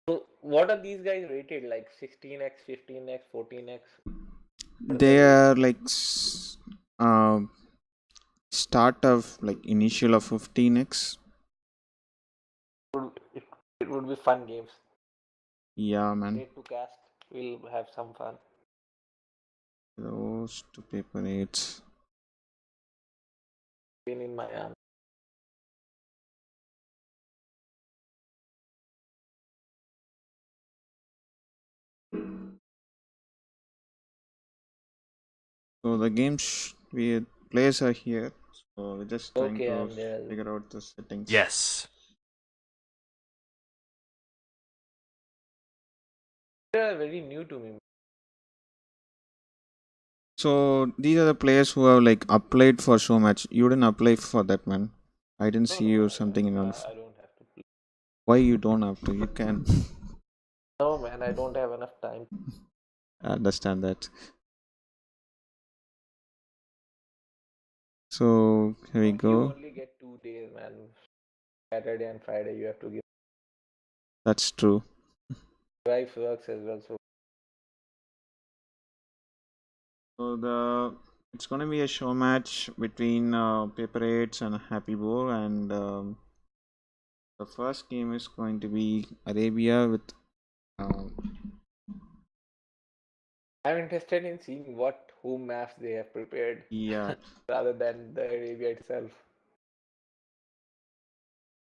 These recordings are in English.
So what are these guys rated? Like 16x, 15x, 14x? What are They they rated? are like start of like initial of 15x. It, it would be fun games. Yeah, man. Great to cast. We'll have some fun. Those to PaperHades. Been in my arm. So the we players are here. So we're just trying Okay, to I'm there. figure out the settings. Yes. They are very new to me. So these are the players who have like applied for Showmatch. You didn't apply for that, man. I didn't No, see no, you something in on. I don't have to play. Why you don't have to? You can. No, man, I don't have enough time. I understand that. So here we You go. only get 2 days, man. Saturday and Friday you have to give. That's true. Wife works as well, so So it's gonna be a show match between PaperHades and HappyBoar, and the first game is going to be Arabia with. Uh, I'm interested in seeing what home maps they have prepared yeah, rather than the Arabia itself.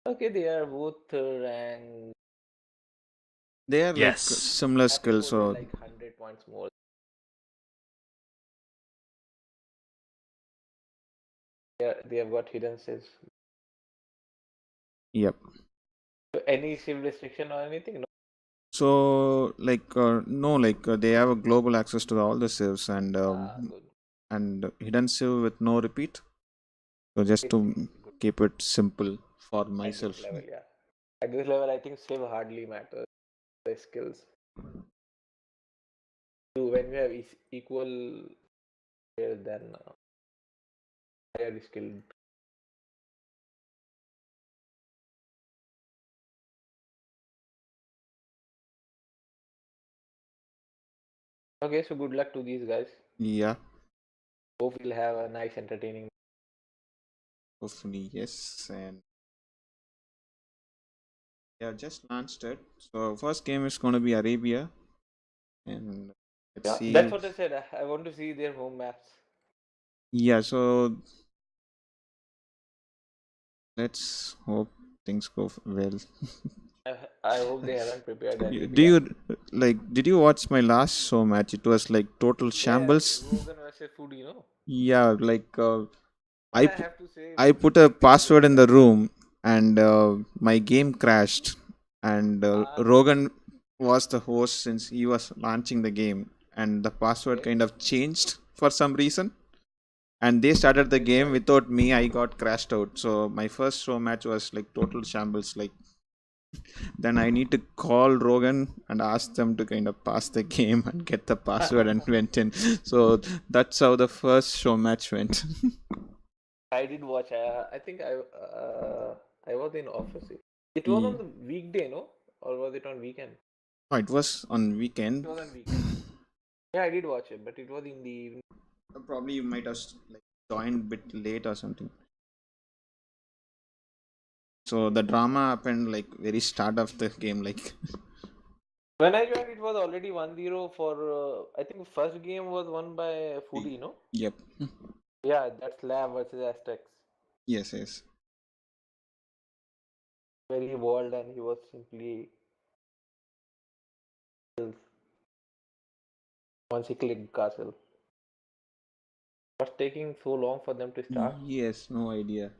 Okay, they are both ranked. they are like Yes. similar Happy skills. Board is So like 100 points more. They have got hidden saves. yep. So any save restriction or anything? No. So like no, like they have a global access to all the saves Ah, good. and hidden save with no repeat. So just to Good. keep it simple for At this myself. level, yeah. At this level, I think save hardly matters. The skills. When you have equal players, then higher skilled. Okay, so good luck to these guys. Yeah, Hope we'll have a nice, entertaining. hopefully yes. And yeah, just launched it. So first game is gonna be Arabia, and let's Yeah, that's see. what I said. I want to see their home maps. Yeah, so let's hope things go well. I hope they haven't prepared Do Arabia. you like? Did you watch my last show match? It was like total Yeah, shambles. Rogan versus Food, you know. Yeah, like But I I pu- have to say, I put a Foodie played password very in well. the room, and my game crashed. And Ah, Rogan was the host since he was launching the game, and the password okay. kind of changed for some reason. And they started the Very game well. without me. I got crashed out. So my first show match was like total shambles. Like then I need to call Rogan and ask them to kind of pass the game and get the password and went in. So that's how the first show match went. I did watch. I think I was in office. It was on the weekday, no? Or was it on weekend? Oh, it was on It weekend. was on weekend. Yeah, I did watch it, but it was in the evening. Probably you might have like joined a bit late or something. So the drama happened like very start of the game. Like When I joined, it was already 1-0 for. I think first game was won by Foodie, no? yep, Yeah, that's Lab versus Aztecs. yes, yes. Very bold, and he was simply once he clicked castle. What's taking so long for them to start? Yes, no idea.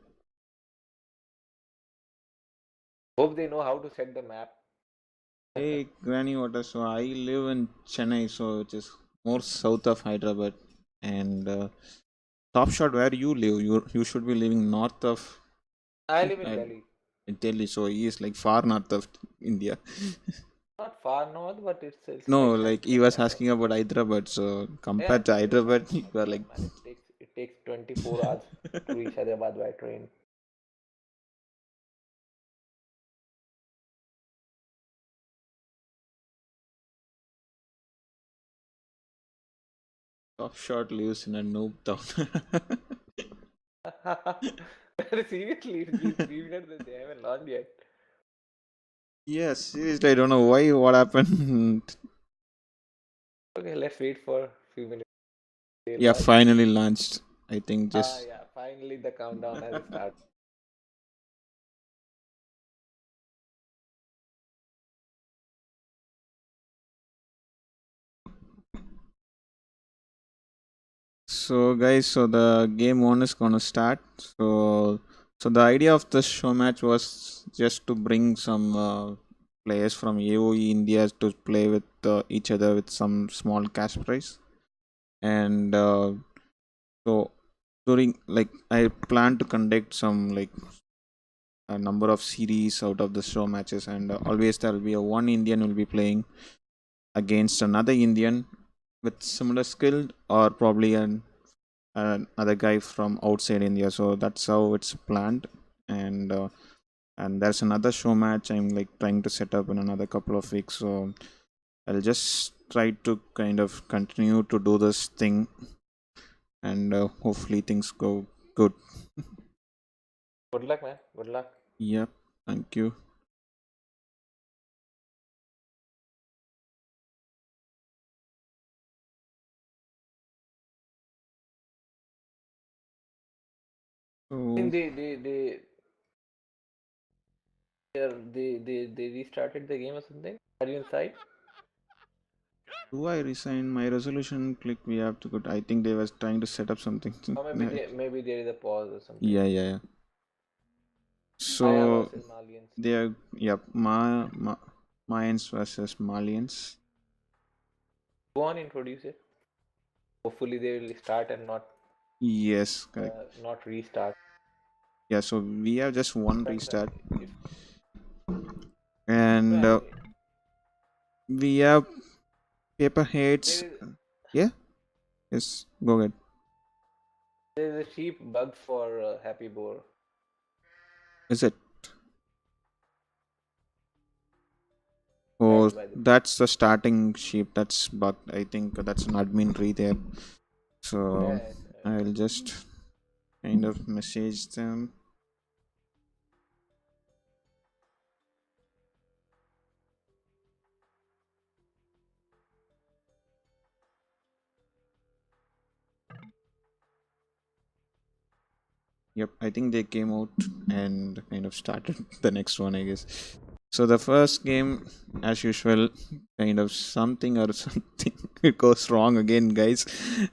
Hope they know how to set the map. Hey, Granny Water. So I live in Chennai, so it is more south of Hyderabad. And Top Shot, where you live, you should be living north of I live in uh, Delhi. Delhi. So he is like far north of India. Not far north, but it's No, like like he central was kind of. asking about Hyderabad. So Yeah, compared to it's very far Hyderabad, from you are Hyderabad, like. man. It takes 24 hours to reach Hyderabad by train. Top Shot lives in a noob town. Seriously, it's been 3 minutes and they haven't launched yet. Yes, seriously, I don't know why. What happened? Okay, let's wait for a few minutes. They'll Yeah, launch. finally launched. I think Ah, just. yeah, finally the countdown has started. So, guys, so the game one is gonna start. So the idea of the show match was just to bring some players from AOE India to play with each other with some small cash prize. And so during like I plan to conduct some like a number of series out of the show matches, and always there will be a one Indian will be playing against another Indian with similar skill, or probably another guy from outside India. So that's how it's planned. And uh, and there's another show match I'm like trying to set up in another couple of weeks. So I'll just try to kind of continue to do this thing, and hopefully things go good. Good luck, man. Good luck. Yep, thank you. I think So they restarted the game or something. Are you inside? do I resign my resolution? Click we have to go. I think they was trying to set up something. Or maybe there is a pause or something. Yeah, yeah, yeah. Maya So versus Malians. they are, yep, Mayans versus Malians. Go on, introduce it. Hopefully they will start and Yes, correct. not restart. Yeah, so we have just one Depends on restart, if and man, we have PaperHades. there is Yeah, yes, go ahead. there is a cheap bug for Happy Boar. Is it? Oh, That's by the that's the starting sheep. That's bugged. I think that's an admin tree there. So yes. I'll just kind of message them. Yep, I think they came out and kind of started the next one, I guess. So the first game, as usual, kind of something or something it goes wrong again, guys.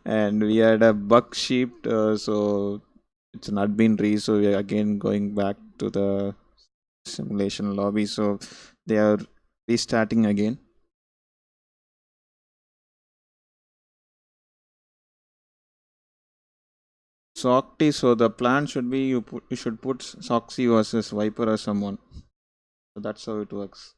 And we had a buck sheep, so it's not been re. So we are again going back to the simulation lobby. So they are restarting again. So Octi, so the plan should be you should put Soxy versus Viper or someone. So that's how it works.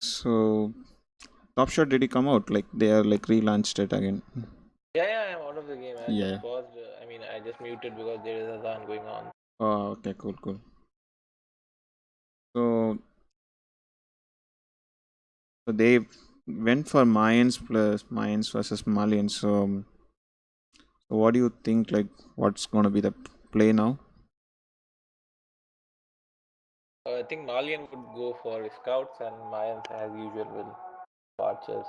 So Top Shot, did he come out? Like they are like relaunched it again. Yeah, I'm out of the game. I Yeah. just paused. I mean, I just muted because there is a run going on. Oh, okay, cool, cool. So, so they went for Mayans versus Malians. So what do you think? Like, what's gonna be the play now? I think Malian would go for scouts and Mayans, as usual, will archers.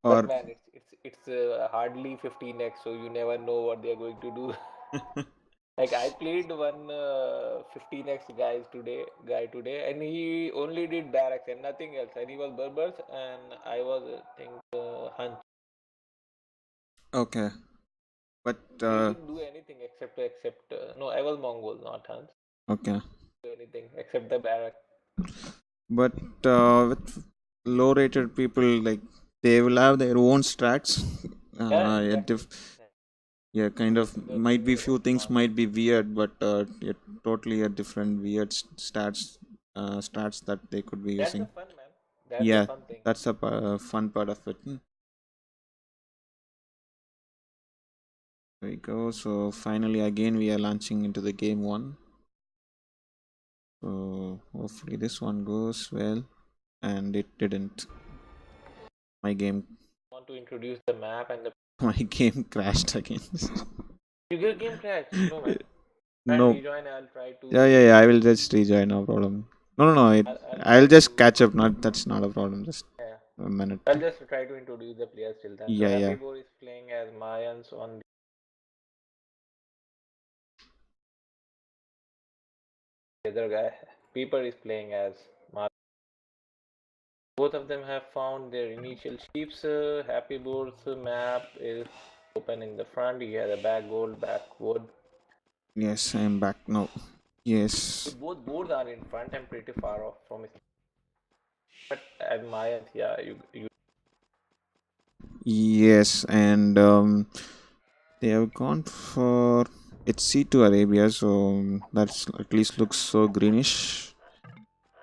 But Or man, it's hardly 15x, so you never know what they are going to do. Like I played one 15x guy today, and he only did barracks and nothing else, and he was Berbers, and I was think Hunch. okay, but He didn't do anything except no, I was Mongol, not Hunch. okay, Do anything except the barrack. but with low-rated people, like they will have their own strats. Yeah, Yeah, exactly. yeah, kind This of is might be their few own things fun. might be weird, but yeah, totally a different weird stats. strats that they could be That's the using. fun, man. That's the Yeah, fun thing. that's a fun part of it. There we go. So finally, again, we are launching into the game one. So hopefully this one goes well, and it didn't. My game, I want to introduce the map and the. my game crashed again. Your game crash. No, man. Try and No. rejoin. I'll try Yeah, to. yeah, yeah. I will just rejoin. No problem. No, no, no. I'll I'll try just to. catch up. Not that's not a problem. Just Yeah. a minute. I'll just try to introduce the players till then. So Yeah, Happy yeah. Boar is playing as Mayans on the other guy. Peeper is playing as Mar. Both of them have found their initial sheeps. Happy Boar's map is open in the front. He has a back gold, back wood. Yes, I am back now. Yes. Both boards are in front and pretty far off from it. But at Mayans, yeah, you Yes, and they have gone for it's C2 Arabia, so that's at least looks so greenish.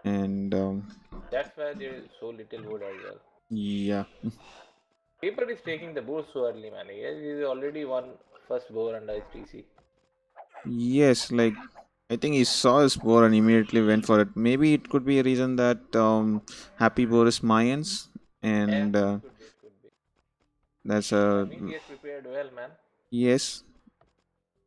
And that's why there is so little wood as well. yeah, Peeper is taking the board so early, man. He already won first board under his TC. yes, like I think he saw his boar and immediately went for it. Maybe it could be a reason that Happy Boar is Mayans, Yeah, and it could be, it could be. that's I a mean, he has prepared well, man. yes.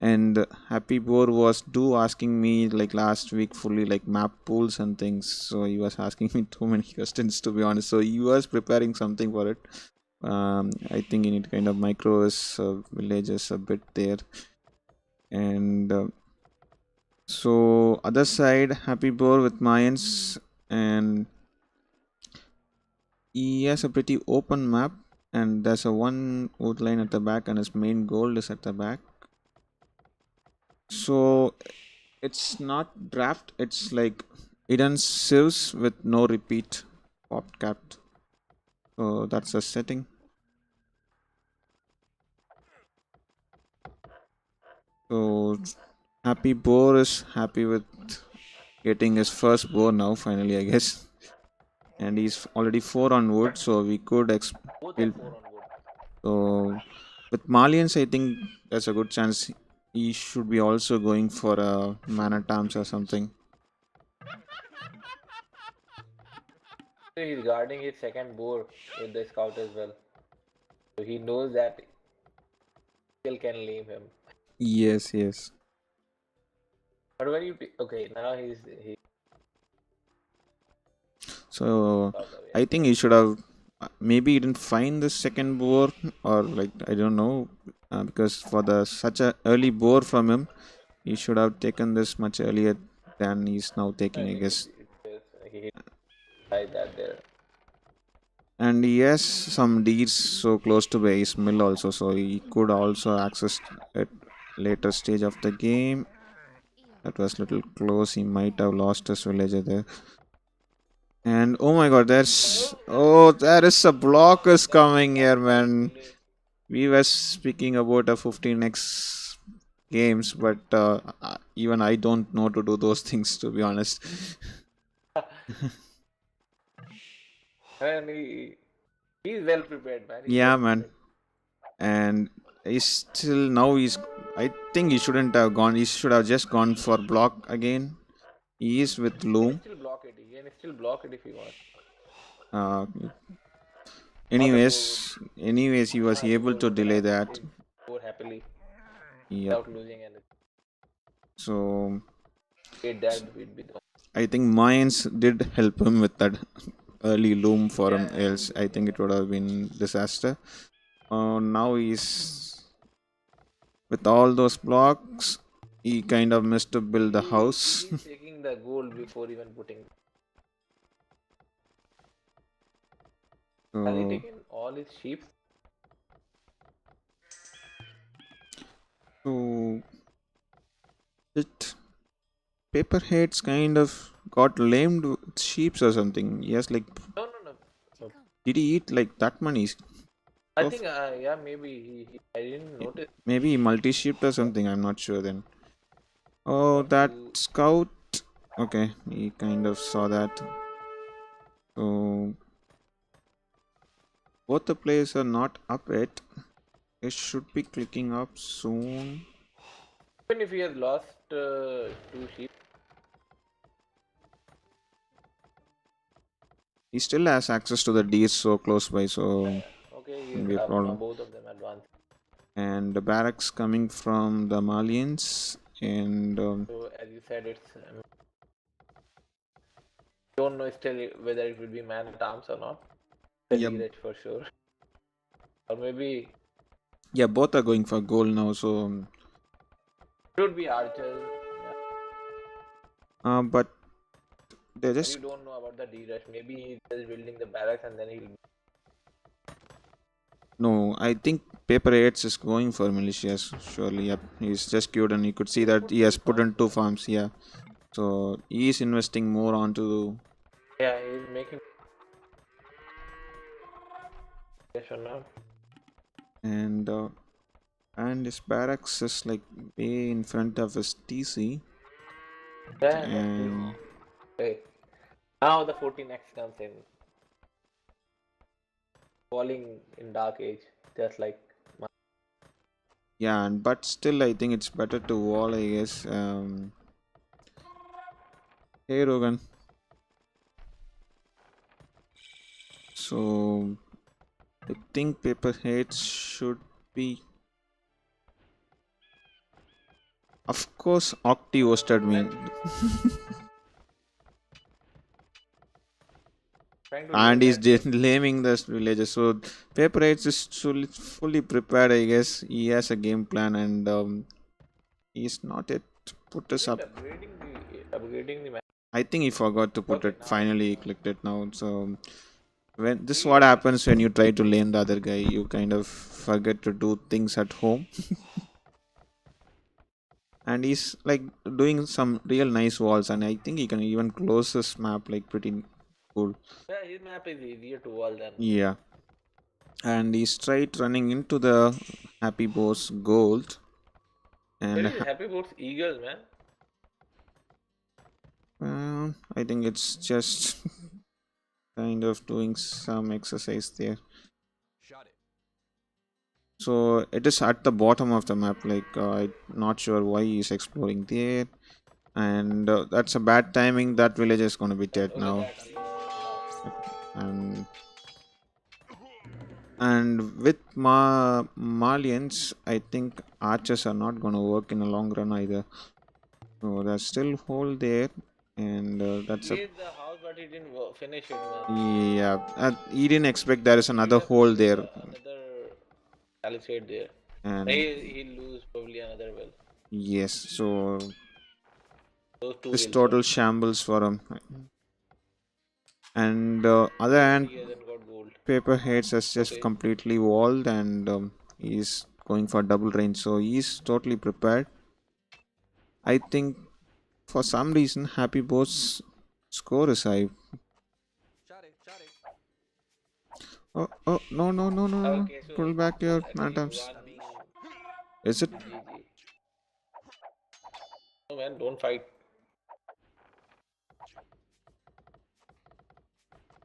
And Happy Boar was do asking me like last week fully like map pools and things. So he was asking me too many questions to be honest. So he was preparing something for it. I think you need kind of micros villages a bit there. And so other side Happy Boar with Mayans, and he has a pretty open map. And there's a one wood line at the back, and his main goal is at the back. So it's not draft, it's like hidden sieves with no repeat pop capped. So that's a setting. So Happy Boar is happy with getting his first boar now finally, I guess. And he's already 4 on wood, so we could Both are we'll, 4 on wood. so with Malians I think there's a good chance he should be also going for a mana terms or something. So he's guarding his second boar with the scout as well. So he knows that still can lame him. Yes, yes. But when you okay, now he's So out of it. I think he should have maybe he didn't find the second boar, or like I don't know, because for the such a early boar from him, he should have taken this much earlier than he's now I taking, I mean, guess. he tried that there. And he has some deeds so close to base mill also, so he could also access at later stage of the game. That was little close. He might have lost his villager there. And oh my god, there is a block is That's coming here, exactly man. pulling. We were speaking about a 15x games, but even I don't know to do those things, to be honest. And he's well prepared, man. He's well Yeah, man. prepared. And he's still now he's. I think he shouldn't have gone. He should have just gone for block again. He is with He can Loom. still block it. He can still block it if he wants. Uh, Now the boar would anyways, he was happy able boar to would delay run that. his boar happily Yep. without losing anything. So That would be the I think Mines did help him with that early Loom for yeah, him. yeah, Else, I think it would have been disaster. Now he's with all those blocks. He kind of missed to build the house. he's taking the goal before even putting. Has he So, taken all his sheep? so it PaperHades kind of got lamed with sheeps or something. Yes, like No, no, no. No. did he eat like that many I of? think yeah, maybe I didn't notice. Maybe multi-shipped or something. I'm not sure then. Oh, Not that too. scout Okay, he kind of saw that. So both the players are not up yet. It should be clicking up soon. Even if he has lost two sheep, He still has access to the deer so close by, so okay, he won't is be a up now. problem. Both of them advanced. And the barracks coming from the Malians, and So as you said, it's don't know still whether it will be man at arms or not. The yeah, Direct for sure, or maybe yeah, both are going for goal now. So, it would be archers. Yeah. but they But you just don't know about the Direct. Maybe he's just building the barracks and then he'll. no. I think PaperHades is going for militias. Surely, yep. He's just cute, and you could see He's that put he two has put farms in two there. farms. Yeah, so he is investing more onto. Yeah, he's making. Yes or not? And his barracks is like way in front of his TC, Yeah, that's true. and Okay. Now the 14x comes in, falling in Dark Age, just like. yeah, and but still, I think it's better to wall. I guess. Hey, Rogan. So I think PaperHades should be. Of course, Octi hosted me, Trying to and lame he's that village. blaming the villagers. So PaperHades is fully prepared. I guess he has a game plan, and he's not yet put Is us it up. upgrading the map? I think he forgot to put Okay, it. now it's Finally, he clicked it now. So when this is he what happens when you try to lane the other guy, you kind of forget to do things at home. And he's like doing some real nice walls, and I think he can even close this map like pretty cool. yeah, his map is easier to wall than. Yeah, and he's straight running into the Happy Boar's gold, Where and is Happy Boat's Eagles, man? I think it's just kind of doing some exercise there. So it is at the bottom of the map, like I'm not sure why he's exploring there, and that's a bad timing. That village is going to be dead Okay, now. that now. And with Malians, I think archers are not going to work in the long run either. So there's still hole there, and that's He a is the house, but he didn't finish it, man. yeah. He didn't expect there is He should another have hole built there, another palisade there. and He'll lose probably another well. yes. So Those two this will survive. total shambles for him. And other But hand, he hasn't got gold. PaperHades has just Okay. completely walled, and he's going for double range, so he's totally prepared. I think for some reason Happy Boat's score is high. Oh, no. Okay, so Pull back your I think mantimes. one Is it? GG. No man, don't fight.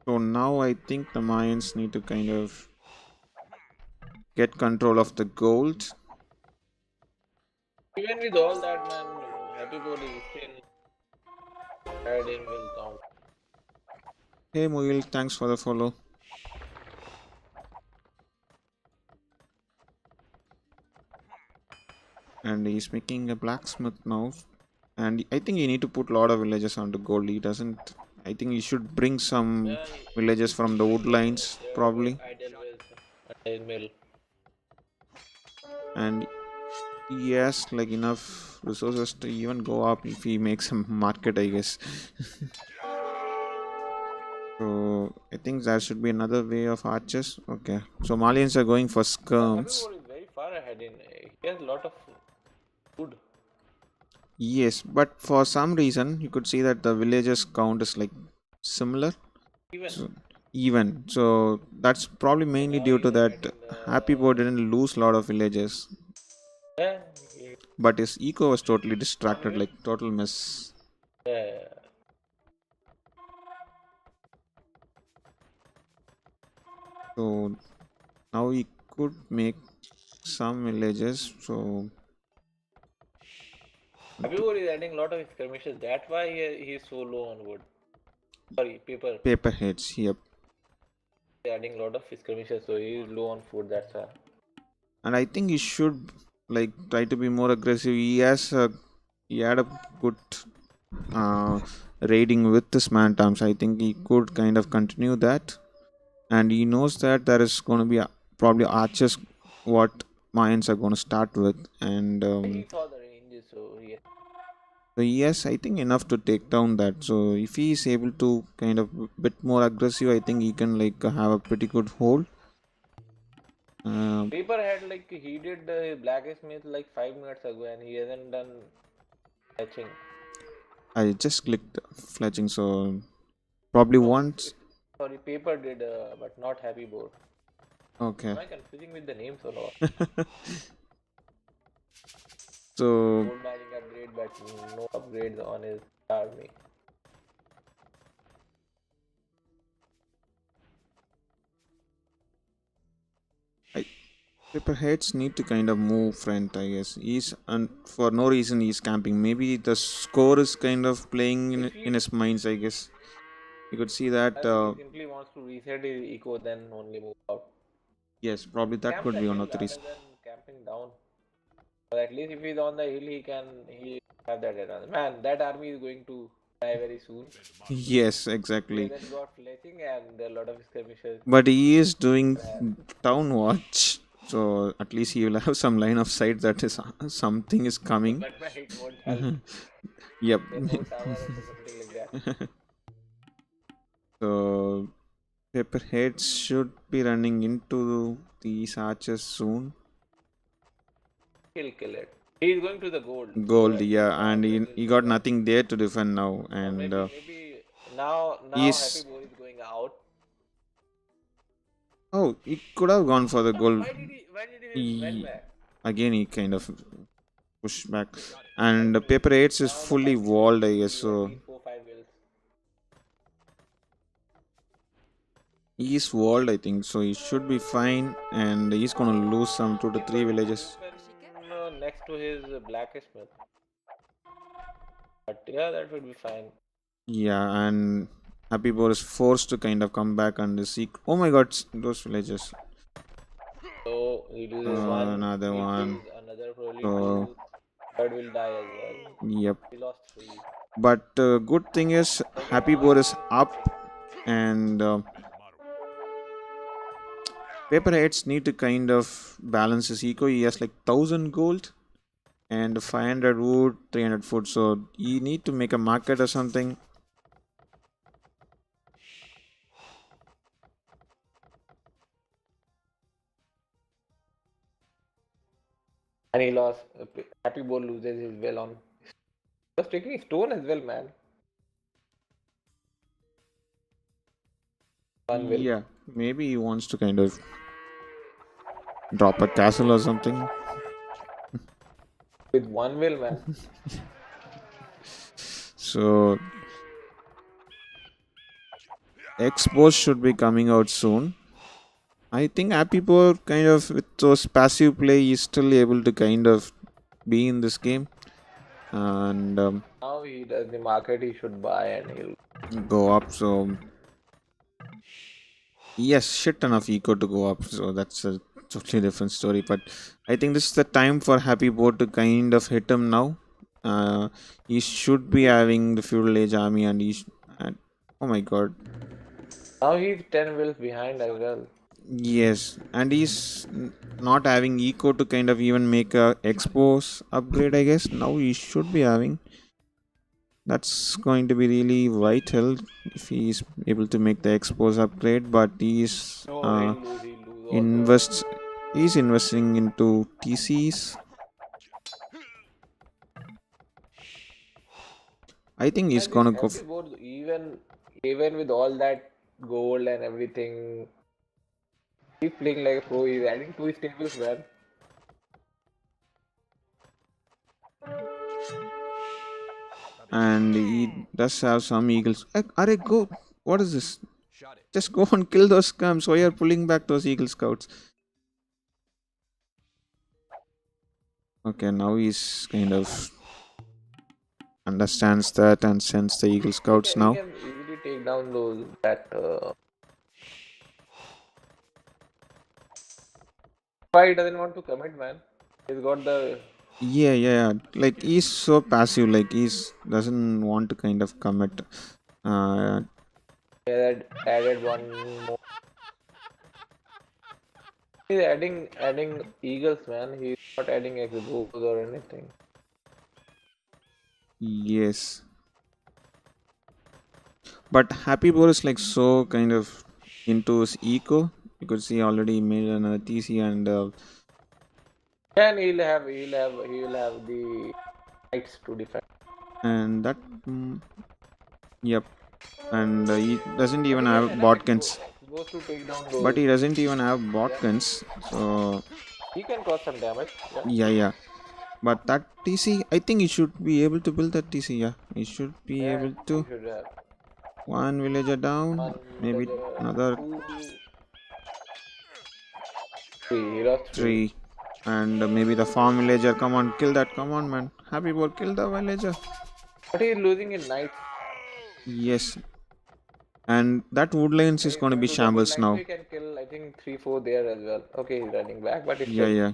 So now I think the Mayans need to kind of get control of the gold. Even with all that, man, Happy Boat is still bad in will count. Hey Mughal, thanks for the follow. And he's making a blacksmith now. And I think you need to put a lot of villages onto gold. He doesn't. I think you should bring some Yeah, villages he from the should. woodlines, There are probably. idle wells at his mill. And he has like enough resources to even go up if he makes a market, I guess. So I think there should be another way of archers. Okay. So Malians are going for Happy skirms. Boat is very far ahead in. He has a lot of food. Yes, but for some reason you could see that the villagers count is like similar. Even. So, even. So that's probably Okay, mainly now due he's to that attacking Happy Boy the. didn't lose a lot of villagers. Yeah, But his eco was totally one distracted, will. like total mess. Yeah. So now he could make some villages. So Everyone is adding a lot of skirmishes. That's why he is so low on wood. Sorry, paper. PaperHades. Yep. Adding a lot of skirmishes, so he is low on food. That's why. And I think he should like try to be more aggressive. He had a good uh, raiding with the man terms. I think he could kind of continue that, and he knows that there is going to be probably archers what Mayans are going to start with, and He saw the ranges, so he. so yes, I think enough to take down that. So if he is able to kind of bit more aggressive, I think he can like have a pretty good hold. Paper had like he did blacksmith like 5 minutes ago, and he hasn't done fetching. I just clicked fletching, so probably No, once. sorry, paper did, but not happy board. Okay. Am I confusing with the names or not? So Gold mining upgrade, but no upgrades on his army. I Paperheads need to kind of move front, I guess. He's and for no reason he's camping. Maybe the score is kind of playing If in he, his minds, I guess. You could see that. I think he simply wants to reset his eco, then only move out. Yes, probably that Camp could the be one hill of the rather reasons. than camping down. Or at least if he's on the hill, he have that advantage. Man, that army is going to die very soon. Yes, He exactly. hasn't got fletching and there are a lot of skirmishes. But he is doing Man, town watch, so at least he will have some line of sight that is something is coming. but man, it won't help. Yep. There's no tower or something like that. So Pepperheads should be running into these archers soon. He'll kill it. He's going to the gold, so Gold, I think yeah, and archers he will got pull off. nothing there to defend now, Or and maybe now Happy he's Boy is going out. oh, he could have gone for the But gold. why did he went He, back? again, he kind of pushed back, and That's true. Paper 8 is Now the fully fight will be walled, I guess. easy, at So least 4-5 wills. he's walled, I think. So he should be fine, and he's gonna lose some 2 to 3 Paper will villages. defend next to his blacksmith. But yeah, that would be fine. Yeah, and Happy Boar is forced to kind of come back and seek. Oh my God, those villages. So he loses one, Another he one. pulls another, probably So two, third will die as well. yep. He lost three. But good thing is Happy Boar is up, and Paper Heads need to kind of balance his eco. He has like 1,000 gold and 500 wood, 300 food. So you need to make a market or something. And he lost. Happy Boy loses his well on. He was taking stone as well, man. One will. Yeah, maybe he wants to kind of drop a castle or something. With one will, man. So Expos should be coming out soon. I think Happy Boar kind of with those passive play is still able to kind of be in this game and Now he does the market, he should buy and he'll. go up. So yes, shit ton of eco to go up. So that's a totally different story. But I think this is the time for Happy Boar to kind of hit him now. He should be having the feudal age army, and and, oh my god, Now he's 10 wills behind as well. yes, and not having eco to kind of even make a expos upgrade. I guess now he should be having. That's going to be really vital if he's able to make the expos upgrade. But No, he'll lose all the. invests he's investing into TCs. I think he's And this gonna go. happy board, even with all that gold and everything, he's playing like a pro. He's adding two stables, man. And he does have some eagles. Are go? What is this? Just go and kill those scums. Why are pulling back those Eagle Scouts? Okay, now he's kind of understands that and sends the Eagle Scouts He now. can easily take down those that. Why he doesn't want to commit, man? He's got the. Yeah. Like he's so passive. Like he's doesn't want to kind of commit. Uh, He had added one more. He's adding eagles, man. He's not adding exos or anything. yes, but Happy Boar is like so kind of into his eco because he already made another TC and And he'll have the knights to defend. that yep, and he doesn't But even he has have enough botkins. expos to take down But those. he doesn't even have Yeah, botkins. So he can cause some damage. Yeah, yeah. But that TC, I think he should be able to build that TC. Yeah, he should be yeah, able he to. should have One villager one down, maybe villager, another two, three. He lost three. three, and maybe the farm villager. Come on, kill that! Come on, man! Happy Boar, kill the villager! But he's losing in knights. Yes, and that woodlands When is he's going to going be to double shambles knight, so now. he can kill, I think, 3-4 there as well. Okay, he's running back, but Yeah, still, yeah.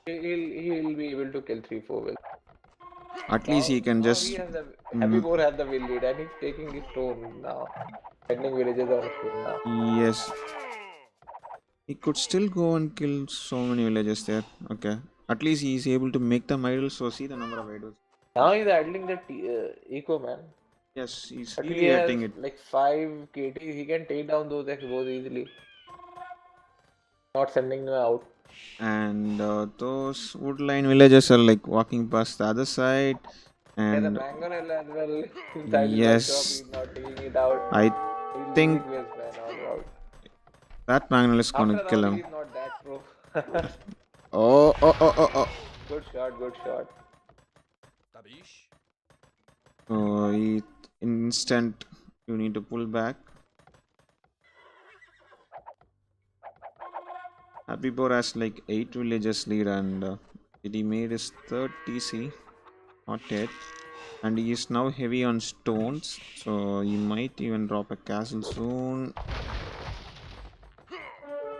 he'll be able to kill 3-4 will. At least he can Now he just. has the Happy Mm, Boar has the will lead, and he's taking the stone now. Sending villages on stone now. yes, he could still go and kill so many villagers there. Okay, at least he is able to make them idle. So see the number of idols. Now he's idling the Eco Man. Yes, he's But he really has hurting it. like 5 KT. He can take down those expos easily. Not sending them out. And those woodline villagers are like walking past the other side. He has a And mangonel as well inside his workshop. yes, He's not taking it out. I He's think losing this man all round. that Magnol is gonna After kill all, him. he's not that pro. Oh. Good shot, good shot. So he instant you need to pull back. Happy Boar has like 8 villages lead and he made his third TC. Not yet. And he is now heavy on stones. So he might even drop a castle soon.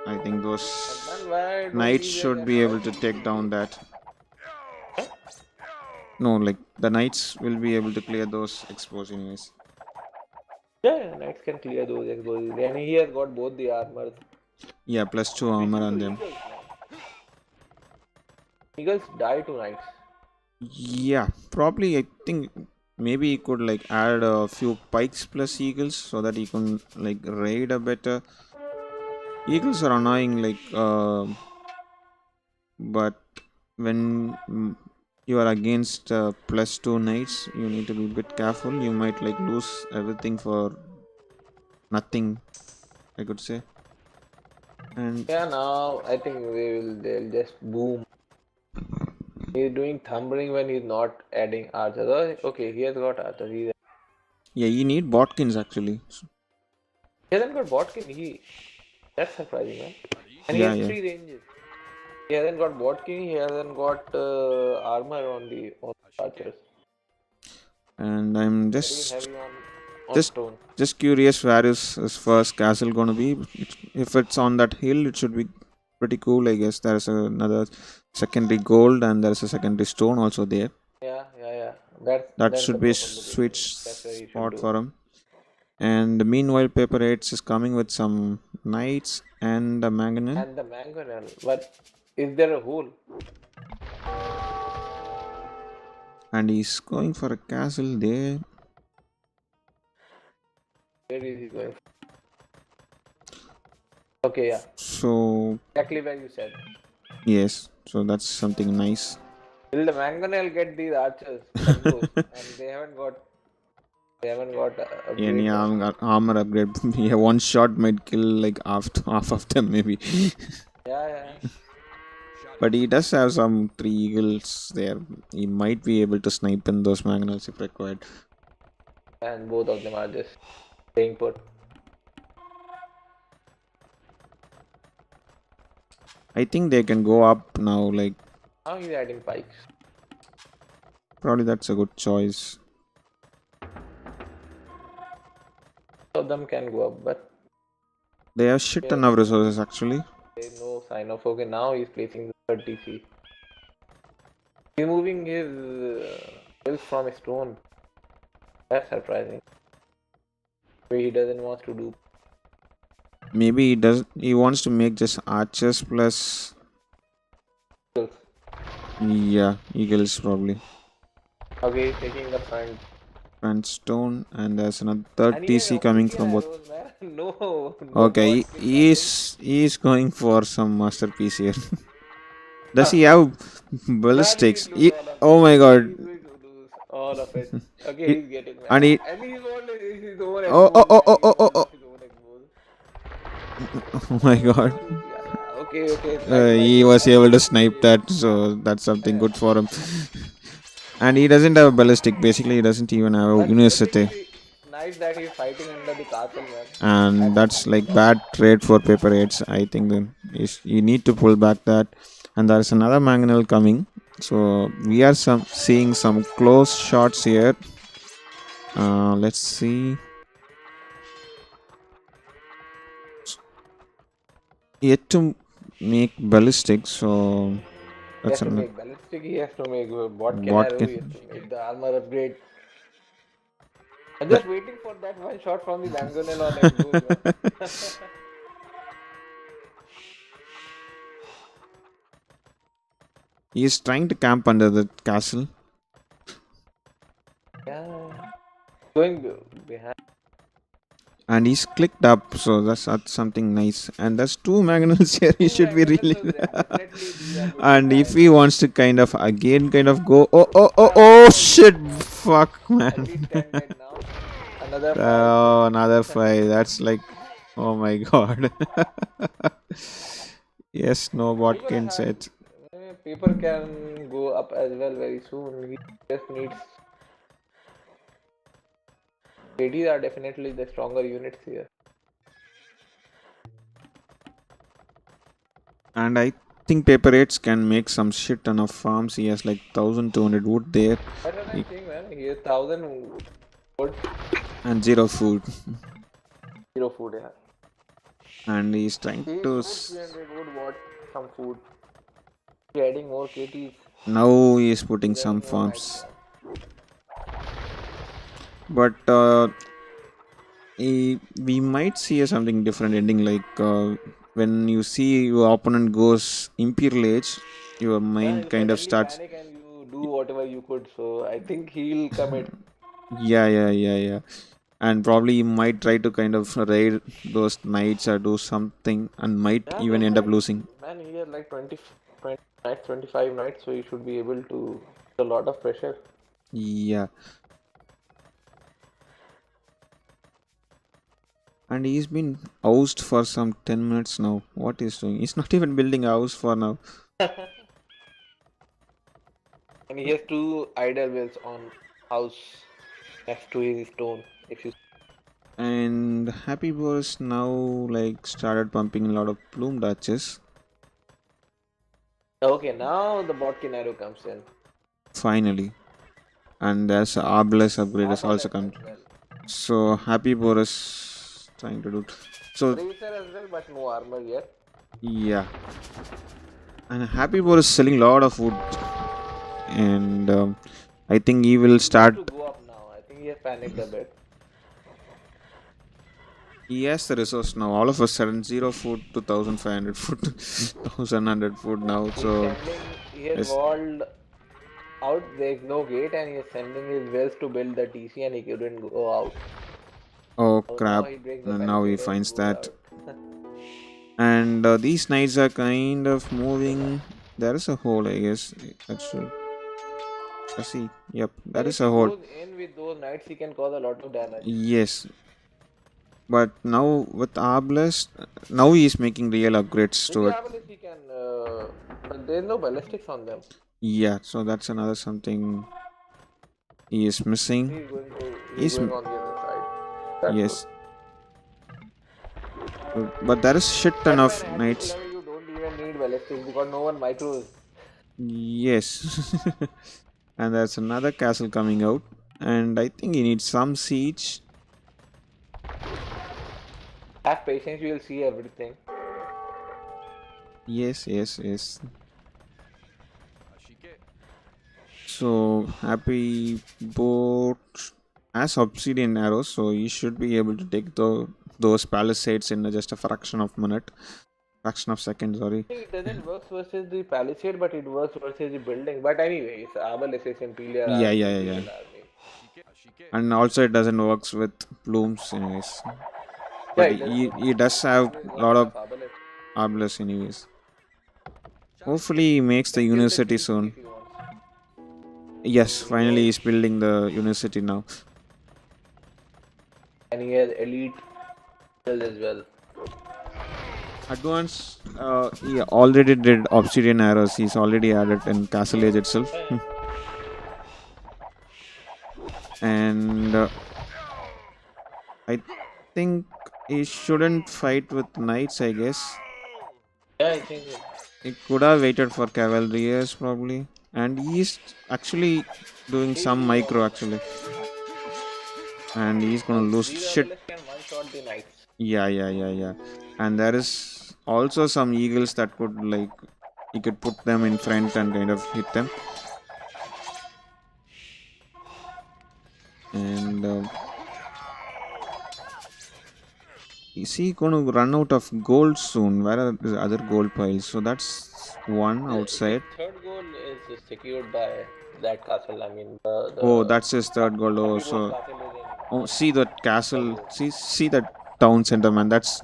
I think those Man, why don't knights he just should be able to exploit take down the... that. No, like the knights will be able to clear those expos anyways. Yeah, knights can clear those expos. And he has got both the armors. Yeah, plus 2 What armor issue to on them. eagles, man? Eagles die to knights. Yeah, probably I think maybe he could like add a few pikes plus eagles so that he can like raid a better. Eagles are annoying like but when you are against plus 2 knights you need to be a bit careful. You might like lose everything for nothing, I could say. And Yeah, now I think they'll just boom. He's doing thumbling when he's not adding archers. Oh, okay, he has got archers. yeah, you need botkins actually. He hasn't got Botkin. That's surprising, man. And he has Yeah. 3 ranges. He hasn't got Botkin. He hasn't got armor on the archers. And I'm Very just heavy on just stone. just curious where is his first castle gonna be. If it's on that hill it should be pretty cool, I guess. There's another secondary gold and there's a secondary stone also there. Yeah. That's That the should be a proper sweet location. That's where he should spot do. for him. And meanwhile PaperHades is coming with some knights and a mangonel. And the mangonel. But is there a hole? And he's going for a castle there. Where is he going? Okay, yeah. So Exactly where you said. yes, so that's something nice. Will the mangonel get these archers combos? And they haven't got Any upgrades on. armor upgrade. Yeah, one shot might kill like half of them maybe. Yeah. But he does have some 3 eagles there. He might be able to snipe in those mangonels if required. And both of them are just staying put. I think they can go up now. Like Now he's adding pikes. probably that's a good choice. Some of them can go up, but They have shit ton there's of resources actually. no sign of. Okay, now he's placing the third TC. Removing his builds from stone. That's surprising. He doesn't want to do. Maybe he does. He wants to make just archers plus Builds. yeah eagles probably. Okay, he's taking the front. And stone, and there's another third And he has TC coming obsidian from both. arrows, man. No, no Okay, bot kill happened. he is going for some masterpiece here. Does he have Man, he ballistics? will lose all of Oh this. my god. He's going to lose all of it. Okay, He- he's getting and man. he And he's on his own oh oh egg oh man. oh He's oh oh holding oh up his own egg oh my god. Yeah, yeah. Okay, okay. Nice, nice. He was able to snipe Okay. that, so that's something good for him. And he doesn't have a ballistic. Basically, he doesn't even have a But university. basically, nice that he's fighting under the castle, man. And That's that's nice. like bad trade for PaperHades. I think then you need to pull back that. And there's another mangonel coming, so we are seeing some close shots here. Let's see. Yet to make ballistic, so He has that's to another make ballistic, he has to make bot can what arrow, he has can to make the armor upgrade. I'm that just waiting for that one shot from the Bangonel on Exos, man. he is trying to camp under the castle. Yeah. Going behind. And he's clicked up, so that's something nice. And there's two mangonels here. He Two should be Bangonels, really. so definitely these are going to And die if he now. wants to kind of again kind of go, oh Man, shit, fuck at man. least 10 dead now. Another 5 dead. Oh, another five. That's like, oh my god. Yes, no Paper Watkins has said. paper can go up as well very soon. He just needs. ADs are definitely the stronger units here. And I think PaperHades can make some shit ton of farms. He has like 1200 wood there. That's what I'm saying, man. He has 1000 wood, And zero food. zero food. Yeah. And he's trying He to. put 300 wood, what? Some food. He's adding more KTs. Now he is putting He's some adding more knights. farms. Yeah. But we might see something different ending. Like when you see your opponent goes Imperial Age, your Yeah, mind he'll kind of suddenly starts. panic and you do whatever you could. So I think he'll commit. Yeah. And probably you might try to kind of raid those knights or do something and might Yeah, even there's end up like, losing. man, he has like 20 nights, 25 nights, so he should be able to a lot of pressure. Yeah. And he's been ousted for some 10 minutes now. What is doing? He's not even building a house for now. And he has two idle wells on house next to his stone. If you And Happy Boars now like started pumping a lot of plume dutches. okay, now the bot arrow comes in. Finally. And there's a Arbalest upgrade has also Arbalest come. as well. So Happy Boris trying to do. So Racer as well, but no armor yet. yeah. And Happy Boris is selling a lot of wood. And I think he will He wants start. to go up now. I think he has panicked a bit. He has the resource now. All of a sudden, zero food to 1500 food, 1100 food now. He's So sending, he has yes. walled out, there is no gate, and he is sending his wells to build the TC, and he couldn't go out. Oh So now crap! he breaks the And now he barricade and finds goes that. out. And these knights are kind of moving. There is a hole, I guess. That should. See, yep, that And is if a he hole. goes in with those knights, he can cause a lot of damage. Yes, but now with Arbalest, now he is making real upgrades With to the it. Arbalest, he can, but there is no ballistics on them. Yeah, so that's another something he is missing. He's He's going on the other side. That's good. yes, but there is shit ton That's of when at this knights. level you don't even need ballistics. ballistics because no one micros. Yes. And there's another castle coming out. And I think he needs some siege. Have patience, you will see everything. Yes, yes, yes. So Happy Boat has obsidian arrows, so he should be able to take those palisades in just a fraction of second. Sorry. I think it doesn't work versus the palisade, but it works versus the building. But anyway, it's Arbalest Yeah, yeah, yeah, yeah. Imperial Army. And also it doesn't works with plumes, anyways. Yeah, But it doesn't work. he does He have always a got lot of enough Arbalest. arbalest, anyways. Hopefully he makes the Can kill the university TC soon. if he wants. Yes, He finally goes he's building the university now. and he has elite skills as well. Advance, he already did obsidian arrows. He's already added in Castle Age itself. Yeah, And I think he shouldn't fight with knights, I guess. yeah, I think so. He could have waited for cavaliers probably. And he's actually doing He's some doing micro alright. actually. And he's gonna Because lose these shit. Arbalest can one shot the knights. Yeah, yeah, yeah, yeah. And there is also some eagles that could like he could put them in front and kind of hit them. And is he going to run out of gold soon? Where are the other gold piles? So that's one His outside. third goal is secured by that castle. I mean, Oh, the that's his third goal. Oh, Happy Boar's so castle is oh, in see that third castle. goal. See that town center, man. That's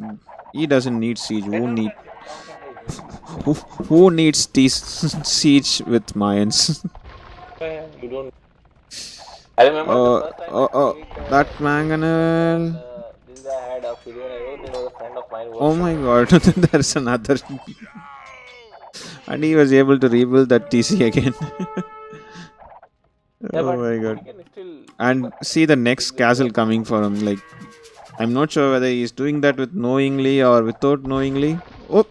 he doesn't need siege. I know that town center is very good. Who, who needs this siege with Mayans? You don't. I remember the first time I played That this and mangonel. this guy had a video and I wrote it was a friend of mine Oh workshop. my god, there's another. And he was able to rebuild that TC again. Yeah, Oh but my he god. can still And see the next dig with castle the coming for him. Like, I'm not sure whether he's doing that with knowingly or without knowingly. Oh,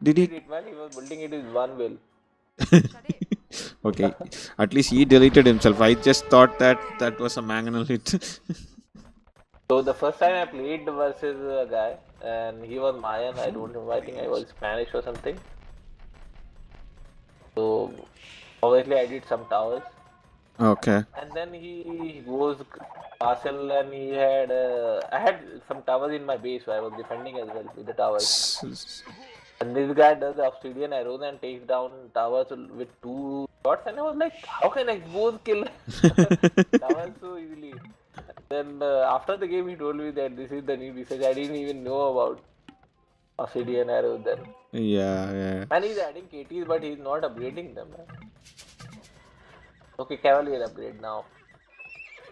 did he? did it man. He was building it with one will. Okay, at least he deleted himself. I just thought that that was a mangonel hit. So the first time I played versus a guy and he was Mayan. I don't know. I think I was Spanish or something. So obviously I did some towers. Okay. And then he goes castle and he had I had some towers in my base so I was defending as well with the towers. And this guy does the obsidian arrows and takes down towers with two shots and I was like, how can I both kill towers so easily? Then after the game he told me that this is the new research. I didn't even know about obsidian arrows then. Yeah, yeah. And he's adding KTs but he's not upgrading them. Okay, Cavalier upgrade now.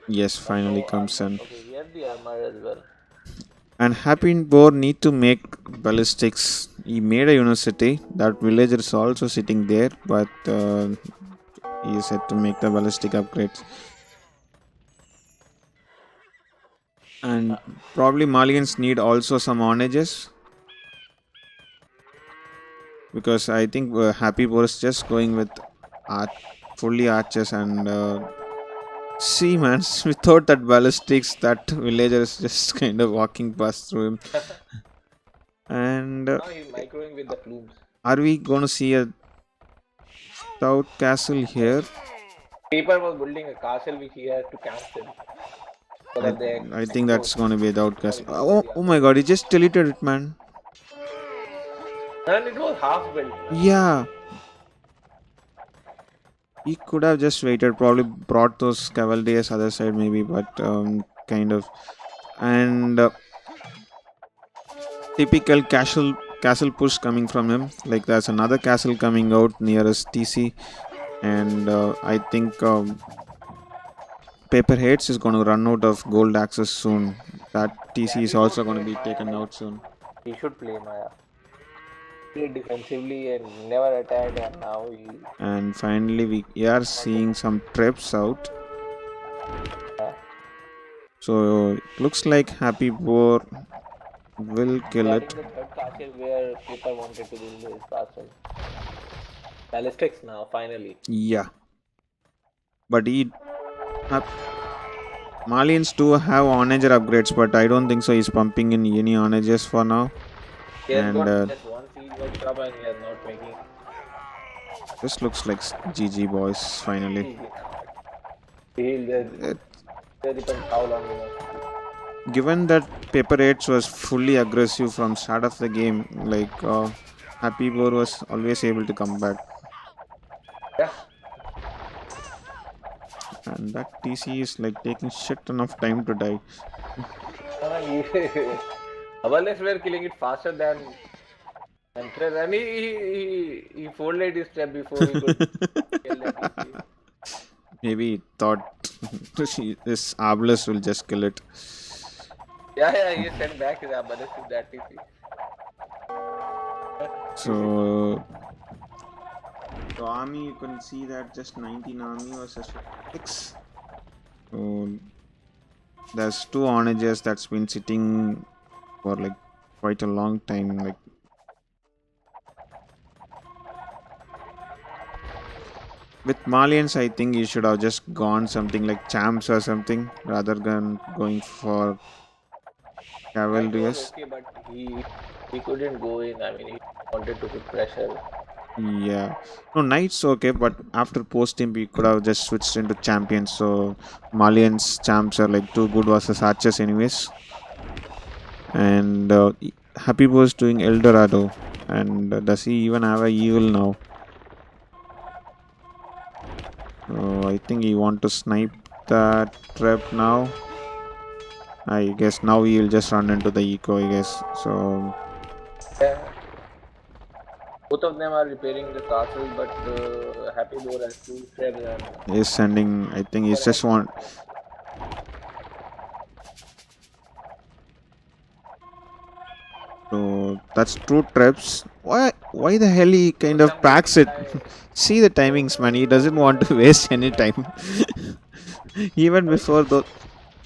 Yes, finally No comes armor. in. Okay, he has the armor as well. And Happy Boar need to make ballistics. He made a university. That villager is also sitting there, but he is set to make the ballistic upgrades. And probably Malians need also some onages. Because I think Happy Boar is just going with fully archers and see man, without that ballistics, that villager is just kind of walking past through him. And Now he's microing with the plumes. are we gonna see a stout castle here? Paper was building a castle which he had to cancel. So that they I think explode. that's gonna be a stout Sorry, castle. this was the Oh other. my god, he just deleted it, man. And it was half built. Yeah, he could have just waited, probably brought those cavaliers other side maybe, but kind of. And typical castle push coming from him. Like there's another castle coming out near us TC, and I think PaperHades is going to run out of gold access soon. That TC is Happy Boar also going to played be Maya taken like out soon. he should play Maya. Played defensively and never attacked and now he And finally we are seeing some trips out. So looks like Happy Boar will kill I it. think the third castle where Paper wanted to build his castle. Ballistics now, finally. Yeah, but uh, Malians do have onager upgrades, but I don't think so. He's pumping in any onagers for now, He has and got just one siege workshop and he is not making this looks like GG boys finally. siege now. He'll It, just depends how long he wants to. Given that PaperHades was fully aggressive from start of the game, like Happy Boar was always able to come back, Yeah. and that TC is like taking shit ton of time to die. He, Awareness were killing it faster than Emperor. And he folded his step before he could kill the TC. Maybe he thought this Arbalest will just kill it. Yeah, he sent back his Awareness with that TC. So the army, you can see that just 19 army versus 6. So there's two onagers that's been sitting for like quite a long time. Like with Malians, I think you should have just gone something like champs or something rather than going for Knight was cavalriers. okay, but he couldn't go in. I mean, he wanted to put pressure. Yeah, no, knights okay, but after post team we could have just switched into champions. So Malians champs are like too good versus archers, anyways. And Happy was doing Eldorado, and does he even have a evil now? I think he want to snipe that trap now. I guess now he'll just run into the eco, I guess. So Yeah. Both of them are repairing the castle, but Happy Boar has two threads and he's sending. I think he's Emperor just has want. So that's true traps. Why the hell he so kind of somebody packs it? reply. See the timings, man. He doesn't want to waste any time. Even Sorry. before the.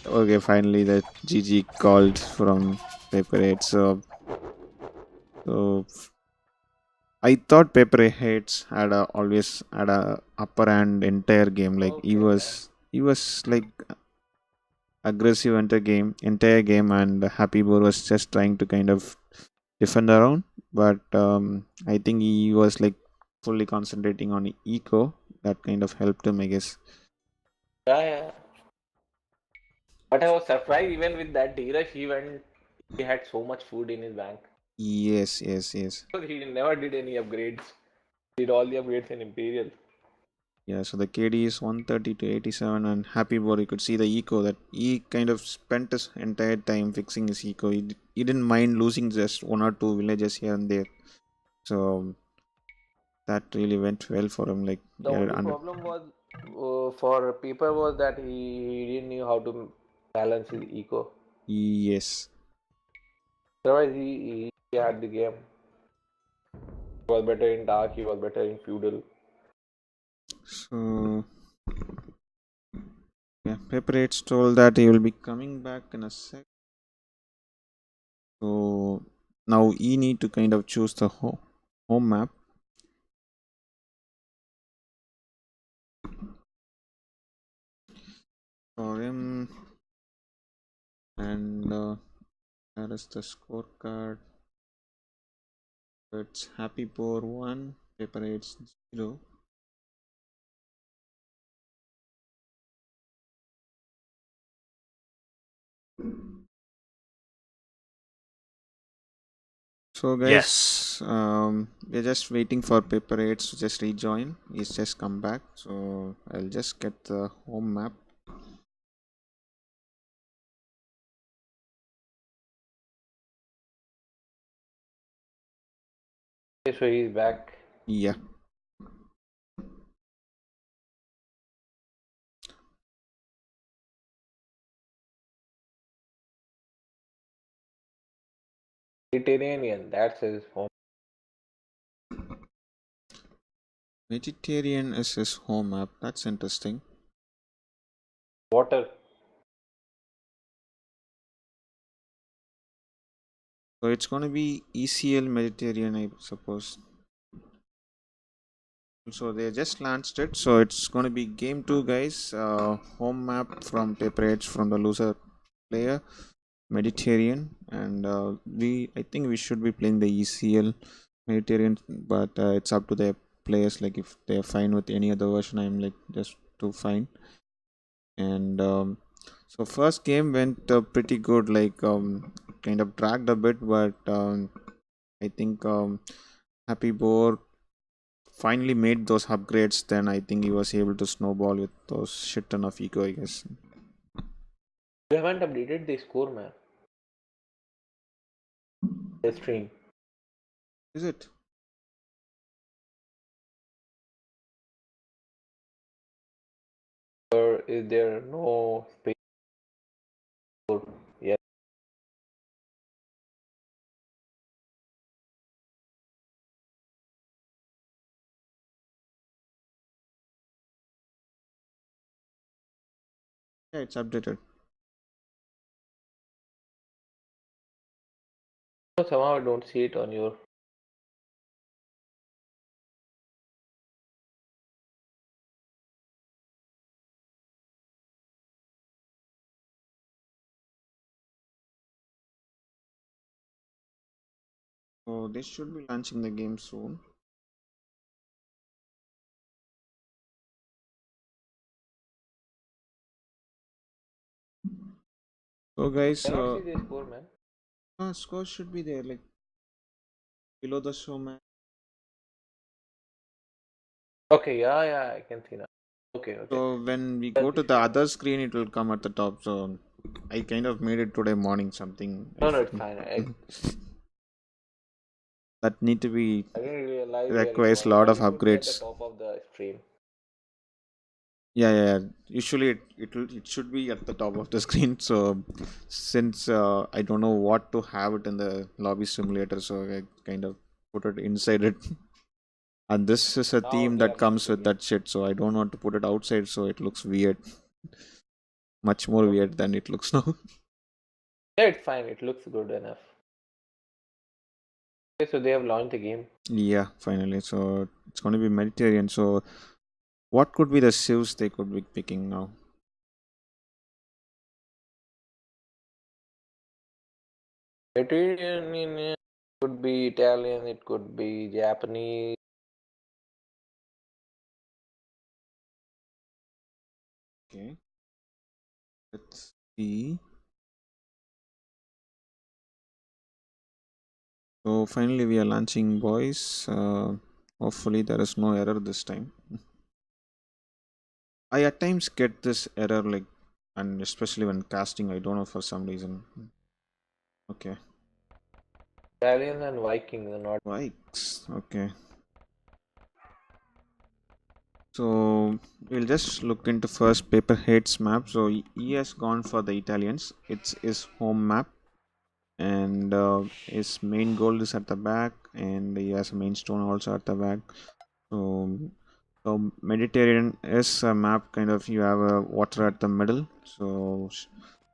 Okay, finally the GG called from PaperHades. So I thought PaperHades always had a upper hand entire game. Like Okay, yeah. he was like aggressive entire game, and Happy Boar was just trying to kind of defend around. But I think he was like fully concentrating on eco. That kind of helped him, I guess. Yeah. But I was surprised even with that Dheeraj, he had so much food in his bank. Yes. So he never did any upgrades. Did all the upgrades in Imperial. Yeah, so the KD is 130 to 87, and Happy Boy, you could see the eco that he kind of spent his entire time fixing his eco. He didn't mind losing just one or two villages here and there. So that really went well for him. Like, The yeah, only and problem was for Paper was that he didn't know how to balance his eco. yes. Otherwise, he had the game. He was better in Dark, he was better in Feudal. So, yeah, Pepper told that he will be coming back in a sec. So now he need to kind of choose the home map. For him, and there is the scorecard. It's Happy Poor 1, Paper 0. So Yes. guys, we're just waiting for Paper 8 to just rejoin. He's just come back. So I'll just get the home map. Okay, so he's back. Yeah. Mediterranean, that's his home. Vegetarian is his home map. That's interesting. Water. So it's going to be ECL Mediterranean, I suppose. So they just launched it. So it's going to be game 2, guys. Home map from PaperHades from the loser player, Mediterranean, and I think we should be playing the ECL Mediterranean, but it's up to the players. Like if they're fine with any other version, I'm like just too fine. And so first game went pretty good. Like kind of dragged a bit, but I think Happy Boar finally made those upgrades. Then I think he was able to snowball with those shit ton of eco, I guess. You haven't updated the score, man. The stream. Is it? Or is there no space for yeah? Yeah, it's updated. Somehow I don't see it on your. So they should be launching the game soon. So guys, Cannot see the score, man. score should be there, like below the showman. Okay, yeah, I can see now. Okay. So when we go That's the to the score. other screen, it will come at the top. So I kind of made it today morning. Something No, it's fine. that need to be I didn't realize where it requires a was. lot Thought of it would be at the upgrades. top of the stream. Yeah. Usually it should be at the top of the screen. So since I don't know what to have it in the lobby simulator, so I kind of put it inside it. And this is a Now theme they that are comes launching with it. that shit, so I don't want to put it outside, so it looks weird. Much more Okay. weird than it looks now. Yeah, it's fine. It looks good enough. Okay, so they have launched the game. Yeah, finally. So it's going to be Mediterranean. So what could be the civs they could be picking now? Mediterranean could be Italian. It could be Japanese. Okay, let's see. So finally we are launching, boys. Hopefully there is no error this time. I at times get this error, like, and especially when casting, I don't know for some reason. Okay, Italian and Viking are not. bikes. Okay. So we'll just look into first PaperHades map. So he has gone for the Italians. It's his home map, and his main goal is at the back, and he has a main stone also at the back. So, so Mediterranean is a map kind of, you have a water at the middle. So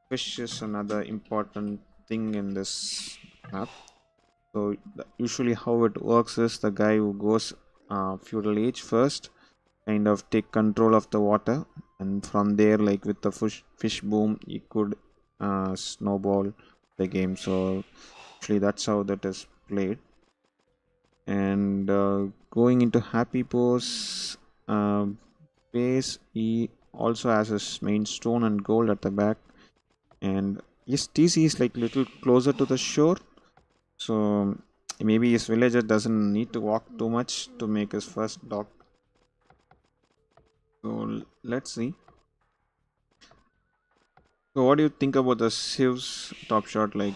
fish is another important thing in this map. So usually how it works is the guy who goes feudal age first kind of take control of the water, and from there, like with the fish boom, you could snowball the game. So actually that's how that is played. And going into happy pose base, he also has his main stone and gold at the back, and his TC is like little closer to the shore, so maybe his villager doesn't need to walk too much to make his first dock. So let's see. So, what do you think about the Civ's top shot? Like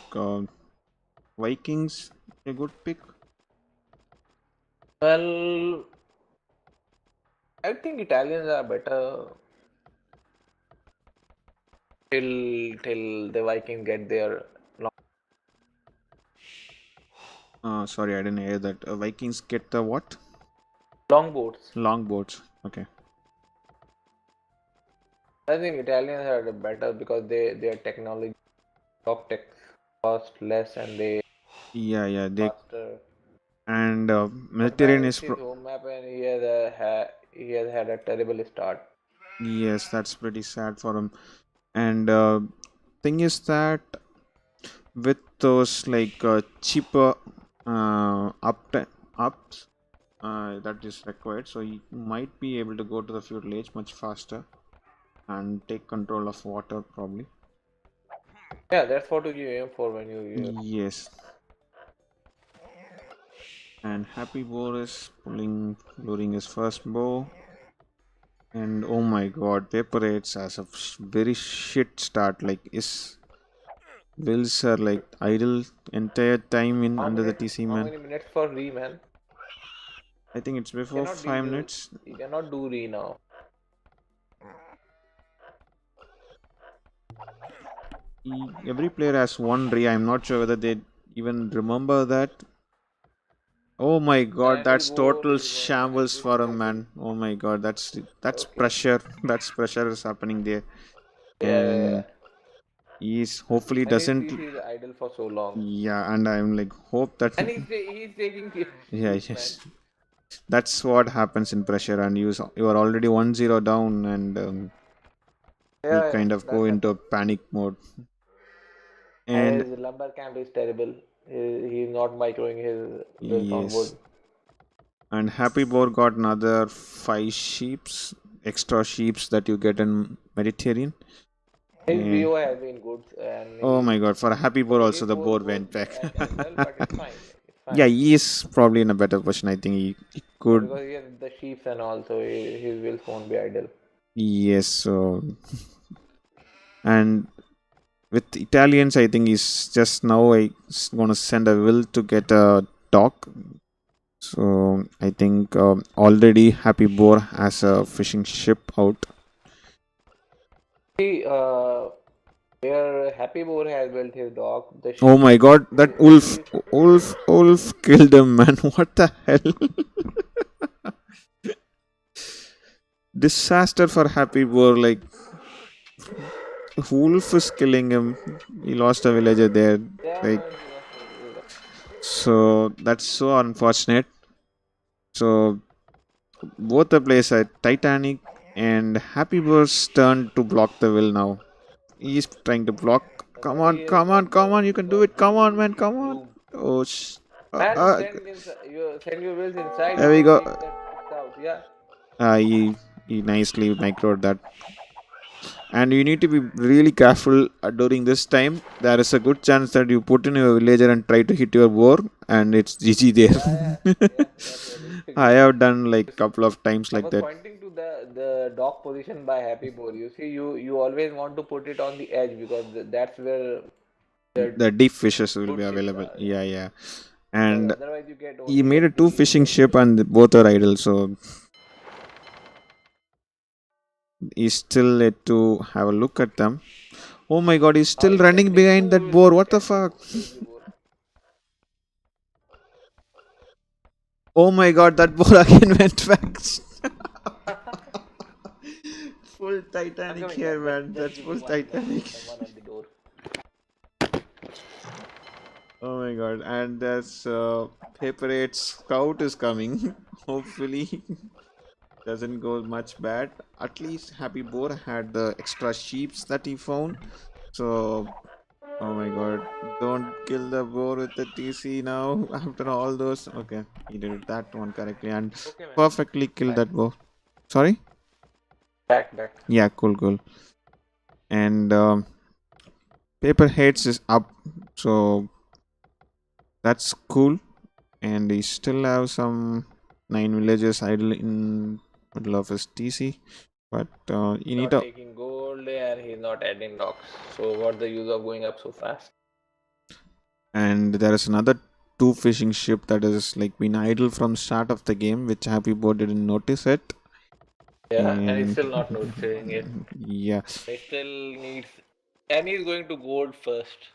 Vikings, a good pick. Well, I think Italians are better till the Vikings get their Sorry, I didn't hear that. Vikings get the what? longboats. Longboats. Okay. I think Italians are better because their technology dock tech cost less and they Yeah. They faster. And Sometimes Mediterranean it's is his home map, and he has had a terrible start. yes, that's pretty sad for him. And thing is that with those like cheaper ups that is required, so you might be able to go to the feudal age much faster and take control of water probably. Yeah, that's what you aim for when you. Yes, and Happy Boar is luring his first bow. And oh my god, PaperHades has a very shit start. Like, is Wills are like idle entire time in under the TC How man. many minutes for re, man? I think it's You before cannot do 5 minutes. you cannot do re now. Every player has one re. I'm not sure whether they even remember that. Oh my god, And his that's board total is going, and shambles this for is a okay. man. Oh my god, that's Okay. pressure. That's pressure is happening there. Yeah, yeah, yeah. And he's hopefully And his doesn't. PC is idle for so long. Yeah, and I'm like hope that. And he's taking Yeah, sheep, man. yes. That's what happens in pressure, and you are already 1-0 down, and you Yeah, yeah, kind of go that's into happening. panic mode. And And his lumber camp is terrible. He's not microing his builds on yes, wood. and Happy Boar got another 5 sheeps, extra sheeps that you get in Mediterranean. His And BO has been good, and oh my god, for a Happy Boar okay, also his the boar boar goes went back. back as well, but it's fine. It's Yeah, fine. he is probably in a better position. I think he Yeah, could. because he has the sheep and also his wheels won't be idle. Yes, so and with Italians, I think he's just now gonna send a will to get a dock. So I think already Happy Boar has a fishing ship out. See, where Happy Boar has built his dock, Oh my god, that he Wolf killed him, man. What the hell? Disaster for Happy Boar. Like, Wolf is killing him. He lost a villager there. yeah, Like, man, he lost. so that's so unfortunate. So both the players are Titanic and Happy Boar's turn to block the will now. He's trying to block. Come But on, he has come on, got come on. You he can do got it. Come on, blue man. Come on. bloom. Oh, Man, send your wheels inside. there You we can go. take that out. Yeah. He nicely microed that. And you need to be really careful during this time. There is a good chance that you put in your villager and try to hit your boar, and it's GG Yeah, yeah, there. yeah. That's very I good. have done like You see, couple of times I like was that. pointing to the dock position by Happy Boar. You see, you always want to put it on the edge because that's where the The deep fishes will good be ships available. are. Yeah. Yeah, yeah. Because And otherwise you he only made a get two the fishing deep ship, fish. and both are idle. So he's still yet to have a look at them. Oh my god, he's Now still he's running sending behind that two wheels boar. What the instantly. fuck? Crazy Boar. Oh my god, that boar again went back. Full I'm Titanic coming, here, man. man. Just That's give me full 1 minute. Titanic. There's someone at the door. Oh my god, and there's Paper 8 Scout is coming. Hopefully, doesn't go much bad. At least Happy Boar had the extra sheeps that he found. So, oh my god, don't kill the boar with the TC now. After all those, okay, he did that one correctly and Okay, man. perfectly killed Back. that boar. Sorry? Back. Yeah, cool, cool. And Paper Heads is up, so that's cool. And he still have some 9 villages idle in middle of his TC, but you need Not a. taking gold and he's not adding docks. So what's the use of going up so fast? And there is another two fishing ship that is like been idle from start of the game, which Happy Boat didn't notice it. Yeah, and he's And still not noticing it. yeah, He still needs, and he's going to gold first.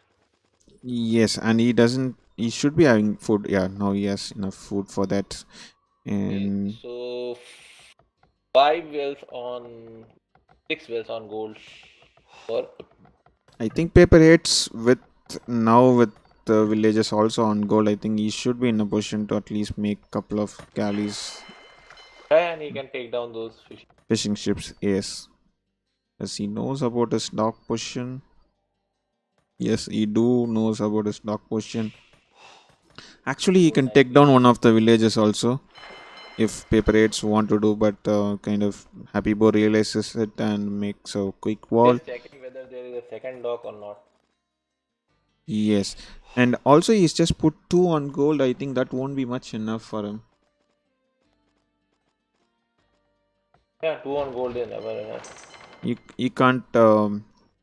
yes, and he doesn't. He should be having food. Yeah, now he has enough food for that. Okay, And so 5 wheels on 6 wheels on gold. Or I think Paper Heads with now with the villages also on gold, I think he should be in a position to at least make a couple of galleys. And he can take down those fish. Fishing ships, yes. As he knows about his dock position. Yes, he do knows about his dock position. Actually, he So can take nicely. down one of the villages also if PaperHades want to do, but kind of HappyBoar realizes it and makes a quick wall. Just checking whether there is a second dock or not. Yes, and also he's just put 2 on gold. I think that won't be much enough for him. Yeah, 2 on gold is never enough. You can't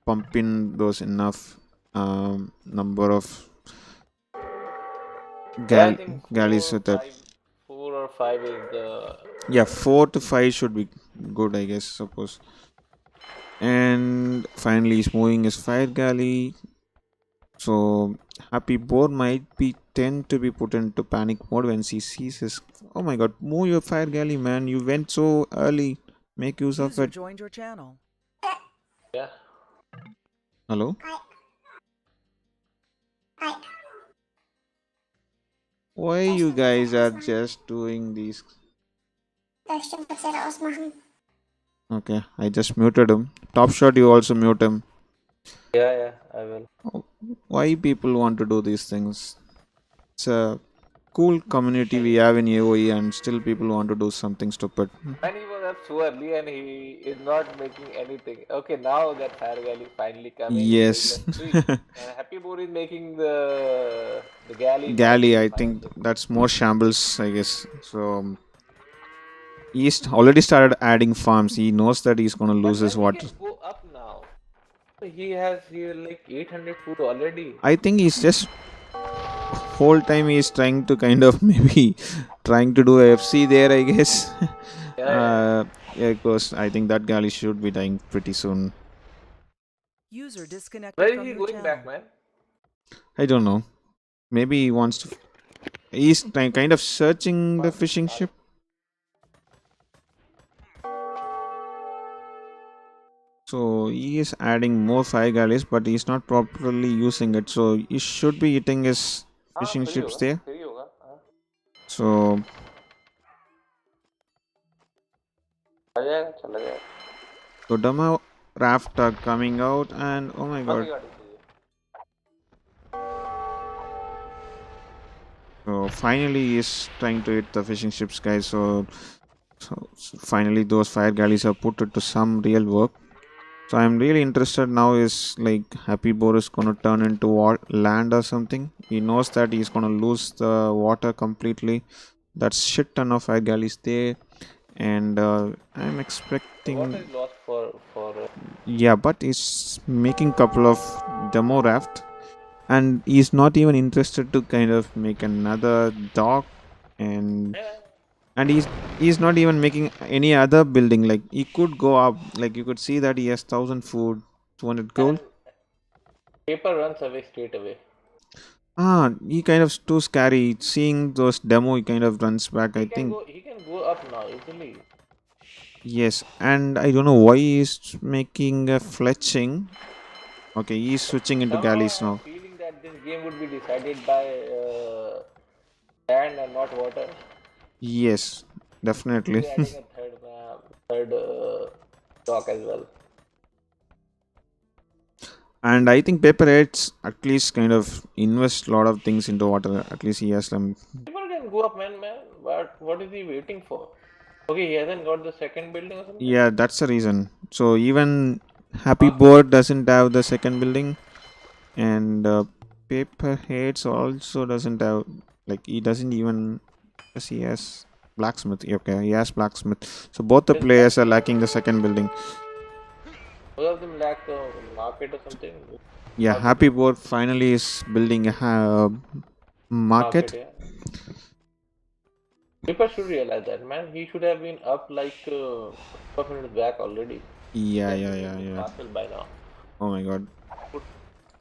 pump in those enough number of Yeah, I think galleys with that. 4 or 5 is the. Yeah, 4 to 5 should be good, I guess. Suppose. And finally, he's moving his fire galley. So HappyBoar might be tend to be put into panic mode when he sees his. Oh my God! Move your fire galley, man! You went so early. Make use of User it. joined your channel. Yeah. Hello. Why you guys are just doing these? Okay, I just muted him. Top shot, you also mute him. Yeah, I will. Oh, why people want to do these things? It's a cool community we have in AOE, and still people want to do something stupid. And he was up so early and he is not making anything. Okay, now that fire galley is finally coming, so Yes. let's see. And Happy Boar is making the galley Galley, nicely I fine. think that's more shambles, I guess. So he's already started adding farms. He knows that he's gonna lose But his then he water. can go up now. He has here like 800 food already. I think he's just whole time he's trying to kind of maybe trying to do a FC there, I guess. Yeah. Yeah, because I think that galley should be dying pretty soon. User disconnected Where is from he your going channel. back, man? I don't know. Maybe he wants to. He's kind of searching the fishing ship. So he is adding more fire galleys, but he's not properly using it. So he should be hitting his हाँ fishing free ships होगा there. Free होगा हाँ So आ जाएगा चला जाएगा so demo raft are coming out, and oh my कौन सी God. गाड़ी चाहिए So finally he's trying to hit the fishing ships, guys. So finally those fire galleys are put to some real work. So I'm really interested now is like HappyBoar is gonna turn into land or something. He knows that he's gonna lose the water completely. That's shit ton of fire galleys there, and I'm The water expecting. is lost for Yeah, but he's making couple of demo raft, and he's not even interested to kind of make another dock, and yeah. and he's not even making any other building. Like he could go up, like you could see that he has 1,000 food, 200 And gold. paper runs away straight away. He kind of too scary. Seeing those demo, he kind of runs back. I think He can go up now easily. yes, and I don't know why he's making a fletching. Okay, he's switching into Somehow I galleys have now. feeling that this game would be decided by land and not water. Yes, definitely. We're adding a third dock as well. And I think PaperHades at least kind of invest a lot of things into water. At least he has some. People can go up, man. But what is he waiting for? Okay, he hasn't got the second building or something. Yeah, that's the reason. So even Ah, HappyBoar doesn't have the second building, and PaperHades also doesn't have. Like he doesn't even. Yes, he has blacksmith. Okay, he has blacksmith. So both the this players are blacksmith. lacking the second building. Both of them lack the market or something. Yeah, Marketing. HappyBoar finally is building a Market, market. yeah. People should realize that, man. He should have been up like 12 minutes back already. Yeah, Should have yeah, been yeah, into yeah. castle by now. Oh my God. Put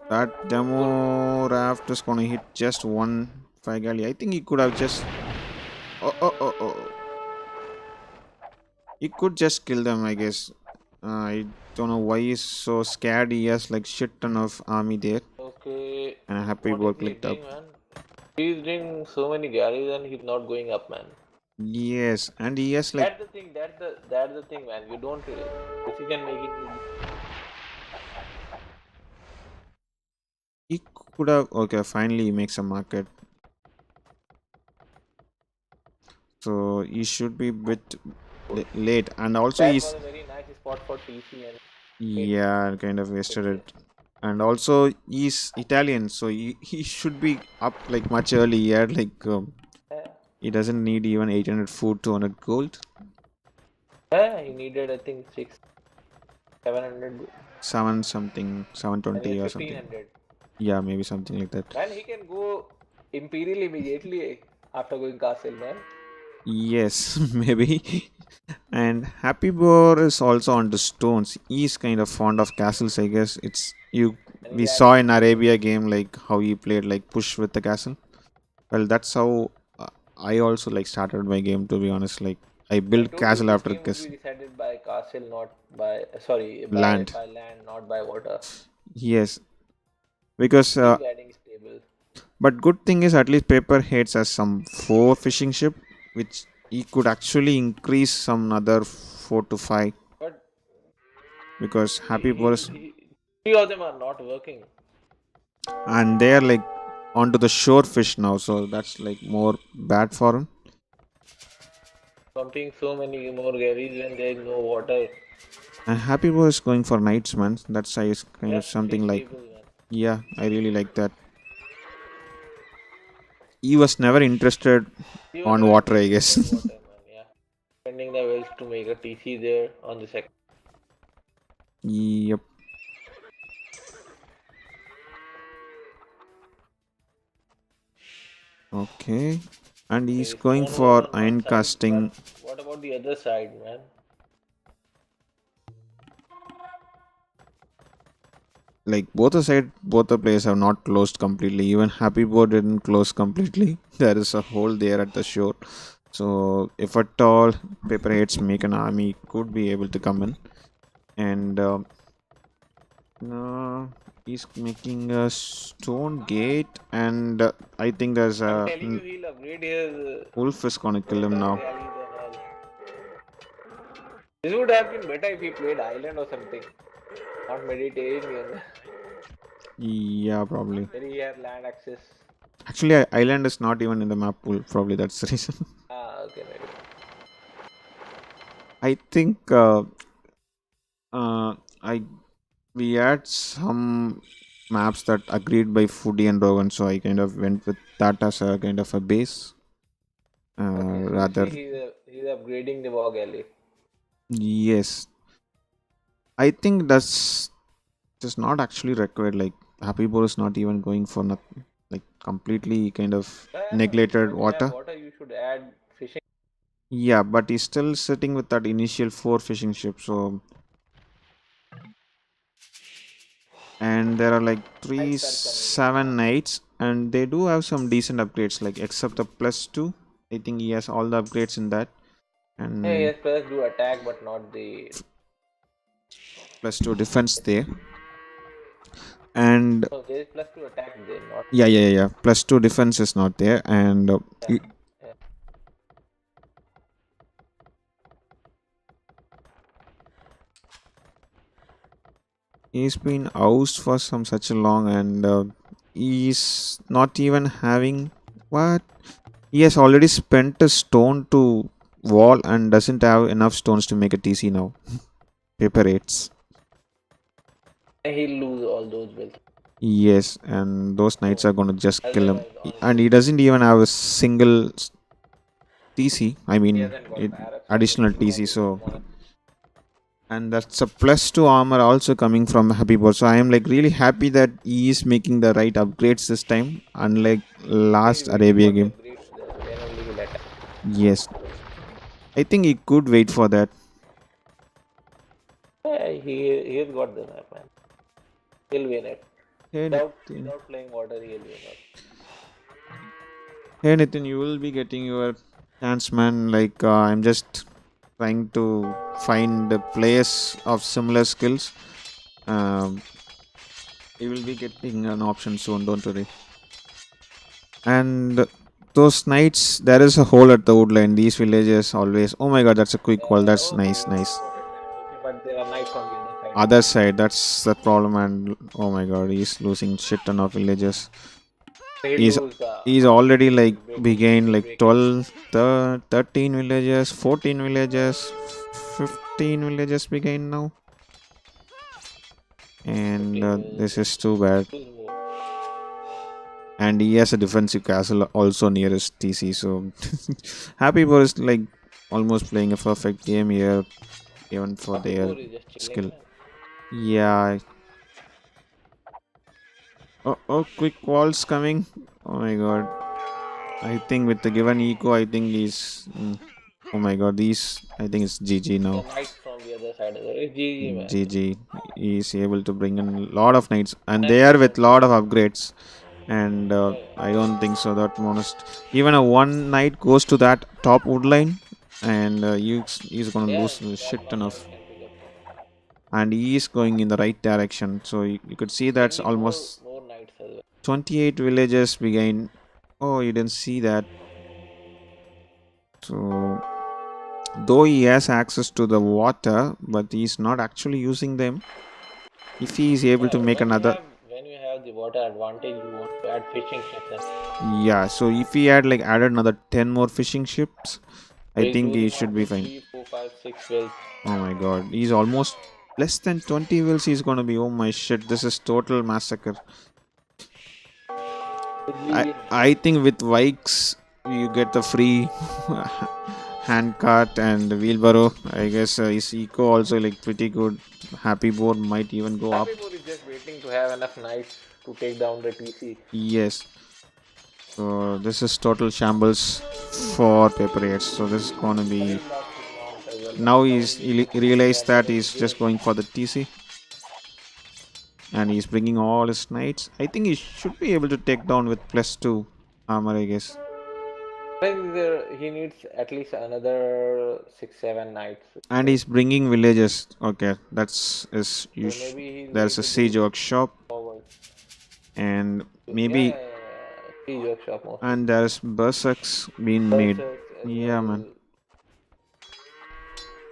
That full. demo raft is gonna hit just one fire galley. I think he could have just. Oh. He could just kill them, I guess. I don't know why he's so scared. He has like shit ton of army there. Okay, And a happy what boar is he clicked up. doing, man? He's doing so many galleys and he's not going up, man. Yes, and he has like That's the thing. That's the thing, man. You don't decision making is he could have. Okay, finally he makes a market. So he should be bit good. late, and also That was he's a very nice spot for TC and made yeah, kind of wasted quickly. it. And also he's Italian, so he should be up like much early. He had like Yeah, he doesn't need even 800 food, 200 gold, yeah. He needed, I think, 700, seven something, and he's 720 or something. 1500. Yeah, maybe something like that. Man, he can go Imperial immediately after going Castle, man. Yes, maybe. And Happy Boar is also on the stones. He's kind of fond of castles, I guess. It's you. And We he's saw adding in stables. Arabia game like how he played like push with the castle. Well, that's how I also like started my game. To be honest, like I I build told you castle this after game would be castle decided by Castle, not by sorry, land. by land, not by water. Yes, because He's adding stables. but good thing is at least PaperHades has some 4 fishing ship, which he could actually increase some other 4 to 5 But because Happy Boar is, three of them are not working. and they are like onto the shore fish now, so that's like more bad for him. Pumping so many more galleys when there is no water. And Happy Boar is going for knights, man. That's is kind of Just three something like stables, man. yeah, I really like that. He was never interested He was on never water, I interested guess. in water, man. Yeah. Spending the wells to make a TC there on the second. Yep. Okay. And he's Okay, going stone wall for on one iron side, casting. but what about the other side, man? Like both the players have not closed completely. Even Happy Board didn't close completely. There is a hole there at the shore. So if at all PaperHades make an army, could be able to come in. And no, he's making a stone gate, and I think there's I'm a telling you, he'll upgrade his wolf is gonna kill him now. galleys and all. This would have been better if he played Island or something, not Mediterranean, Yeah, probably. where he had land access. Actually, island is not even in the map pool. Probably that's the reason. Ah, okay, maybe. I think I we had some maps that agreed by Foodie and Rogan, so I kind of went with that as a kind of a base. Okay, so you Rather, see, he's upgrading the war galley. yes, I think that's just not actually required. Like Happy Boar is not even going for nothing, like completely kind of neglected Because you have water. water, you should add fishing. Yeah, but he's still sitting with that initial 4 fishing ships. So and there are like three Knights are coming in. seven knights, and they do have some decent upgrades, like except the +2. I think he has all the upgrades in that, Yeah, and yes, players do attack, but not the. +2 defense there. And No, there is plus to attack there, not. yeah, +2 defense is not there. And Yeah, yeah. he's been ousted for some such a long, and he's not even having what he has already spent a stone to wall and doesn't have enough stones to make a TC now. PaperHades. And he'll lose all those wealth. Yes, and those knights are So, gonna just kill him. otherwise, on And he gold. doesn't even have a single TC. I He mean, hasn't got barracks or additional anything from TC. his So, own. and that's a +2 armor also coming from Happy Board. So I am like really happy that he is making the right upgrades this time, unlike He's last waiting Arabia for the game. upgrades, then only he'll attack. Yes, I think he could wait for that. Yeah, he's got the map, man. He'll win it. Hey Nitin, Without playing water, he'll win it. hey Nitin, you will be getting your chance, man. Like I'm just trying to find the players of similar skills. Um, He will be getting an option soon, don't worry. And those knights, there is a hole at the woodline. These villages always. Oh my god, that's a quick wall. That's Okay, nice, nice. okay, but there are knights on the other side. Other side, that's the problem. And oh my god, he's losing shit ton of villages. They He's lose the he's already like begained like break it. 12, 13 villages, 14 villages, 15 villages begained now. And 15 this is too bad. lose more. And he has a defensive castle also near his TC. So HappyBoar is like almost playing a perfect game here, even for their HappyBoar is just chilling, skill. man. Yeah. Oh, quick walls coming. Oh my god. I think with the given eco, I think he's. Oh my god, these. I think it's GG The now. knights from the other side. It's GG, man. GG. He's able to bring in a lot of knights, and Nice they are with defense. lot of upgrades. And Yeah, I don't think so that monast. Even a one knight goes to that top wood line, and he's gonna yeah, lose a that shit much ton I of. can pick up. And he is going in the right direction, so you could see that's Bringing almost more knights as well. 28 villages began. Oh, you didn't see that. So though he has access to the water, but he's not actually using them. If he is able Yeah, to make another. when you have the water advantage, you want to add fishing ships, and Yeah, so if he had like added another 10 more fishing ships, so I he's think he losing should on be to fine. 3, 4, 5, 6 wells. Oh my god, he's almost less than 20 wills. He's gonna be. Oh my shit, this is total massacre. It's I, GG. I think with Vikes, you get the free handcart and wheelbarrow. I guess his eco also like pretty good. HappyBoar might even go up. HappyBoar is just waiting to have enough knights to take down the TC. Yes. So this is total shambles for PaperHades. So this is gonna be. He lost his mount as well, Now he he realized that abandoned he's his just game. going for the TC. And he's bringing all his knights. I think he should be able to take down with +2 armor, I guess. I think he needs at least another 6, 7 knights. And he's bringing villages. Okay, that's is So maybe he's there's going a to siege do workshop, forward. and Yeah, maybe siege workshop mostly. and there's berserks being made. Berserk as Yeah, man.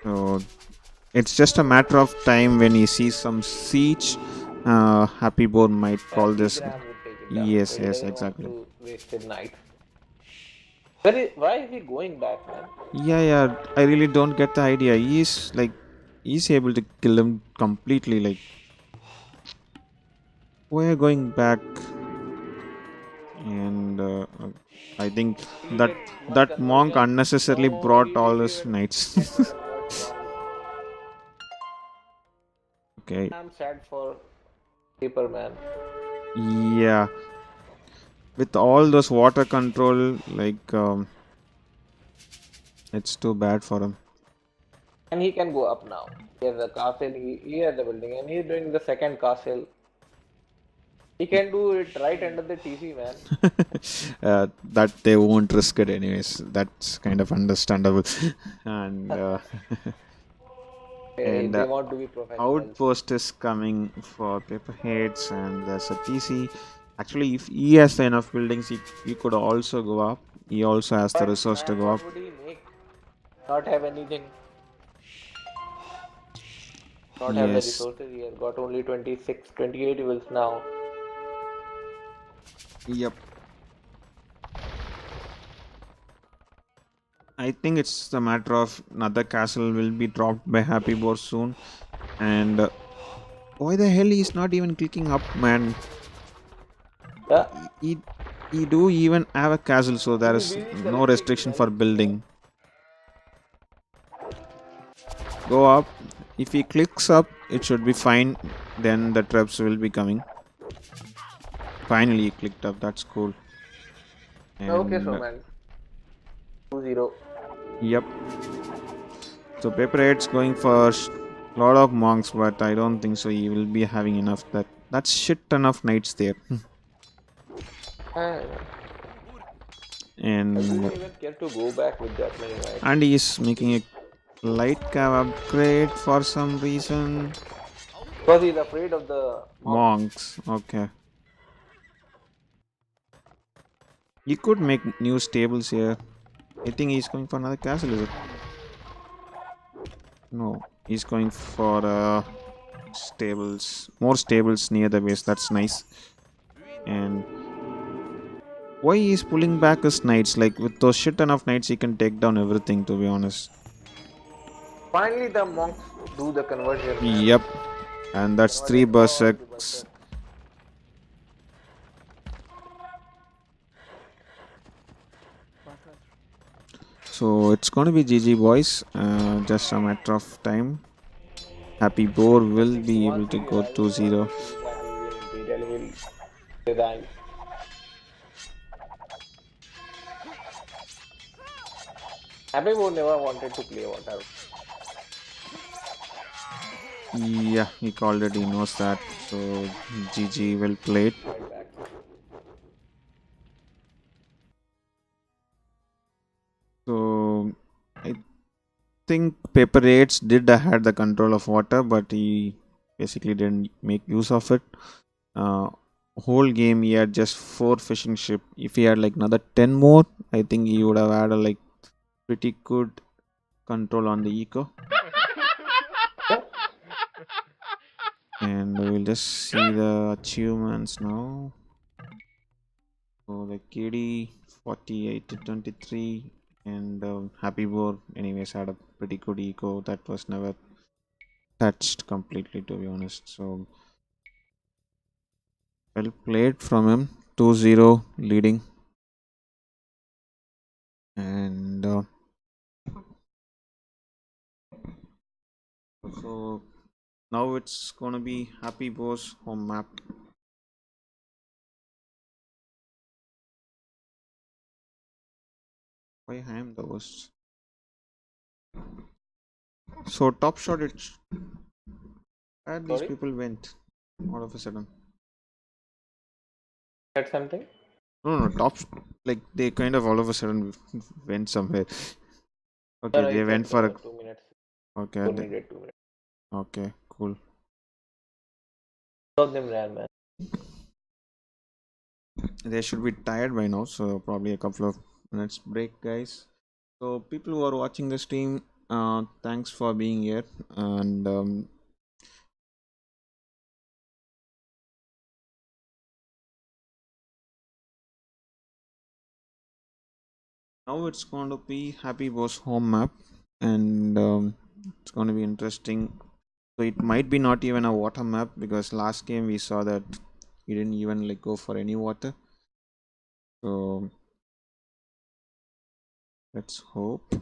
well. So it's just a matter of time when he sees some siege. HappyBoar might call this. Gram would take it down. Yes, So he yes, doesn't want exactly. to waste his knights. Why is he going back, man? Yeah. I really don't get the idea. He's able to kill him completely. Like, we're going back, and I think He that get one that monk conversion. unnecessarily No, he brought all didn't his even knights. get convert one. Okay. I'm sad for Paper Man. Yeah. With all those water control, like it's too bad for him. And he can go up now. He has a castle, he has the building, and he's doing the second castle. He can do it right under the TC, man. That they won't risk it anyways. That's kind of understandable. And and They want to be professionals. outpost is coming for PaperHades, and there's a TC. Actually, if he has enough buildings, he could also go up. He also has the But resource to man, go up. what would he make? Not have anything. Not have the Yes. resources. He has got only 26, 28 wills now. Yep. I think it's a matter of another castle will be dropped by HappyBoar soon. And why the hell he's not even clicking up, man? Yeah. He do even have a castle, so there is no restriction for building. Go up. If he clicks up, it should be fine. Then the traps will be coming. Finally, he clicked up. That's cool. And, Okay, so man. 2-0. Yep. So PaperHades going for a lot of monks, but I don't think so. He will be having enough. That's shit ton of knights there. I And don't even care to go back with that many knights. and he is making a light cav upgrade for some reason. Because he's afraid of the monk. Monks. Okay. You could make new stables here. I think he's going for another castle, is it? No. He's going for stables. More stables near the base. That's nice. And why he's pulling back his knights? Like with those shit ton of knights, he can take down everything. To be honest. Finally, the monks do the conversion, man. Yep. And that's three Converted all the berserks. berserk. So it's going to be GG, boys. Just a matter of time. HappyBoar I will think be able once to he go realizes what 2-0. machine gun he will Imperial, he'll resign. HappyBoar never wanted to play water. Yeah, he already knows that. So GG, well played. Right back. So I think PaperHades did had the control of water, but he basically didn't make use of it. Whole game he had just 4 fishing ship. If he had like another 10 more, I think he would have had a like pretty good control on the eco. And we'll just see the achievements now. So the KD 48 to 23 and HappyBoar anyways had a pretty good eco that was never touched completely, to be honest. So well played from him. 2-0 leading. And so now it's gonna be HappyBoar's home map. Why I am the worst. So top shot, it's where these Sorry? people went all of a sudden. Said something? No, top like they kind of all of a sudden went somewhere. Okay, Yeah, he they said went for a 2 minutes. okay. You needed 2 minutes. Okay, cool. All of them ran, man. They should be tired by now, so probably a couple of minutes break, guys. So people who are watching the stream, thanks for being here, and now it's going to be HappyBoar's home map, and it's going to be interesting. So it might be not even a water map because last game we saw that he didn't even like go for any water. So let's hope.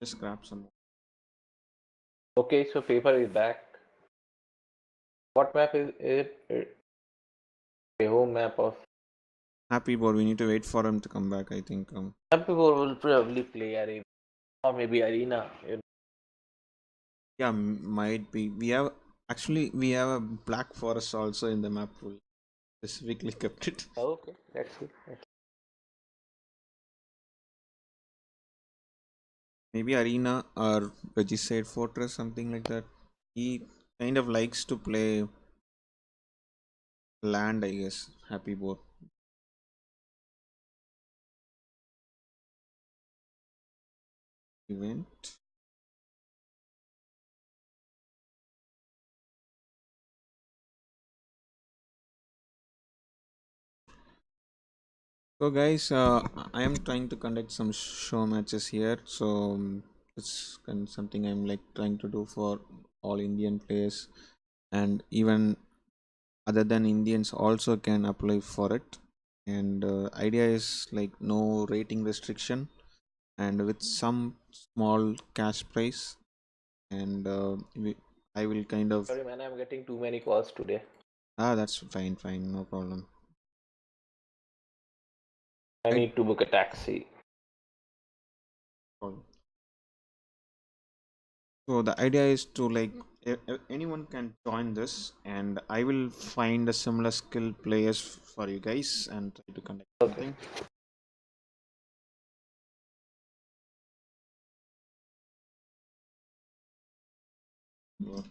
Just grab some. Okay, so paper is back. What map is it? A home map of HappyBoar. We need to wait for him to come back. I think. some people will probably play arena or maybe arena. Yeah, might be. We have a black forest also in the map pool. Specifically kept it. Okay, let's see. Maybe arena or Regicide Fortress, something like that. He kind of likes to play land, I guess. HappyBoar. Event. So guys, I am trying to conduct some show matches here. So it's kind of something I'm like trying to do for all Indian players, and even other than Indians also can apply for it. And idea is like no rating restriction, and with some small cash price. And I will kind of Sorry, man, I'm getting too many calls today. that's fine, no problem. I I need to book a taxi. So the idea is to like anyone can join this, and I will find a similar skill players for you guys and try to connect Okay. something. Yeah.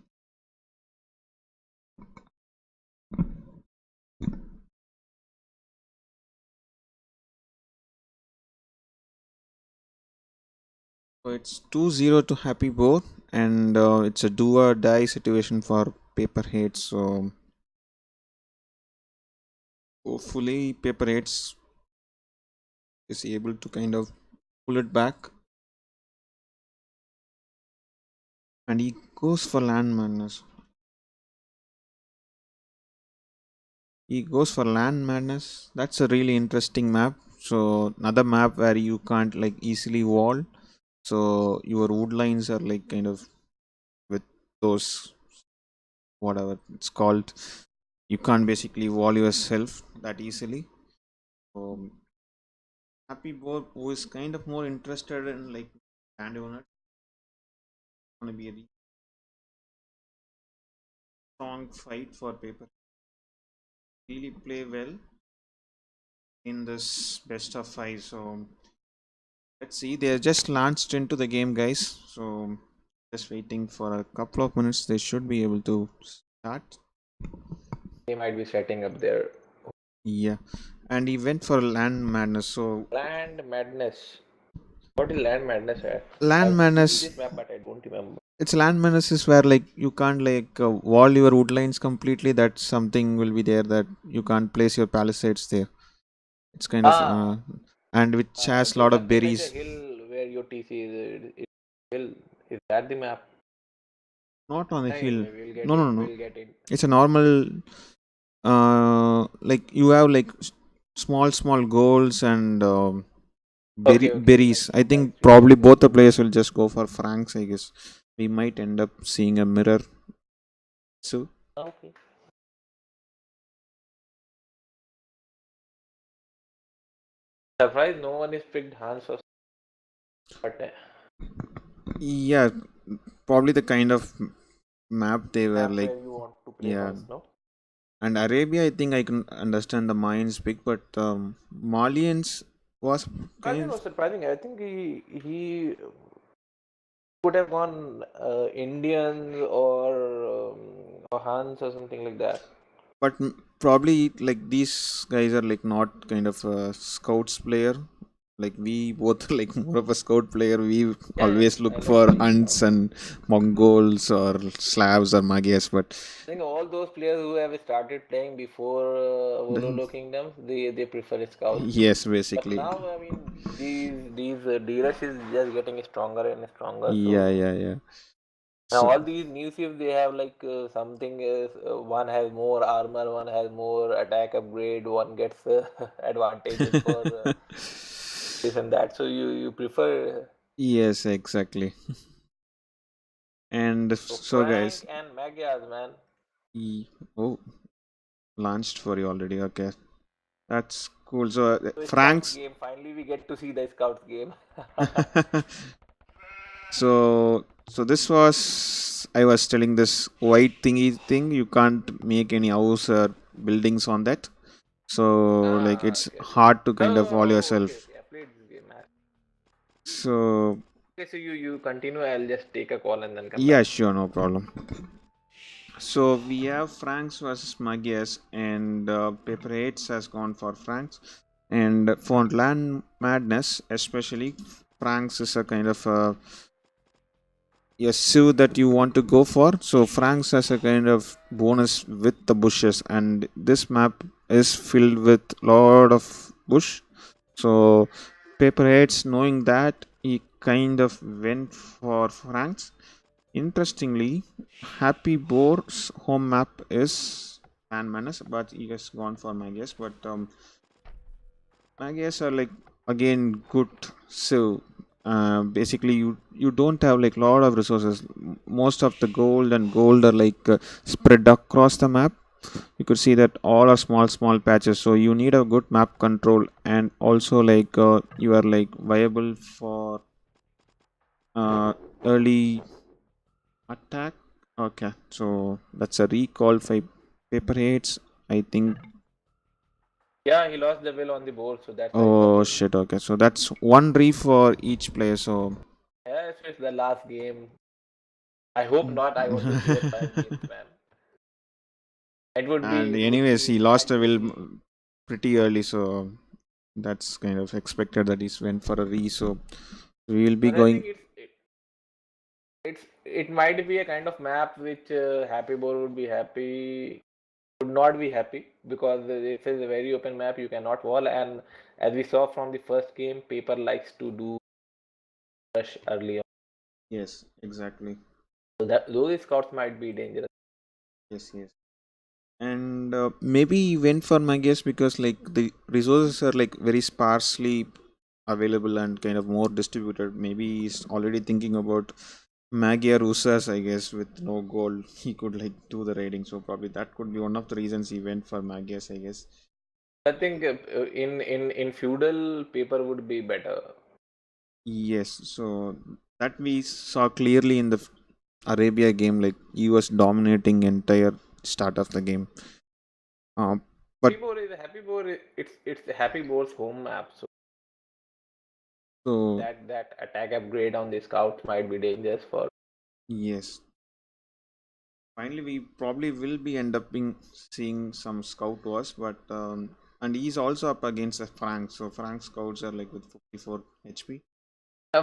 So it's 2-0 to HappyBoar, and it's a do or die situation for PaperHades. So hopefully PaperHades is able to kind of pull it back, and he goes for Land Madness. He goes for Land Madness. That's a really interesting map. So another map where you can't like easily wall. So your wood lines are like kind of with those whatever it's called. You can't basically wall yourself that easily. So HappyBoar, who is kind of more interested in like landowner, gonna be a strong fight for paper. Really play well in this best of five. So let's see. They are just launched into the game, guys. So just waiting for a couple of minutes. They should be able to start. They might be setting up their Yeah, and he went for Land Madness. So Land Madness. What is Land Madness? Land I've seen Madness. this map, but I don't remember. It's Land Madness is where like you can't like wall your wood lines completely. That something will be there that you can't place your palisades there. It's kind of Ah, and which has a so lot of something like the berries. hill where your TC is hill. Is that the map? Not on the hill. Anyway, we'll get No, no, in. no. We'll get in. It's a normal. Like you have like small goals and Okay, okay. berries. I Like think sweet probably both potatoes. the players will just go for Franks. I guess we might end up seeing a mirror. So Okay. Surprised no one is picked Hans or but yeah, probably the kind of map they were map like. where you want to play Yeah, Hans, no? and Arabia, I think I can understand the Mayans pick, but Malians was Surprising kind or of. surprising? I think he could have gone Indians or Hans or something like that. But probably like these guys are like not kind of a scouts player. Like we both are like more of a scout player. We Yeah, yeah. always I look love for playing Hunts Scout. and Mongols or Slavs or Magyars. But I think all those players who have started playing before the, Vololo Kingdoms, they prefer Scouts. yes, But basically, now, I mean, these dealers is just getting stronger and stronger. yeah, So yeah, yeah. now So all these new ships they have like something is one has more armor, one has more attack upgrade, one gets advantages for this and that. So you prefer yes, exactly. And so so, guys, Frank and Magyars, man. oh, launched for you already. Okay, that's cool. So So Scouts Frank's. game. Finally, we get to see the Scouts game. So this was I was telling this white thingy thing. You can't make any house or buildings on that. So like Ah, it's okay, okay. hard to kind of wall Oh, okay, yourself. okay. I played this game, man. So Okay, so you continue. I'll just take a call and then come yeah, back. sure, no problem. So we have Franks versus Magyars, and Paper 8 has gone for Franks. And for Land Madness, especially, Franks is a kind of a Civ that you want to go for. So Franks has a kind of bonus with the bushes, and this map is filled with lot of bush. So Paperheads, knowing that, he kind of went for Franks. Interestingly, Happy Boar's home map is Land Menace, but he has gone for Magias. But Magias are like again good. So basically, you don't have like lot of resources. Most of the gold are like spread across the map. You could see that all are small patches. So you need a good map control, and also like you are like viable for uh, early attack. Okay, so that's a recall for PaperHades. I think. Yeah, he lost the will on the board, so that's why he Oh dropped. shit. Okay, so that's one re for each player. So. Yeah, it's the last game. I hope not. I want to see that 5 games, man. It would And be would anyways, be he lost a slightly will OP. pretty early, so that's kind of expected that he's went for a re. So we will be But I think going. it might be a kind of map which Happy Boar would be happy would not be happy because this is a very open map. You cannot wall, and as we saw from the first game, Paper likes to do rush early on. Yes, exactly. So that those scouts might be dangerous. Yes, yes. And maybe he went for Magias because like the resources are like very sparsely available and kind of more distributed. Maybe he's already thinking about Magyar Usas, I guess, with no gold. He could like do the raiding. So probably that could be one of the reasons he went for Magias, I guess. I think in feudal Paper would be better. Yes, so that we saw clearly in the Arabia game, like he was dominating entire start of the game. Uh, but Happy Boar. It's the Happy Boar's home map, so so that attack upgrade on the scouts might be dangerous for. yes, finally we probably will be end up being seeing some scout wars, but and he's also up against a Frank. So Frank scouts are like with 54 HP.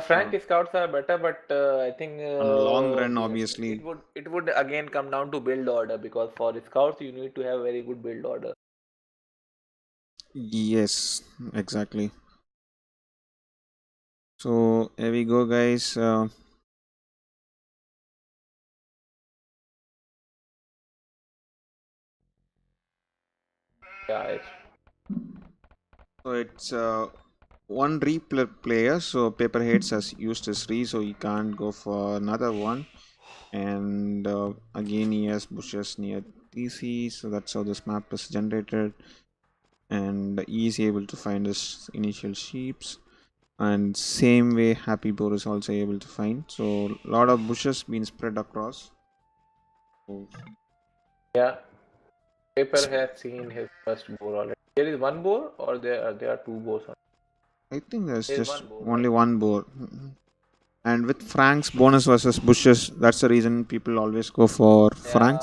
Frank So scouts are better, but I think on long run, obviously, it would again come down to build order because for scouts you need to have very good build order. yes, exactly. So here we go, guys. Yeah, it's So it's one player. So Paperheads has used his re, so he can't go for another one. And again, he has bushes near TC, so that's how this map is generated. And he is able to find his initial sheeps. And same way, Happy Boar is also able to find. So a lot of bushes being spread across. So, yeah. Paper has seen his first boar already. There is one boar, or there are two boars. I think there's There is just one boar, only right? one boar. And with Frank's bonus versus bushes, that's the reason people always go for Yeah,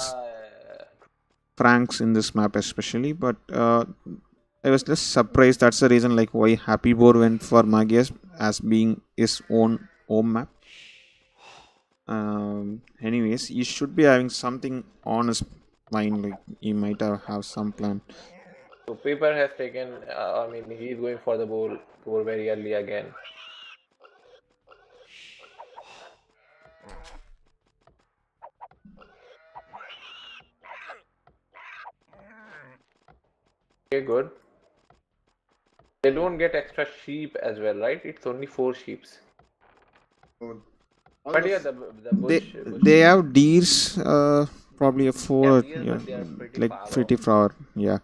Franks in this map especially. But I was just surprised. That's the reason like why Happy Boar went for Magias as being his own home map. Anyways, he should be having something on his mind. Like he might have some plan. so Paper has taken. I mean, he's going for the boar very early again. Okay, good. They don't get extra sheep as well, right? It's only 4 sheeps. So all But the yeah, the bush they sheep. have deers. Probably a Yeah, four. deer, Yeah, but they are pretty like far off. pretty far. Yeah.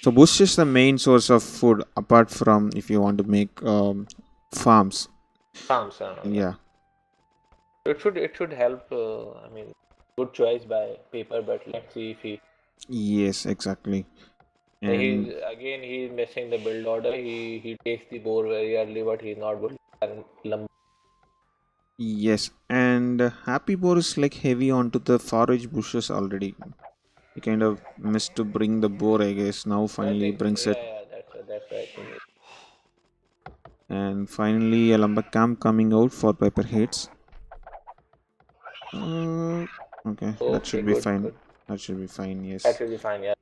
So bush is the main source of food apart from if you want to make farms. Farms, yeah. Yeah. It should help. I mean, good choice by Paper, but let's see if Yes, exactly. And he's missing the build order. He takes the boar very early, but he's not good. And yes, and Happy Boar is like heavy onto the forage bushes already. He kind of missed to bring the boar, I guess. Now I finally think brings it. yeah, that's right. I think. And finally, a lumber camp coming out for Pepper hits. Okay, that Okay, should be good, fine. good. That should be fine, That yes. should be fine. Yeah.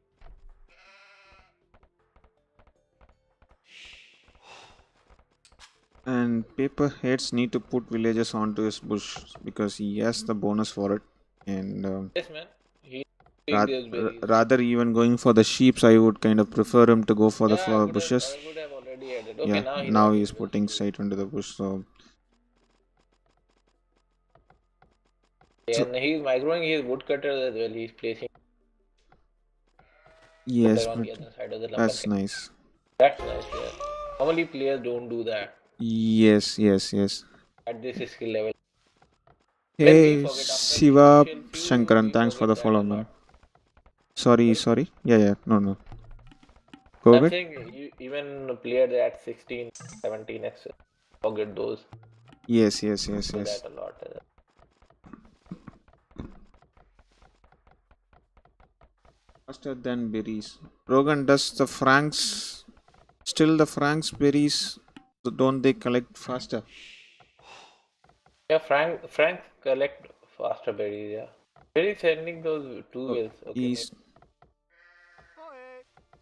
And Paper heads need to put villagers onto his bush because he has the bonus for it. And Yes, man. He take those berries. rather even going for the sheeps, I would kind of prefer him to go for the Yeah, bushes. I would have already added. Okay, Yeah, now he's now adding he's those putting two. straight into the bush. So And he's microing his woodcutter as well. He's placing yes, cutter on but the other side of the lumber that's camp. nice. That's nice. Yeah. Normally players don't do that Yes, yes, yes. at this skill level. When we Hey, forget after the Shiva initial few, Shankaran, we thanks for forget the that a follow, lot. man. Sorry, Sorry? sorry. Yeah, no. Go I'm ahead. saying even players at 16, 17x forget those. Yes. Do that a lot. Faster than berries. Rogan, does the Franks still the Franks berries? Don't they collect faster? Yeah, Frank collect faster berries. Yeah, where is sending those two Oh, wheels? Okay, East.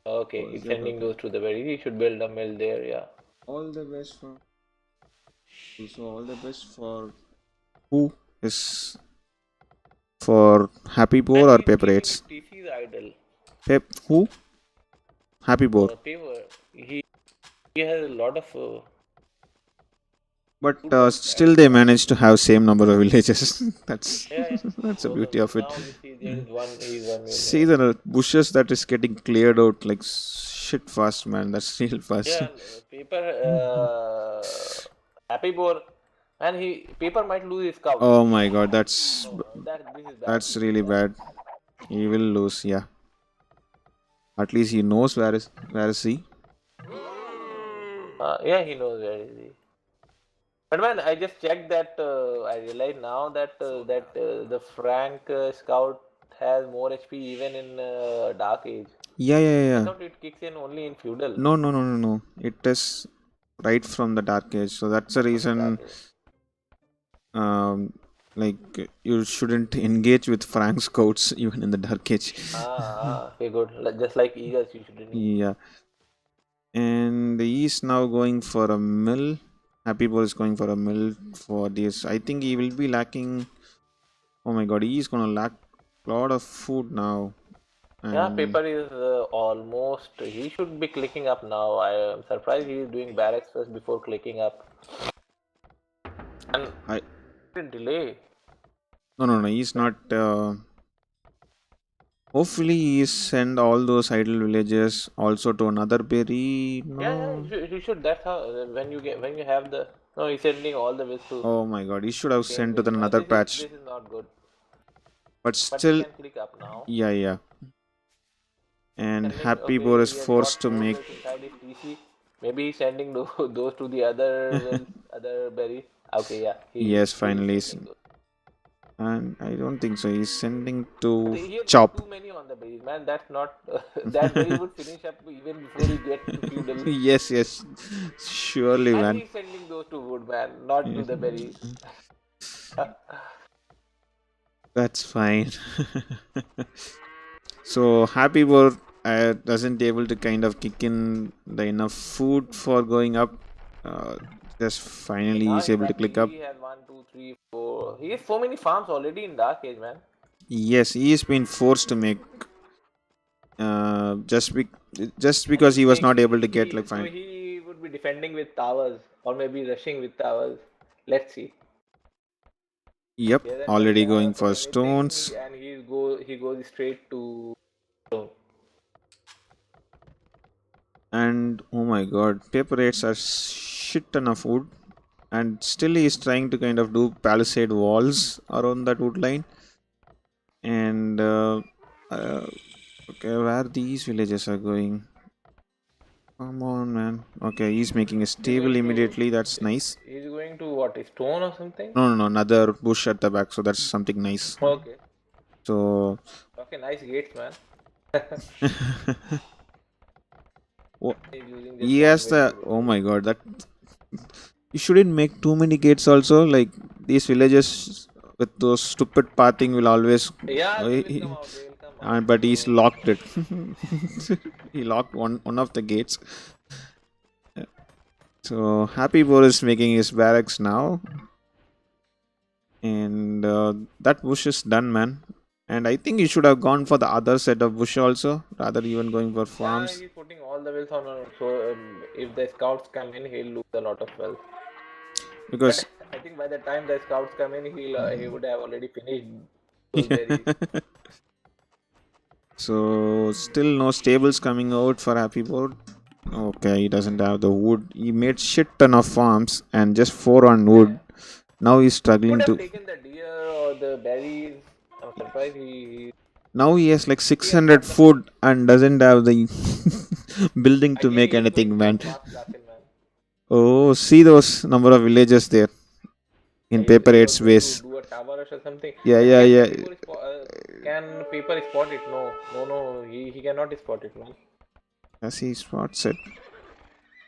okay, Oh, is he's that sending okay? those to the berries. He should build a mill there. Yeah. All the best for. So all the best for who is for Happy Boar And or he's Paper keeping his 8s? TCs idle. Who? Happy Boar. Paper. He has a lot of But food left at still, they start. managed to have same number of villages. that's Yeah, yeah. that's the So beauty of it. now we see there is one. He's one wheel. See Yeah. the bushes that is getting cleared out like shit fast, man. That's real fast. Yeah, and paper. Happy Boar, and paper might lose his scouts. Oh my god, No, that this is bad. that's This is really bad. bad. He will lose. Yeah, at least he knows where is he. Yeah, he knows where is he. But man, I just checked that. I realize now that the Frank Scout has more HP even in Dark Age. I Yeah. thought it kicks in only in Feudal. No. It is right from the Dark Age. So that's the Right from the Dark reason. Age. Um, like you shouldn't engage with Frank scouts even in the Dark Age. Okay, good. Just like Eagles, you shouldn't eat. Yeah, and he's now going for a mill. Happy Boy is going for a mill for this. I think he will be lacking. Oh my god, he's gonna lack a lot of food now. Yeah, And paper is almost. He should be clicking up now. I am surprised he is doing barracks first before clicking up. And I delay. no, he's not. Hopefully, he send all those idle villages also to another berry. Yeah, No. you should. That's how when you have the no, he's sending all the ways to Oh my god, he should have same sent to the berry. Now another patch. this is not good. But But he still, can click up now. yeah. And Sending Happy Boar okay, is he has got forced to four make. wells inside his TC. Maybe he's sending those to the other wells, other berries. Okay, yeah, Yes, he is finally. sending those. And I don't think so. He's sending But to he has got Chop. too many on the berries, man. That's not that berry would finish up even before he gets to feudal. yes. Surely, And man. he's sending those to wood, man, not to the berries. That's fine. So Happy Boar doesn't able to kind of kick in the enough food for going up. Uh, just Okay, finally now he's he's able to lucky. click up. He has one, two, three, four. He has so many farms already in Dark Age, man. Yes, he's been forced to make. Just And because he's he was not making able to get he like so fine. he would be defending with towers or maybe rushing with towers. Let's see. Yep, He hasn't touched already going barracks or for anything, stones. and he goes straight to stone. And oh my god, PaperHades are shit ton of wood. And still he is trying to kind of do palisade walls around that wood line. And uh, okay, where these villages are going? Come on, man. Okay, he's making a He's stable going to immediately. That's nice. he's going to what, stone or something? No, another bush at the back. So that's something nice. Okay. So Okay, nice gates, man. oh, He's using just he one has will to the. build Oh it. my god, that you shouldn't make too many gates. Also, like these villages with those stupid pathing will always. Yeah, they will come out. They will come out. But he's So locked it. He locked one of the gates. So Happy Boar is making his barracks now, and that bush is done, man. And I think he should have gone for the other set of bush also, rather even going for yeah, farms. he's putting all the wells on. So if the scouts come in, he'll lose a lot of wealth. But Because I think by the time the scouts come in, he would have already finished those berries. so still no stables coming out for Happy Boar. Okay, he doesn't have the wood. He made shit ton of farms and just 4 on Yeah, yeah. wood. Now he's Could struggling have to. taken the deer the berries. I'm surprised he Now he has like he has 600 got the food and doesn't have the building I to think make he is going anything, for a man. fast castle, man. Oh, see those number of villagers there in He was PaperHades going to base. do a tower or something. Yeah, But yeah, can yeah. can paper spot it? No, no, no. He cannot spot it, man. As he spots it.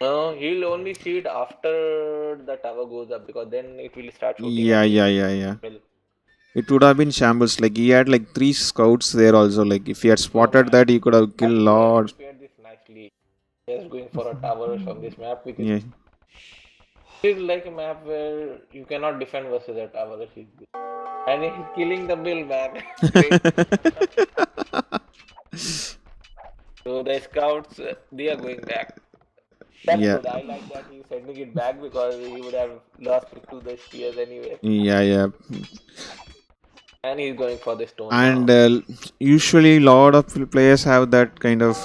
No, he'll only see it after the tower goes up because then it will start shooting Yeah, at the yeah, yeah, yeah. mill. It would have been shambles. Like he had like 3 scouts there also. Like if he had No, spotted man. that, he could have killed Happy Boy has lot. prepared this nicely. Just going for a towers on this map because Yeah. it's like a map where you cannot defend versus a tower. And he's killing the mill, man. Great. So the scouts, they are going back. That's Yeah, good. I like that he's sending it back because he would have lost it to the spears anyway. yeah, yeah. And he's going for the stone And now. usually, lot of players have that kind of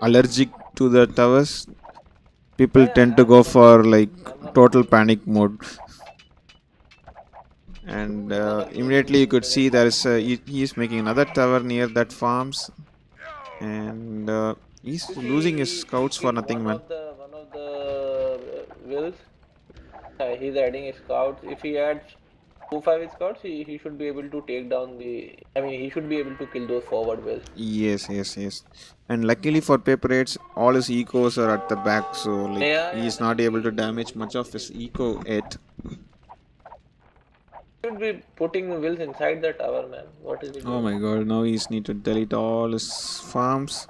allergic to the towers. People Yeah, tend to I'm go one of for them. like I'm one of total them. panic mode. And One of those immediately you who could see doesn't there like. is he is making another tower near that farms, and he's You losing his see, he scouts for killed nothing, man. one of the wills. He's adding his scouts. If he adds 4-5 scouts, he should be able to take down the. I mean, he should be able to kill those forward wills. Yes, yes, yes. And luckily for paper rates, all his ecos are at the back, so like Yeah, he yeah, is not able to nicely. damage much of his eco yet. Should be putting the wills inside the tower, man. What is he Oh doing? my god, now he's need to delete all his farms.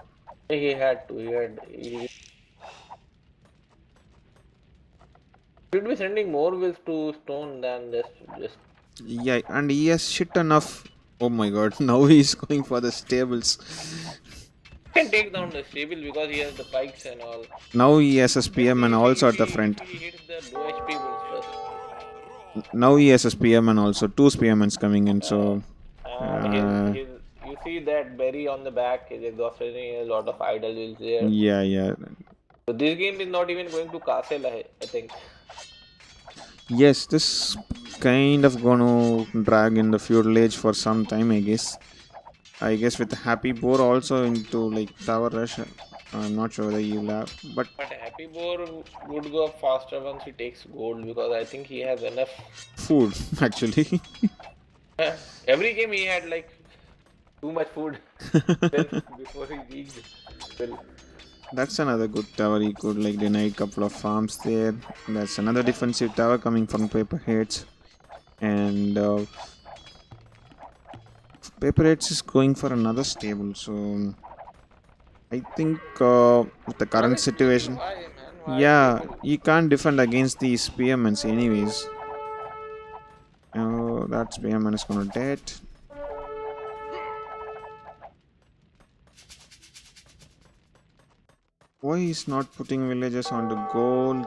He had to. He should be sending more wills to stone than just. Yeah, and he has shit enough. Oh my god, now he's going for the stables. Can take down the stable because he has the pikes and all. Now he has a Let's spearman see also at the front. if he hits the low HP wills first. Now he has a spearman also. 2 spearmans coming in, so. And Uh, his you see that berry on the back is exhausting a lot of idle wills there. yeah, yeah. So this game is not even going to castle, I think. Yes, this kind of gonna drag in the feudal age for some time, I guess. I guess with Happy Boar also into like Tower Rush. I'm not sure whether you'll have, but But Happy Boar would go up faster once he takes gold because I think he has enough. food actually. Every game he had like too much food then before he reached. Well, That's another good tower. He could like deny couple of farms there. That's another defensive tower coming from PaperHades, and PaperHades is going for another stable. So I think with the another current stable, situation, why man? Why yeah, stable? he can't defend against these spearmen anyways. Oh, that spearman is gonna dead. Why is not putting villagers on the gold?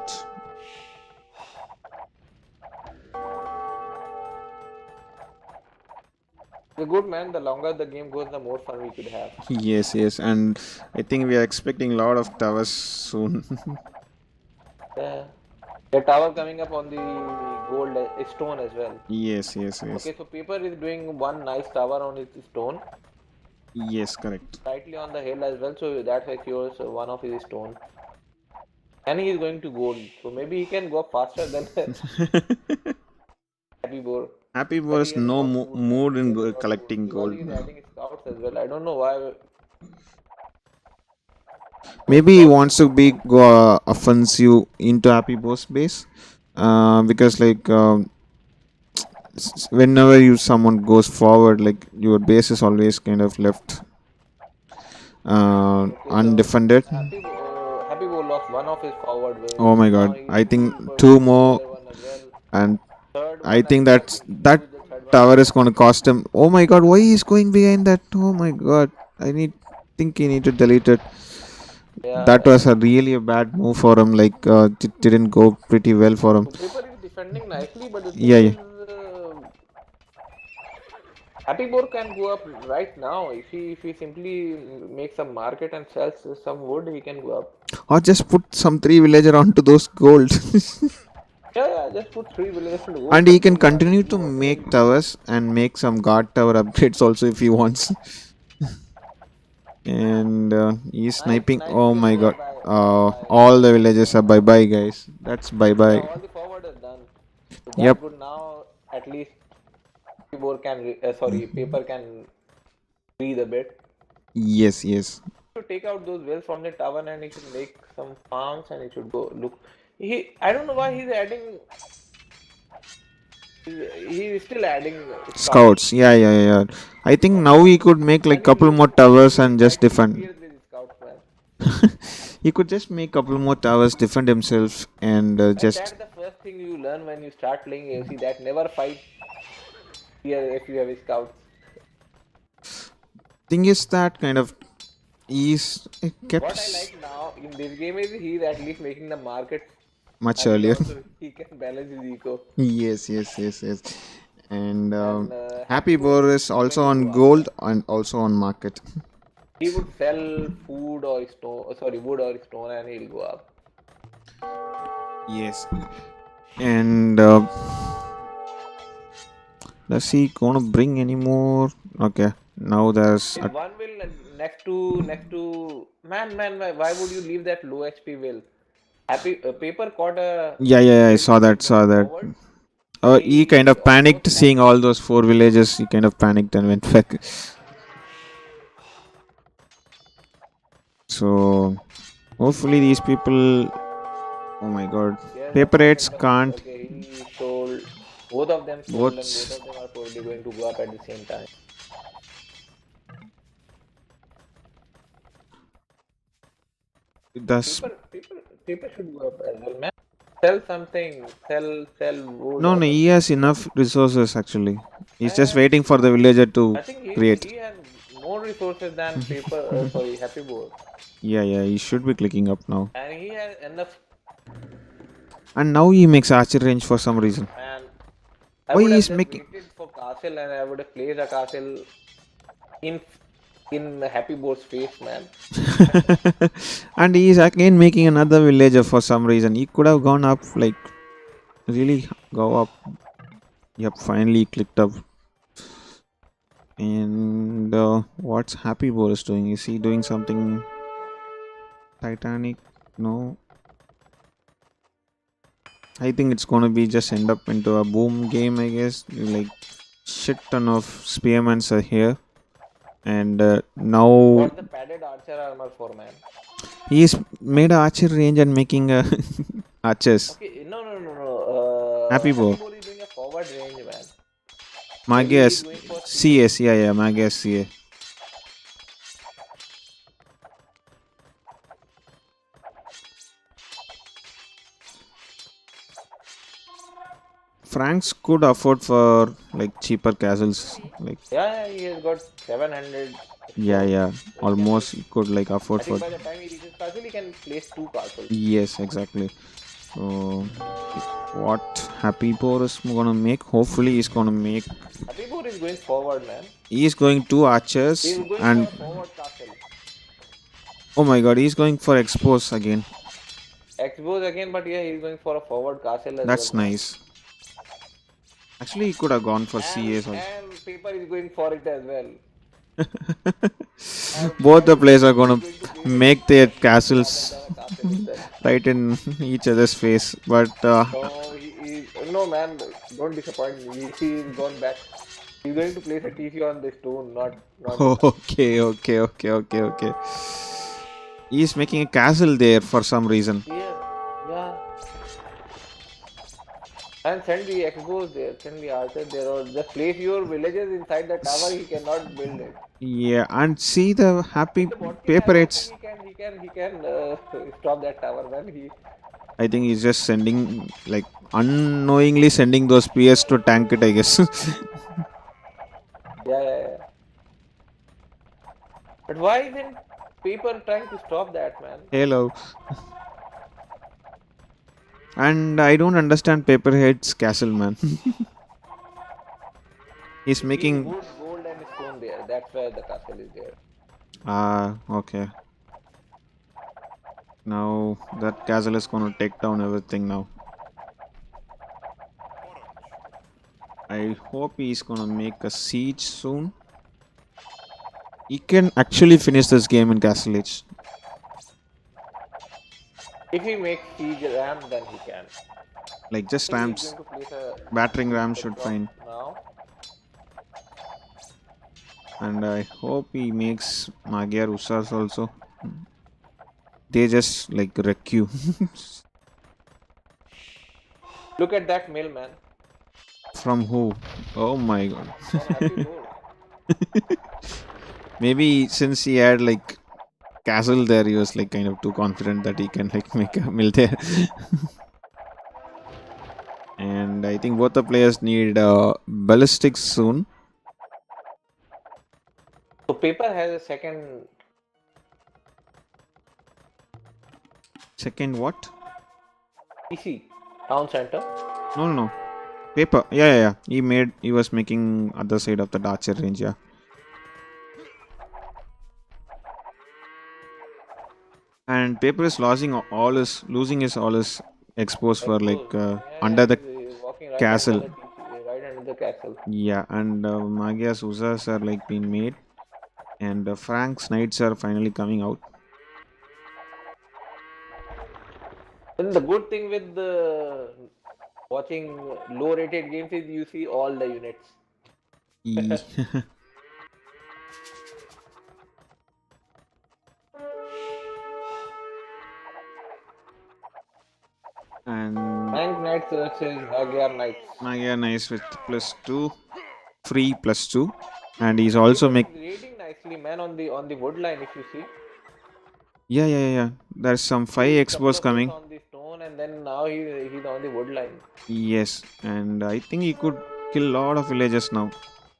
The good man, the longer the game goes, the more fun we could have. Yes, yes, and I think we are expecting a lot of towers soon. Yeah. The tower coming up on the gold stone as well. Yes, yes, yes. Okay, so Paper is doing one nice tower on his stone, Yes, correct. slightly on the hill as well, so that secures one of his stone. And he is going to gold, so maybe he can go faster than Happy Boar. Happy But he was has no got food, man. mood He in has got food collecting because gold he is now. adding scouts as well. I don't know why those Maybe he scouts. wants to be go offensive into Happy Boss base, because like whenever you someone goes forward, like your base is always kind of left Okay, so undefended. Happy Boar lost one of his forward Oh wings. my Now god! he is I going think to two pursue the more, other one as well. and Third I one, I think think that's he's going that with the third one. tower is going to cost him. Oh my god! Why he's going behind that? Oh my god! Think he need to delete it. Yeah, That was a really a bad move for him. Like it didn't go pretty well for him. so Paper is defending nicely, but the Yeah, thing yeah. is, Happy Boar can go up right now. If he simply makes some market and sells some wood, he can go up. Or just put some 3 villager onto those gold. Yeah, just put 3 villages and go And for he can full guard. continue Do to whatever make you want. towers and make some guard tower upgrades also if he wants. And he's Nice, sniping. nice Oh game. my Bye god. bye. Bye bye. All the villages are bye Bye. bye, guys. That's bye Yeah, bye. all the forward is done. So Yep. that's good. Now at least keyboard can, paper can breathe a bit. Yes, yes. To take out those wells from the tower and he should make some farms and he should go look. I don't know why he's adding. He's still adding scouts. Scouts. Yeah, yeah, yeah. I think now he could make like And he couple looks more towers he looks and just like defend. DPS with his scouts, man. He could just make couple more towers, defend himself, and And just. that's the first thing you learn when you start playing AFC, that never fight here if you have scouts. Thing is that kind of he's it kept What I like now in this game is he's at least making the market much earlier. underground so he can balance his eco. Yes, yes, yes, yes. And And Happy Happy Boar Boar is is also going to go on up, man. gold and also on market. He would sell food or stone, sorry, wood or stone, and he'll go up. Yes. And let's see, gonna bring any more? Okay. Now there's In one will next to man, why would you leave that low HP will? Happy Paper caught a yeah, yeah, yeah, I will saw which was that, saw going that. forward. He kind He of almost panicked had seeing all those 4 villages. He kind of panicked and went back. So hopefully these people. Oh my god. yes, PaperHades 100%. can't. Okay, he sold both of them sold and both Both. of them are probably going to go up at the same time. That's Paper should go up as well, man. Sell something, sell wood no, or no. He something. has enough resources actually. He's just And waiting for the villager to I think create. he has more resources than Paper. Sorry, Happy Board, Yeah, yeah. He should be clicking up now. and he has enough. And now he makes archer range for some reason. And I Why would he have is just making? waited for castle, and I would have placed a castle in Happy Board's face, man. And he is again making another villager for some reason. He could have gone up like really go up. Yep, finally clicked up. And what's Happy Boris doing? Is he doing something Titanic? No. I think it's gonna be just end up into a boom game, I guess. Like shit ton of spearmen are here. And now What's the padded archer armor for, man? he's made a archer range and making archers. Okay, no. Happy Happy Boar. Board is doing a forward range, man. My Maybe he's guess going for CA. CS, yeah, yeah, my guess CA. Franks could afford for like cheaper castles. Like Yeah, he has got 700 yeah, explode. yeah. So he can Almost make. he could like afford I for think by the time he reaches castle, he can place 2 castles. yes, exactly. So what Happy Boar is gonna make? Hopefully he's gonna make Happy Board is going forward, man. he's going two He archers is going for and a forward castle. oh my god, he's going for expose again. Expose again, but yeah, he's going for a forward castle as well, That's man. nice. Actually he could have gone for And CAs also. and Paper is going for it as well. Or Both might the be players are Paper is gonna going to place a make their defense system rather castles than a castle itself. right in each other's face. But No, no, man, don't disappoint me. He's gone back. He's going to place a TC on the stone, not the castle. okay, okay, okay, okay, okay. He's making a castle there for some reason. Here, yeah. And send the expos there, send the archers there, or just place your villages inside the tower. He cannot build it. Yeah, and see the happy If the bot kill paper has open, hits. he can stop that tower, man. I think he's just sending like unknowingly sending those PS to tank it, I guess. Yeah. But why isn't people trying to stop that, man? Hello. And I don't understand Paperhead's castle, man. He's He making wood, gold, and stone there. That's why the castle is there. okay. Now that castle is gonna take down everything now. I hope he's gonna make a siege soon. He can actually finish this game in Castle Age. If he makes siege ram, then he can. Like I just think he's rams, going to place a battering siege ram should backdrop fine. now. And I hope he makes Magyar Usas also. They just like wreck you. Look at that mill, man. From who? Oh my god. From Happy Boar. Maybe since he had like castle there, he was like kind of too confident that he can like make a mill there. And I think both the players need ballistics soon. So Paper has a second. Second what? PC town center. No. Paper. Yeah. He was making other side of the archer range. Yeah. And Paper is losing his all his expos for like Expose. under the He's walking right under castle. the TC, right under the castle. Yeah, and Magia's Usas are like being made, and Frank's Knights are finally coming out. And the good thing with the watching low-rated games is you see all the units. E- and Rank Knights versus Magyar Knights. Magia Knights with +2, free +2, and he's also Paper make. is raiding nicely, man, on the wood line. If you see, Yeah. There's some 5 couple expos of hits coming. on the stone, and then now he's on the wood line. Yes, and I think he could kill a lot of villagers now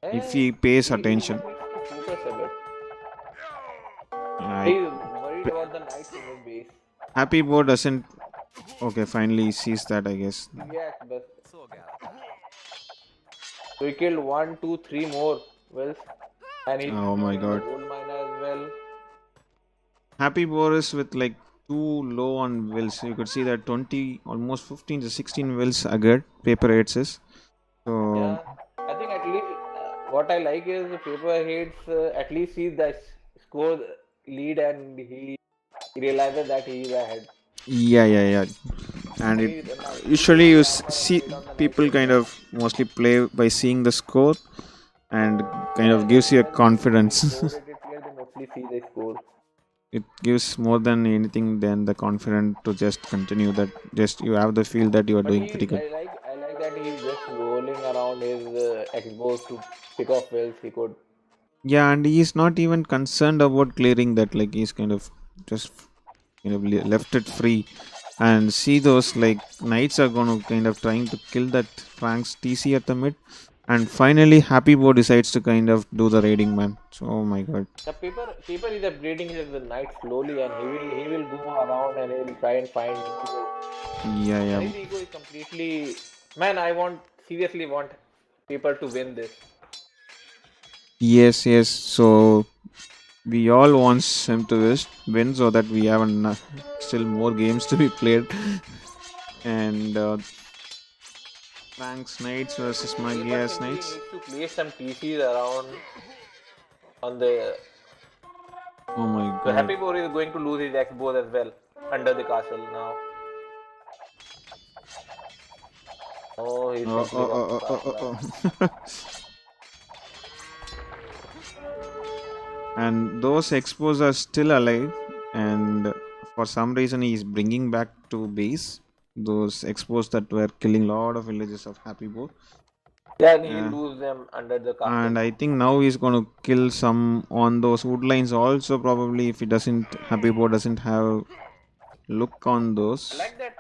if And he pays he just attention. needs to focus a bit. I, He's worried about the knights in his base. Happy Boar doesn't. Okay, finally he sees that, I guess. Yes, but so he killed 1, 2, 3 more wells, and he's Oh my completing the god. gold mine as well. Happy Boris with like too low on wills. You could see that 20, almost 15 to 16 wills ahead. PaperHades is. So Yeah, I think at least what I like is the PaperHades at least sees the score lead and he realizes that he is ahead. yeah. And And it he's now usually placing you the armor and see raid on the knights people as kind well. of mostly play by seeing the score and kind Yeah, of gives you a especially confidence. low-rated players, they mostly see the score. It gives more than anything than the confidence to just continue that. Just you have the feel that you are But doing pretty good. I like that he's just rolling around his Xbox to pick off wells he could. Yeah, and he's not even concerned about clearing that. Like he's kind of just left it free. And see those like knights are gonna kind of trying to kill that Frank's TC at the mid. And finally, Happy Boar decides to kind of do the raiding, man. So, oh my god. The paper is upgrading his knight slowly, and he will go around and he will try and find ego. Yeah. And his ego is completely, man. I seriously want paper to win this. Yes. So we all want him to win so that we have still more games to be played. And Frank's Knights versus Paper Magia's simply Knights. needs to place some TCs around on the. Oh my So god. Happy Boar is going to lose his Xbox as well under the castle now. Oh, he's simply got Oh. And those expos are still alive, and for some reason he's bringing back to base those expos that were killing a lot of villages of Happy Boar. Yeah, and he'll lose them under the castle. And I think now he's going to kill some on those woodlines also, probably, if he doesn't, Happy Boar doesn't have look on those. I like that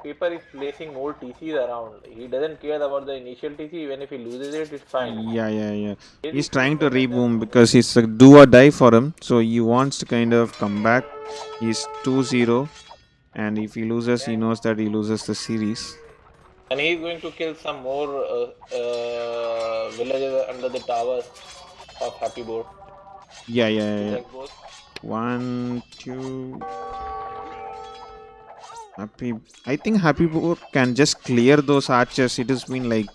Paper is placing more TCs around. He doesn't care about the initial TC, even if he loses it, it's fine. Yeah. He'll He's still trying to focus them reboom on because it's a do or die for him. So he wants to kind of come back. He's 2-0. And if he loses, he knows that he loses the series. and he's going to kill some more villages under the towers of Happy Boar. Yeah. 1, 2. I think Happy Boar can just clear those archers. It has been like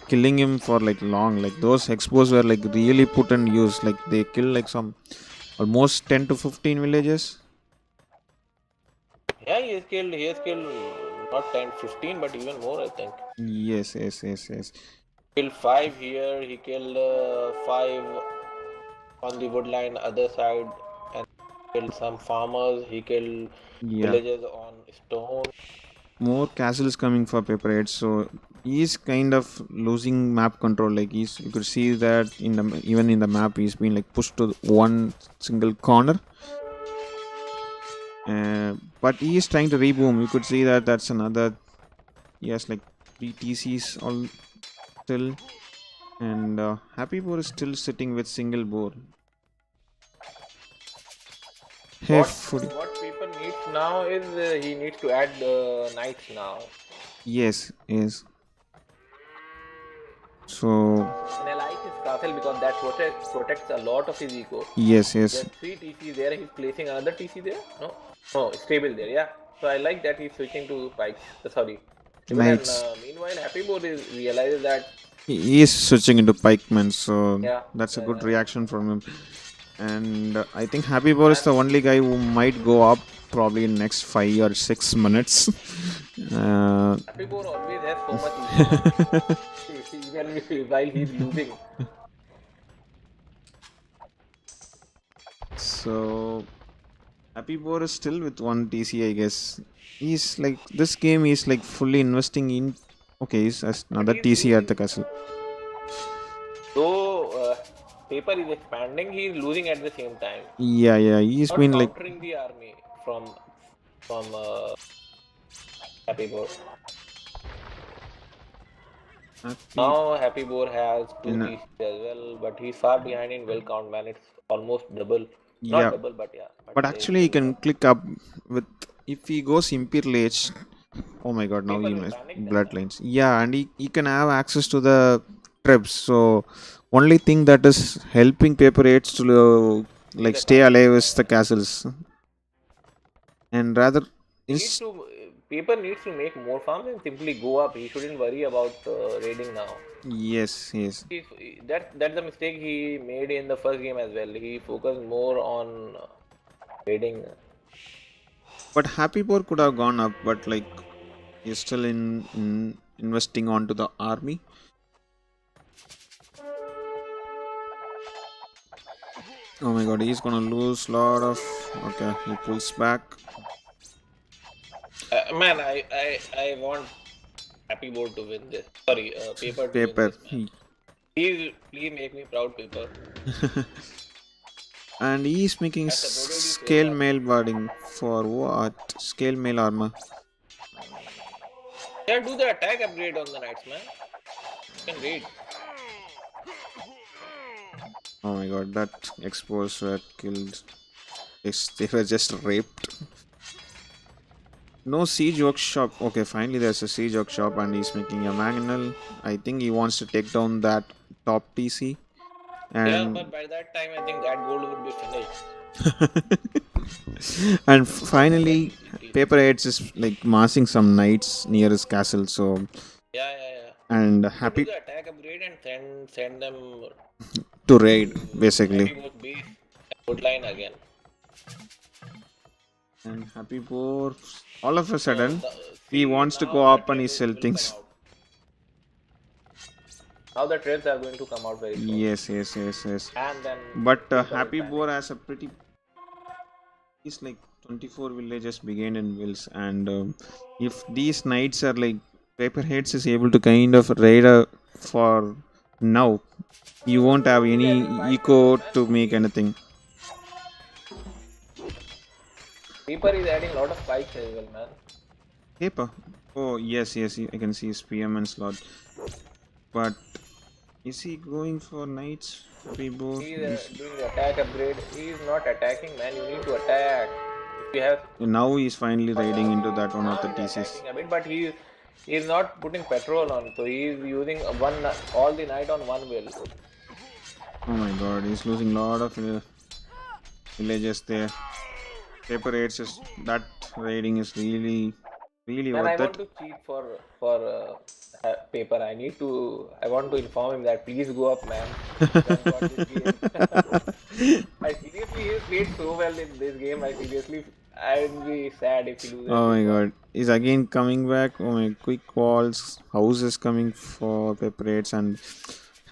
killing him for like long. Like those expos were like really put in use. Like they kill like some almost 10 to 15 villages. Yeah, he has killed not 10, 15, but even more, I think. Yes, yes, yes, yes. Killed 5 here, he killed 5 on the woodline other side, and killed some farmers, he killed Yeah. villages on stone. More castles coming for PaperHades, so he's kind of losing map control. Like he's, you could see that in the even in the map, he's been like pushed to one single corner. But he is trying to reboom. You could see that that's another. He has like 3 TCs all still, and Happy Boar is still sitting with single boar. Hey, foodie. What people needs now is he needs to add knights now. Yes, yes. So And I like his castle because that protects a lot of his eco. yes, yes. There's 3 TC there, he's placing another TC there? No? No, stable there, yeah. So I like that he's switching to pikes. Sorry. Even and Knights. meanwhile, Happy Board realizes that He is switching into pikemen, so yeah, that's a yeah, good yeah. reaction from him. And I think Happy Boar is the only guy who might go up probably in next 5 or 6 minutes. Happy Board always has so much eco. Even while he's losing. So Happy Boar is still with 1 TC, I guess. He's like this game. He's like fully investing in. Okay, he's another He's TC at losing. the castle. Though paper is expanding, he's losing at the same time. Yeah, yeah. He's Not been like countering the army from Happy Board. Now Happy Boar has 2 in a, TCs as well, but he's far behind in well count, man. It's almost double. Not yeah. double, but yeah. But It's actually, he double can now. click up with if he goes Imperial Age. Oh my god, now People he will missed panic then, man. bloodlines. Yeah, and he can have access to the trips. So only thing that is helping Paper 8 to See like the stay castle. alive Yeah, is the yeah. castles. And rather He needs is to. Paper needs to make more farms and simply go up. He shouldn't worry about raiding now. yes, yes. That's the mistake he made in the first game as well. He focused more on raiding. But Happy Boar could have gone up, but like he's still in investing onto the army. Oh my god, he's gonna lose lot of. Okay, he pulls back. Man, I want Happy Board to win this. Sorry, Paper to win Paper. this, man. Please make me proud, Paper. And he's making I supported you so scale much. mail wording for what? Scale mail armor. Yeah, do the attack upgrade on the knights, man. You can raid. Oh my god, that expos were killed. They were just raped. No siege workshop. Okay, finally there's a siege workshop and he's making a manual. I think he wants to take down that top TC. Yeah, And but by that time, I think that gold would be finished. and finally PaperHades is like massing some knights near his castle, so Yeah, yeah, yeah. and So do happy the attack upgrade and send them to raid to basically. Happy Board base and woodline again. And Happy Boar, all of a sudden, he See, wants to now go the up and he tribes sell will come things. out. Now the tribes are going to come out very soon. Yes, yes, yes, yes. And then But Paper will Happy panic. Boar has a pretty. He's like 24 villages began in Wills, and if these knights are like PaperHades is able to kind of raid for now, you won't have He's any adding pikes as eco well, man. to make anything. Paper is adding a lot of pikes as well, man. Paper. Oh yes, yes, I can see his PM and slot. But is he going for knights? Happy Boar. He's doing the attack upgrade. He's not attacking, man. You need to attack. If you have Now he's finally raiding into that one of now the he's TCs. attacking a bit, but he's not putting petrol on, so he's using all the night on one wheel. Oh my god, he's losing lot of villages there. PaperHades is that raiding is really Really, Man, I what want that? to cheat paper. I want to inform him that please go up, man. Man got this game. I seriously, he played so well in this game. I'd be sad if he loses Oh this my one. god. Is again coming back. Oh my quick walls. Houses coming for PaperHades, and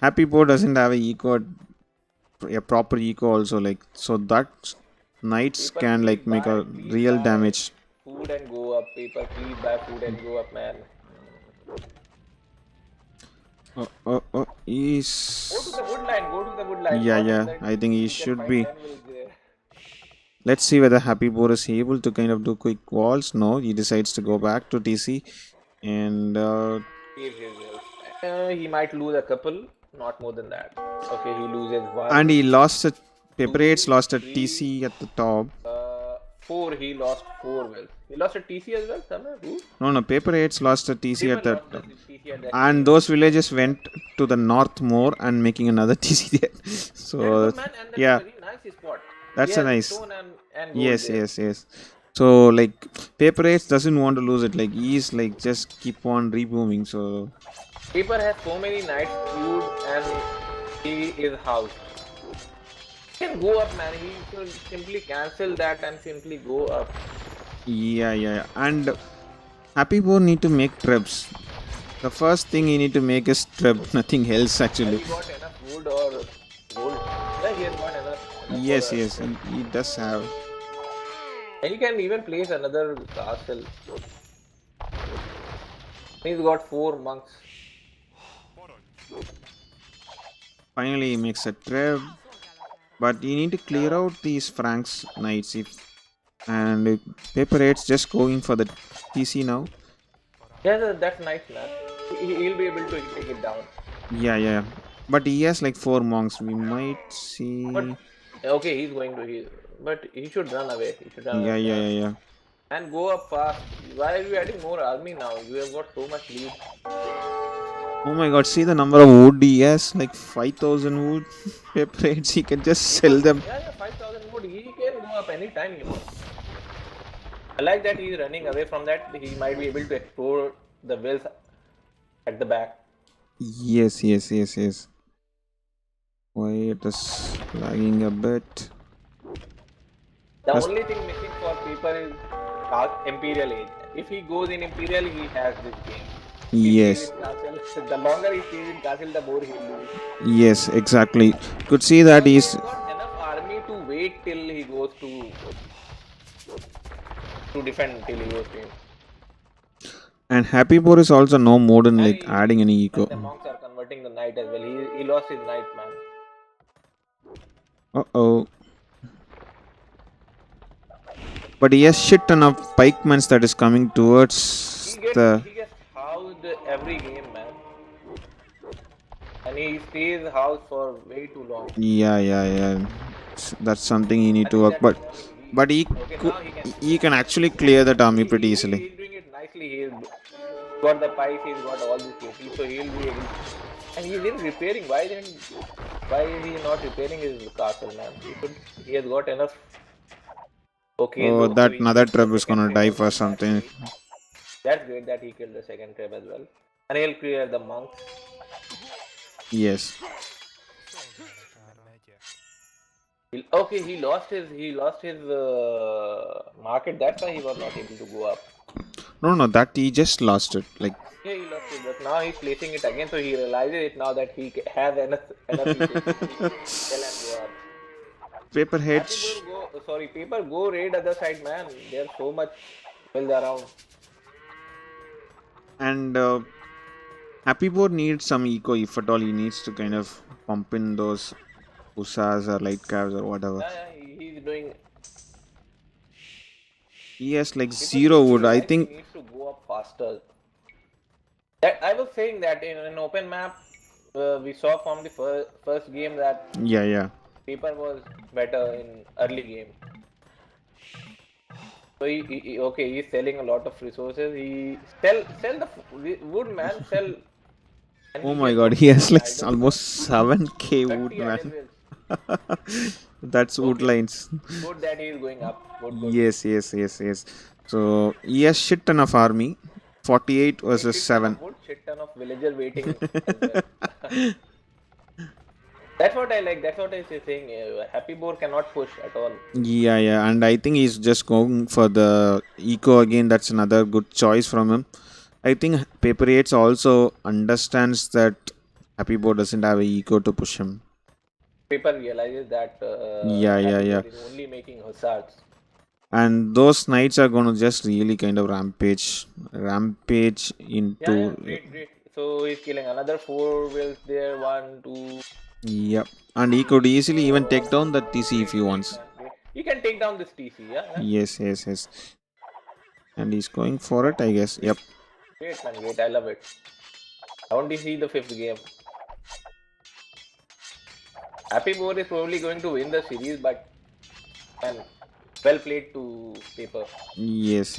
Happy Board doesn't have a proper eco also, like, so that knights Paper, can like make a please real buy damage. food and go up. Paper, please buy food and go up, man. Go to He's the wood line. Go to the wood line. yeah, Not in yeah. the I think he TC. You can should find be. 10 wills there. Let's see whether Happy Boar is able to kind of do quick walls. No, he decides to go back to TC, and Save his wills. He might lose a couple, not more than that. Okay, he loses and one, he lost a two, PaperHades lost a three, TC at the top. four. He lost four wills. He lost a TC as well, somewhere. Who? No, PaperHades lost a TC at Everyone that, lost the TC at that and game. those villages went to the north more and making another TC there. That's So good, man, and that's a yeah, very nice spot. He that's a has the nice. stone and gold Yes, there. yes, yes. So like PaperHades doesn't want to lose it. Like he's like just keep on rebooming. So Paper has so many knights queued and he is housed. He can go up, man. He should simply cancel that and simply go up. yeah, yeah, and Happy Boar need to make trebs. The first thing he need to make is treb, nothing else Have actually. he got enough wood or gold? Yeah, he has got enough for Yes, a yes, trap. he does have. And he can even place another castle. He's got four monks. Finally, he makes a treb, but you need to clear Yeah, out these Franks knights. If and PaperHades just going for the TC now. yeah, that's nice, man. He'll be able to take it down. Yeah, yeah, but he has like four monks. We might But see. okay, he's going to but he should run away. He should run away Yeah, from yeah, us yeah, yeah. and go up fast. Why are you adding more army now? You have got so much lead. Oh my god, see the number of wood he has, like 5,000 wood. PaperHades, he can just sell People, them. yeah, 5,000 wood. He can go up anytime, you know. I like that he's running away from that. He might be able to explore the wells at the back. Yes, yes, yes, yes. Why it is lagging a bit. The Just only thing missing for people is Imperial Age. If he goes in Imperial, he has this game. He stays yes, in Castle. The longer he stays in Castle, the more he'll lose. yes, exactly. Could see that Because he he's has got enough army to wait till he goes to defend till he goes to him. and Happy Boar is also no more than And like adding any eco. the monks are converting the knight as well. He lost his knight, man. Uh-oh. But he has shit ton of pikemans that is coming towards the. He gets housed every game, man. And he stays housed for way too long. Yeah, yeah, yeah. That's something he I need to think work. that is why But he okay, cou- now he can. he can actually clear that army pretty easily. He's doing it nicely. He's got the pipes, he's got all this KP, so he'll be able. And he's in repairing. Why is he not repairing his castle, man? He has got enough. Okay, Oh, though, so that he another killed the trap is second gonna trap die as for well. That's something. great. That's great that he killed the second trap as well. And he'll clear the monks. Yes. Okay, he lost his market. That's why he was not able to go up. No, that he just lost it. Like Yeah, he lost it, but now he's placing it again. So he realizes it now that he has enough pieces to sell and go up. PaperHead Paper go raid other side, man. There's so much build around. and Happy Board needs some eco if at all. He needs to kind of pump in those Usas or light calves or whatever. He's doing. He has like Paper zero should wood. I realize he think. needs to go up faster. That I was saying that in an open map, we saw from the first game that Yeah. Paper was better in early game. So he's selling a lot of resources. He sell the wood, man. Sell. And Oh he my gets god, so he has many like idols. almost 7k wood, 30 man. idols. That's wood Okay. lines. Good that he is going up. Good. Yes. So he has shit ton of army. 48 versus Shit ton 7. of wood, shit ton of villager waiting as well. That's what I like. That's what I was saying. Happy Boar cannot push at all. Yeah, and I think he's just going for the eco again. That's another good choice from him. I think PaperHades also understands that Happy Boar doesn't have a eco to push him. Paper realizes that Happy Yeah. Boar is only making hussars. And those knights are gonna just really kind of rampage Yeah, into. great. So he's killing another 4 wheels there. 1, 2, Yep, and he could easily even take four. down the TC if he Great, wants. man. Great. You can take down this TC, yeah? Yes. And he's going for it, I guess. Yep. Great, man. Great. I love it. I want to see the 5th game. Happy Boar is probably going to win the series, but man, well played to Paper. Yes.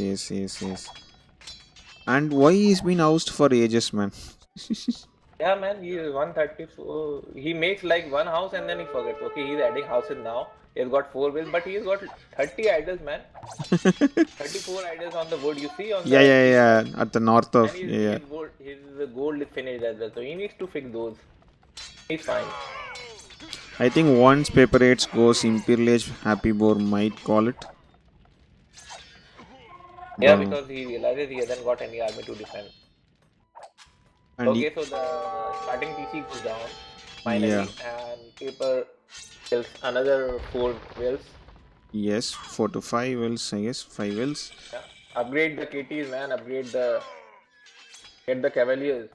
And why he's been ousted for ages, man? Yeah, man, he is 130, so he makes like one house and then he forgets. Okay, he's adding houses now. He's got 4 wheels, but he's got 30 idols, man. 34 idols on the wood. You see on the screen, Yeah. right? At the north And of his gold is finished as well. So he needs to fix those. He's fine. I think once PaperHades goes Imperial Age, Happy Boar might call it. Yeah, Don't know. because he realizes he hasn't got any army to defend. And Okay, so the starting TC goes down yeah, finally, and Paper kills another 4 wheels. yes, 4 to 5 wills, I guess. 5 wills. Yeah. Upgrade the KTs, man. Get the Cavaliers.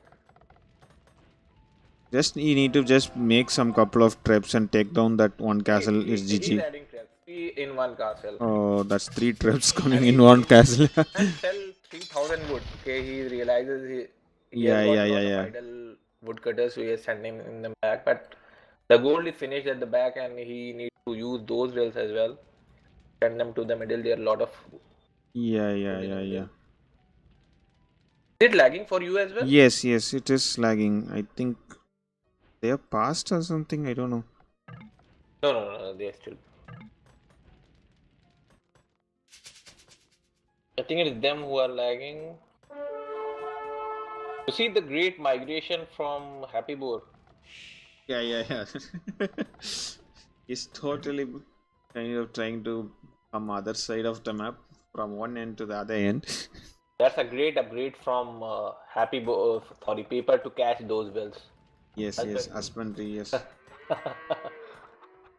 Just you need to just make some couple of trips and take down that one castle. It's He's GG. adding traps. 3 in 1 castle. Oh, that's 3 trips coming And in one castle. and sell 3,000 wood. Okay, he realizes he has Yeah. got a lot of idle woodcutters, so he is sending in them back. But the gold is finished at the back, and he needs to use those rails as well. Send them to the middle. There are a lot of Yeah. wood in the middle. Is it lagging for you as well? Yes, it is lagging. I think they are past or something. I don't know. No. They are still. I think it is them who are lagging. You see the great migration from Happy Boar. Yeah. He's totally kind of trying to come other side of the map from one end to the other end. That's a great upgrade from Paper to catch those wheels. Yes, husbandry, yes.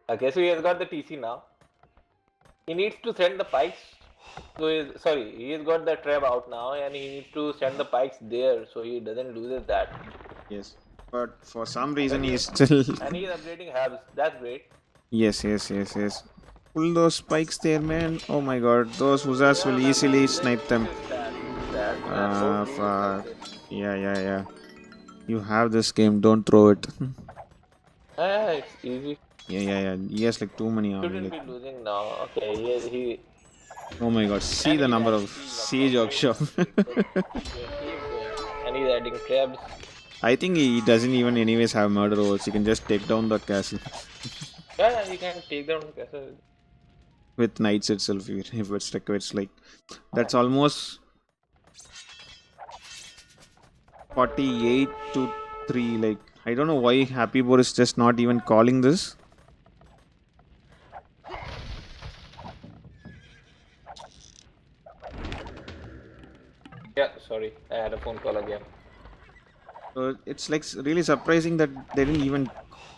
Okay, so he has got the TC now. He needs to send the pikes. He has got the trap out now, and he needs to send the pikes there so he doesn't lose that. Yes, but for some reason he's still. And he is upgrading halves. That's great. Yes. Pull those spikes there, man. Oh my god, those hussars will easily snipe them. Fuck. Yeah. You have this game, don't throw it. It's easy. Yeah. He has like too many army. Shouldn't be losing now. Okay, he Oh my god, see the number of siege workshop. And he's adding traps. I think he doesn't even anyways have murder rolls. He can just take down that castle. Yeah, he can take down the castle. With knights itself, if it's like that's almost 48 to 3. Like, I don't know why Happy Boar is just not even calling this. Yeah, sorry, I had a phone call again. So it's like really surprising that they didn't even.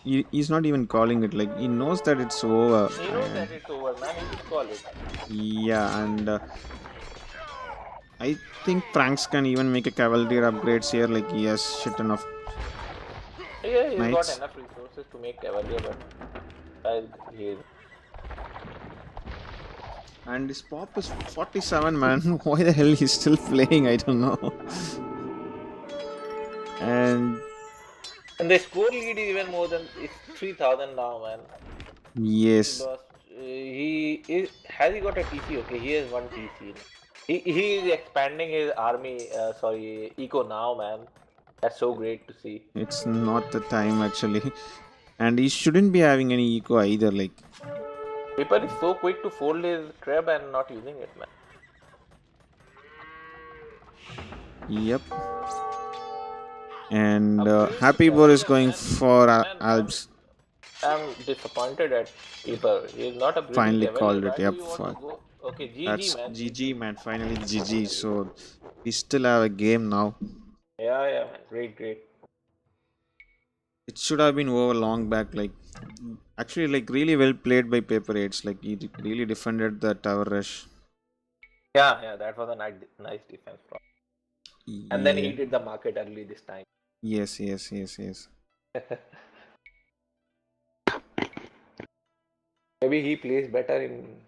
He's not even calling it. Like, he knows that it's over. He knows that it's over, man. He just call it. Yeah, and I think Franks can even make a cavalry upgrades here. Like, he has shit enough. Yeah, he's Knights. got enough resources to make cavalier, but he. And his pop is 47, man. Why the hell he's still playing? I don't know. And the score lead is even more than it's 3,000 now, man. yes. Has he got a TC? Okay, he has one TC. He is expanding his army. Eco now, man. That's so great to see. It's not the time actually. And he shouldn't be having any eco either. Like, Paper is so quick to fold his trap and not using it, man. Yep. And Upgrade to Happy Boar is challenger, going man. for Man, Alps. I'm disappointed at Paper. He is not upgrading Finally level. called Why it. do Yep. you want to go? Okay, GG, That's man. GG, GG. man. Finally GG. So we still have a game now. Yeah, yeah, man. Great, great. It should have been over long back. Like actually, like really well played by PaperHades. Like he really defended the tower rush. Yeah, yeah, that was a nice defense from. And then Yeah. he did the market early this time. Yes. Yes. Yes. Yes. Maybe he plays better in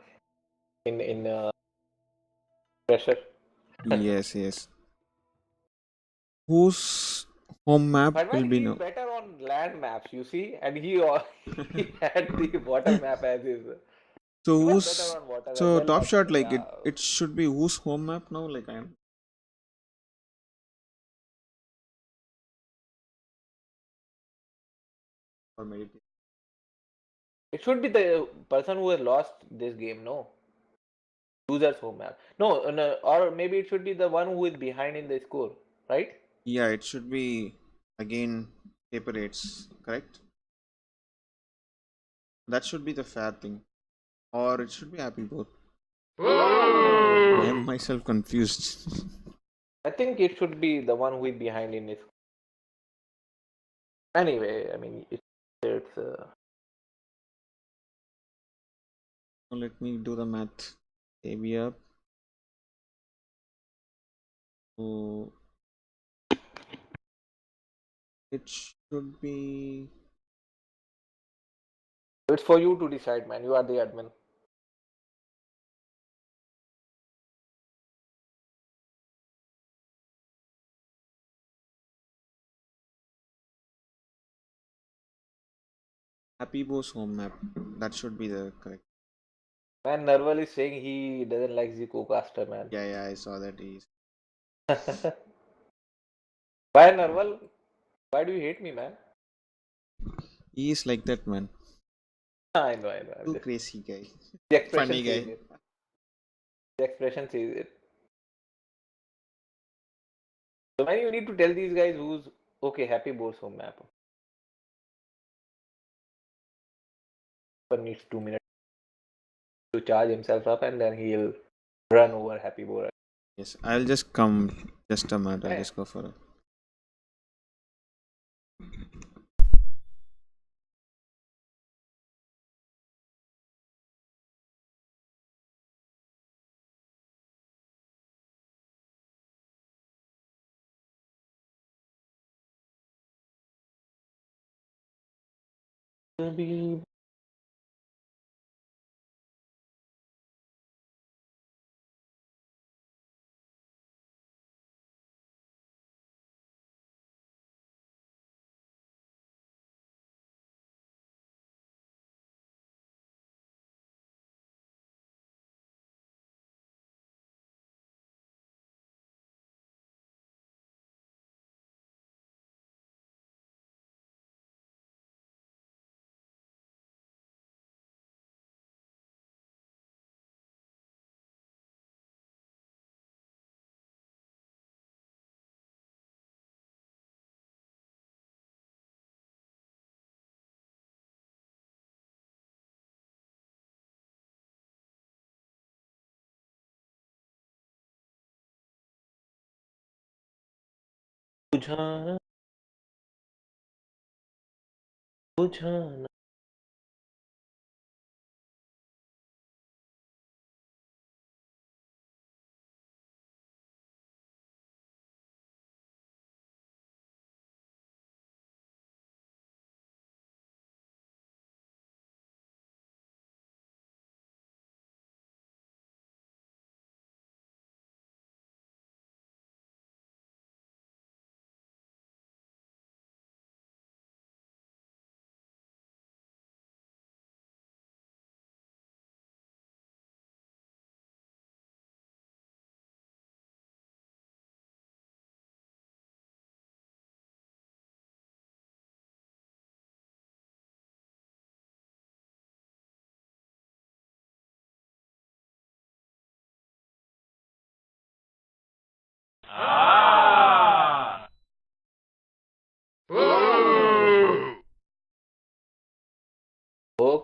pressure. Yes. Yes. Whose home map But will when be he's now? better on land maps, you see, and he had the water map as his. So He was better who's on water as so well, top but shot like it yeah. it should be whose home map now? Like I am or meditate. It should be the person who has lost this game, no? Loser's home map. No, no, or maybe it should be the one who is behind in the score, right? Yeah, it should be again paper rates, correct? That should be the fair thing. Or it should be happy both. I am myself confused. I think it should be the one who is behind in his. Anyway, I mean, it's So let me do the math. Maybe up. So it should be it's for you to decide, man. You are the admin. happy boss home map. That should be the correct. Man, Narwal is saying he doesn't like the co-caster, man. Yeah, yeah, I saw that is. Why, Narwal? Why do you hate me, man? He is like that man. I know, I know. Too crazy guy. The expression Funny says guy. it. The expression says it. So, man, you need to tell these guys who's okay. Happy Boar's home map. But needs 2 minutes to charge himself up, and then he'll run over Happy Boar. Yes, I'll just come just a minute. I'll Yeah. just go for it. बुझाना बुझाना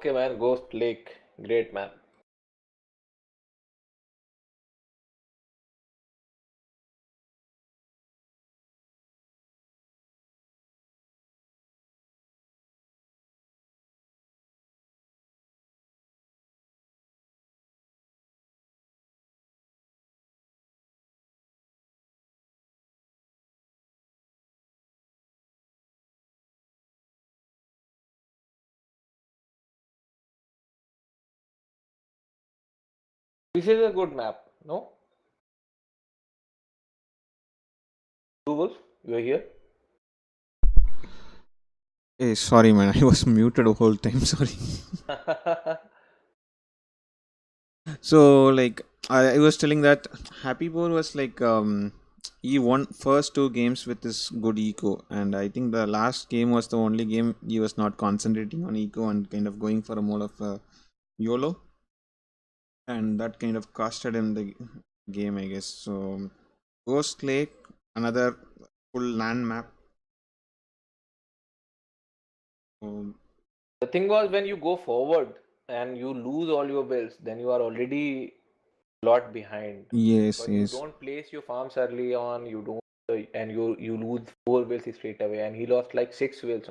Okay, man. Ghost Lake. Great, man. This is a good map, no? Bluewolf, you are here? Hey, sorry, man. I was muted the whole time. Sorry. So, like, I was telling that Happy Boar was like, he won first two games with this good eco, and I think the last game was the only game he was not concentrating on eco and kind of going for a more of a YOLO, and that kind of costed him the game, I guess. So, Ghost Lake, another full land map. Um, The thing was, when you go forward and you lose all your bills, then you are already a lot behind. yes, Because you yes, don't place your farms early on, you don't, and you lose four bills straight away. And he lost like six bills.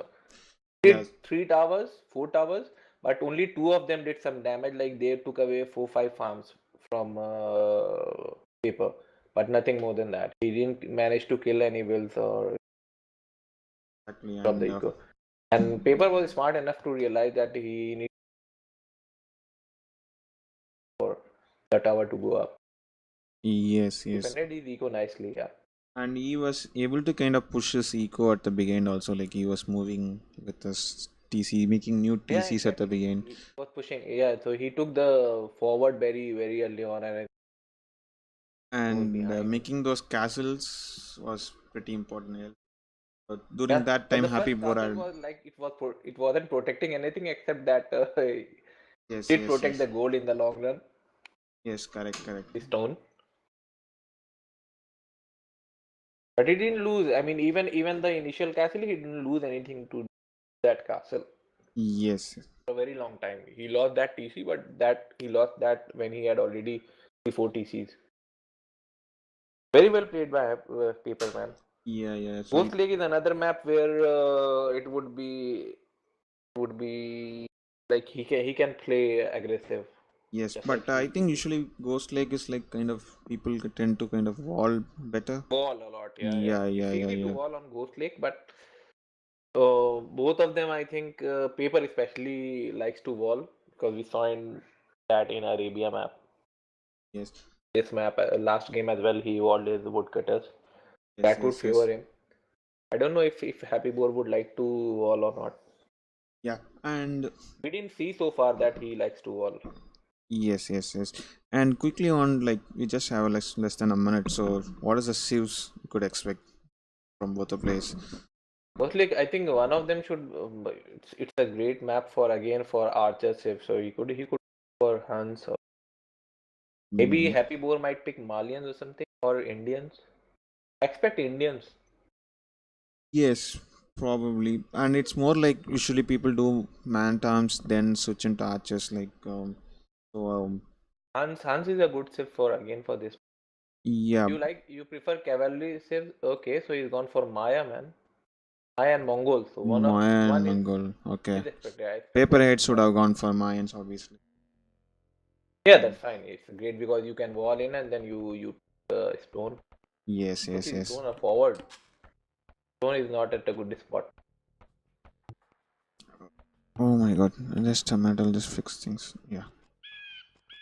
He did yes, three towers, four towers, but only two of them did some damage. Like they took away four, five farms from paper, but nothing more than that. He didn't manage to kill any bills or exactly, of the and eco. And paper was smart enough to realize that he needs for the tower to go up. yes, yes. Defended his eco nicely, yeah. And he was able to kind of push his eco at the beginning also, like he was moving with his TC, making new Yeah, TCs at the exactly. beginning. He was pushing. Yeah, so he took the forward very, very early on, and it was And behind. making those castles was pretty important. Yeah. But Yeah, during that but time, the Happy first Boar castle had. was like it wasn't protecting anything except that it Yes, did yes, protect the yes. gold in the long run. Yes, correct, correct. The stone, but he didn't lose. I mean, even the initial castle, he didn't lose anything to that castle Yes, for a very long time. He lost that TC, but that he lost that when he had already 4 TCs. Very well played by Paperman. yeah, yeah. So Ghost Lake is another map where it would be like he can play aggressive, yes, just like but I think usually Ghost Lake is like kind of people tend to kind of wall better. wall a lot. Yeah, yeah. Yeah, It's yeah, yeah, easy to yeah. wall on Ghost Lake, but both of them, I think, Paper especially likes to wall because we saw in that in Arabia map. Yes, This map, last game as well, he walled his woodcutters. yes, That would yes, favor yes. him. I don't know if Happy Boar would like to wall or not. Yeah, and We didn't see so far that he likes to wall. yes, yes, yes. And quickly on, like, we just have less than a minute. So, what is the sieves you could expect from both the players? Mostly, I think one of them should. It's a great map for again for Archer Civ. So he could for Huns or maybe Mm, Happy Boar might pick Malians or something or Indians. I expect Indians. yes, probably. And it's more like usually people do man terms, then switch into archers. Like, so, Huns is a good Civ for again for this. yeah, You prefer cavalry Civ? Okay, so he's gone for Maya, man. Maya and Mongols. So Maya and one Mongol. Okay. is expected. I expect that Paperheads would have gone for Mayans, obviously. yeah, that's fine. It's great because you can wall in and then you stone. Yes, Put yes, his yes. stone forward. Stone is not at a good spot. Oh my god. Just a minute, I'll just fix things. Yeah.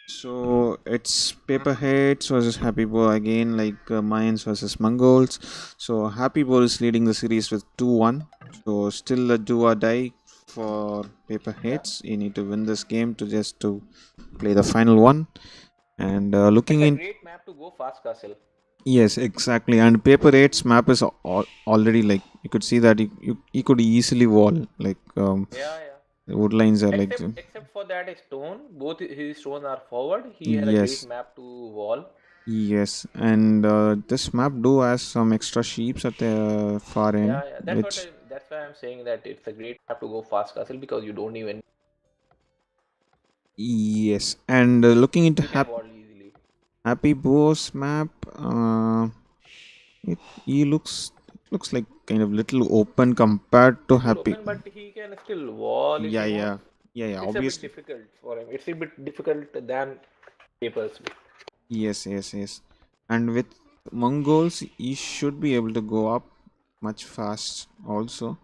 So it's Paperheads versus Happy Boar again, like Mayans versus Mongols. So Happy Boar is leading the series with 2-1. So still a do or die for Yeah. Paperheads. You need to win this game to play the final one. And It's looking a in, great map to go fast castle. yes, exactly. And Paperheads map is already like you could see that you could easily wall like Yeah, yeah. the wood lines are like Except for that stone, both his stones are forward. He had a great yes. map to wall. Yes, and this map do has some extra sheeps at the far end, Yeah, yeah. which That's why I'm saying that it's a great map to go fast castle because you don't even Yes, and looking into You can wall easily. Happy Boar's map, it he looks like kind of little open compared to Little Happy. open, but he can still wall if Yeah, he wants. yeah, yeah, yeah. It's a bit Obviously, difficult for him. It's a bit difficult than papers. yes, yes, yes. And with Mongols, he should be able to go up much fast. Also,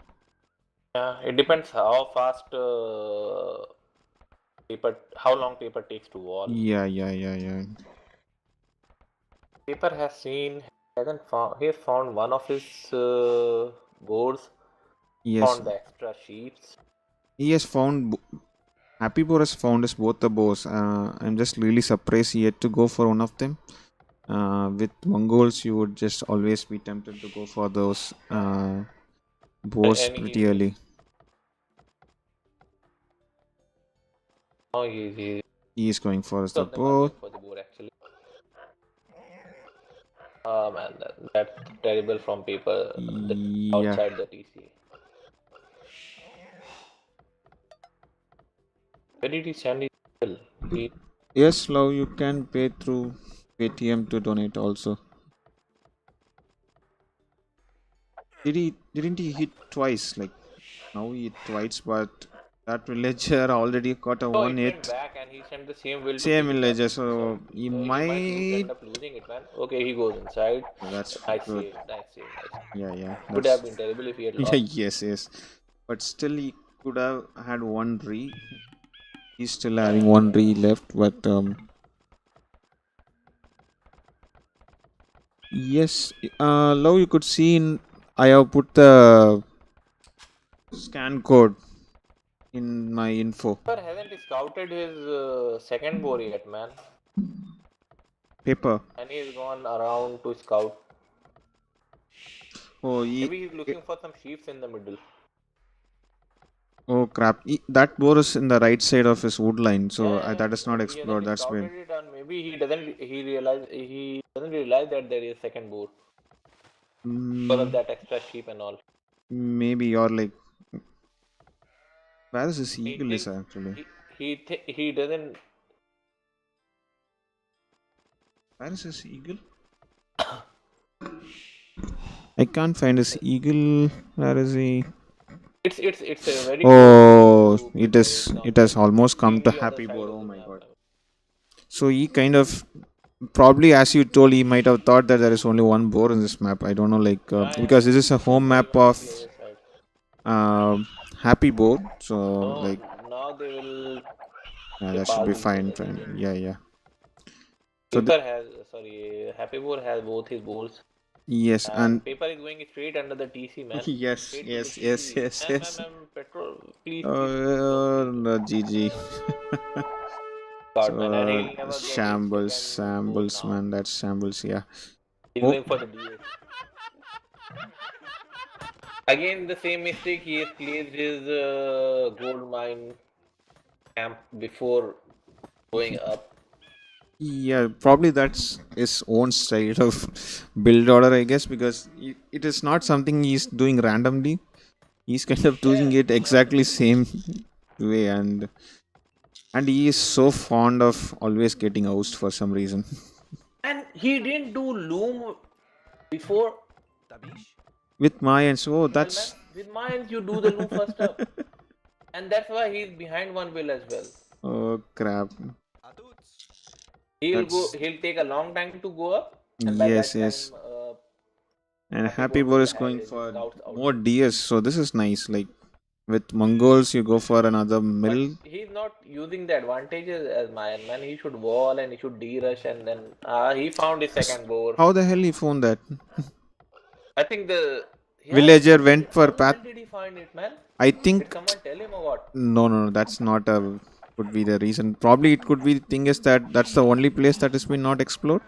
Yeah, it depends how fast how long paper takes to wall. yeah, yeah, yeah, yeah. Paper he has found one of his boards, Yes, found the extra sheets. he has found Happy Boar has found us both the bows. I'm just really surprised he had to go for one of them. With Mongols, you would just always be tempted to go for those bows And pretty early. he's He is going for most the of them are bow. going for the board actually. Oh man, that's terrible from paper Yeah. outside the TC. Where did he send his bill? Yes, love, you can pay through Paytm to donate also. Didn't he hit twice? Like now he hit twice, but that villager already got a Oh, one it went hit. back and he sent the same will to Same pick it up. villager, So, so he so he might might. end up losing it, man. Okay, he goes inside. That's Nice good. save, nice save, nice save. Yeah, yeah. Would have That's been terrible if he had yeah, lost. yes, yes. But still, he could have had one re. He's still having Yeah, one yeah. re left, but yes. Now you could see in I have put the scan code in my info. But hasn't he scouted his second boar yet, man? Paper. And he's gone around to scout. Oh, Maybe he's looking for some sheep in the middle. oh crap! That boar is in the right side of his wood line, Yeah, so yeah, that is not yeah. He explored. hasn't That's why scouted it, and maybe he doesn't realize that there is a second boar because of mm, that extra sheep and all. maybe you're like, where is this He eagle is thinks actually? he doesn't. Where is this eagle? I can't find this eagle. Where is he? It's a very close Oh, to it paper. is. It's It on the has almost come to extremely other Happy side Boar. of Oh the my map. god. So he kind of probably, as you told, he might have thought that there is only one boar in this map. I don't know, like Yeah, yeah, because yeah. this is a home Maybe he map went to of the other side. Happy Boar. So No, like, now they will yeah, they that should pass be each fine. other. Fine. Yeah, yeah. So Paper has Happy Boar has both his balls, yes, and and Paper is going straight under the TC, man. yes, Straight to the yes, yes, TC. yes, Ma'am, yes. petrol, please, please, don't Oh, please don't. no, GG. God, man, and So he'll never get his shambles, second board shambles, now. man. That's shambles. Yeah. He's Oh, going for the DS. Again, the same mistake. He has placed his gold mine camp before going up. yeah. Probably that's his own style of build order, I guess, because it is not something he's doing randomly. He's kind of doing Yeah, it exactly same way, and he is so fond of always getting ousted for some reason. and he didn't do loom before. With Mayans, oh, Well, man, that's with mines you do the loom first up, and that's why he's behind one bill as well. oh crap. He'll go. That's He'll take a long time to go up, and by yes, that yes. time, And Happy Happy Boar Boar will is have going his for scouts more outside. DS, so this is nice. Like with Mongols, you go for another But mill. he's not using the advantages as Mayan, man. He should wall and he should D-rush, and then he found his second boar. How the hell he found that? I think Villager went for how the path. hell did he find it, man? I Did think someone tell him or what? no, no, no. That's not a could be the reason. Probably it could be the thing is that that's the only place that has been not explored.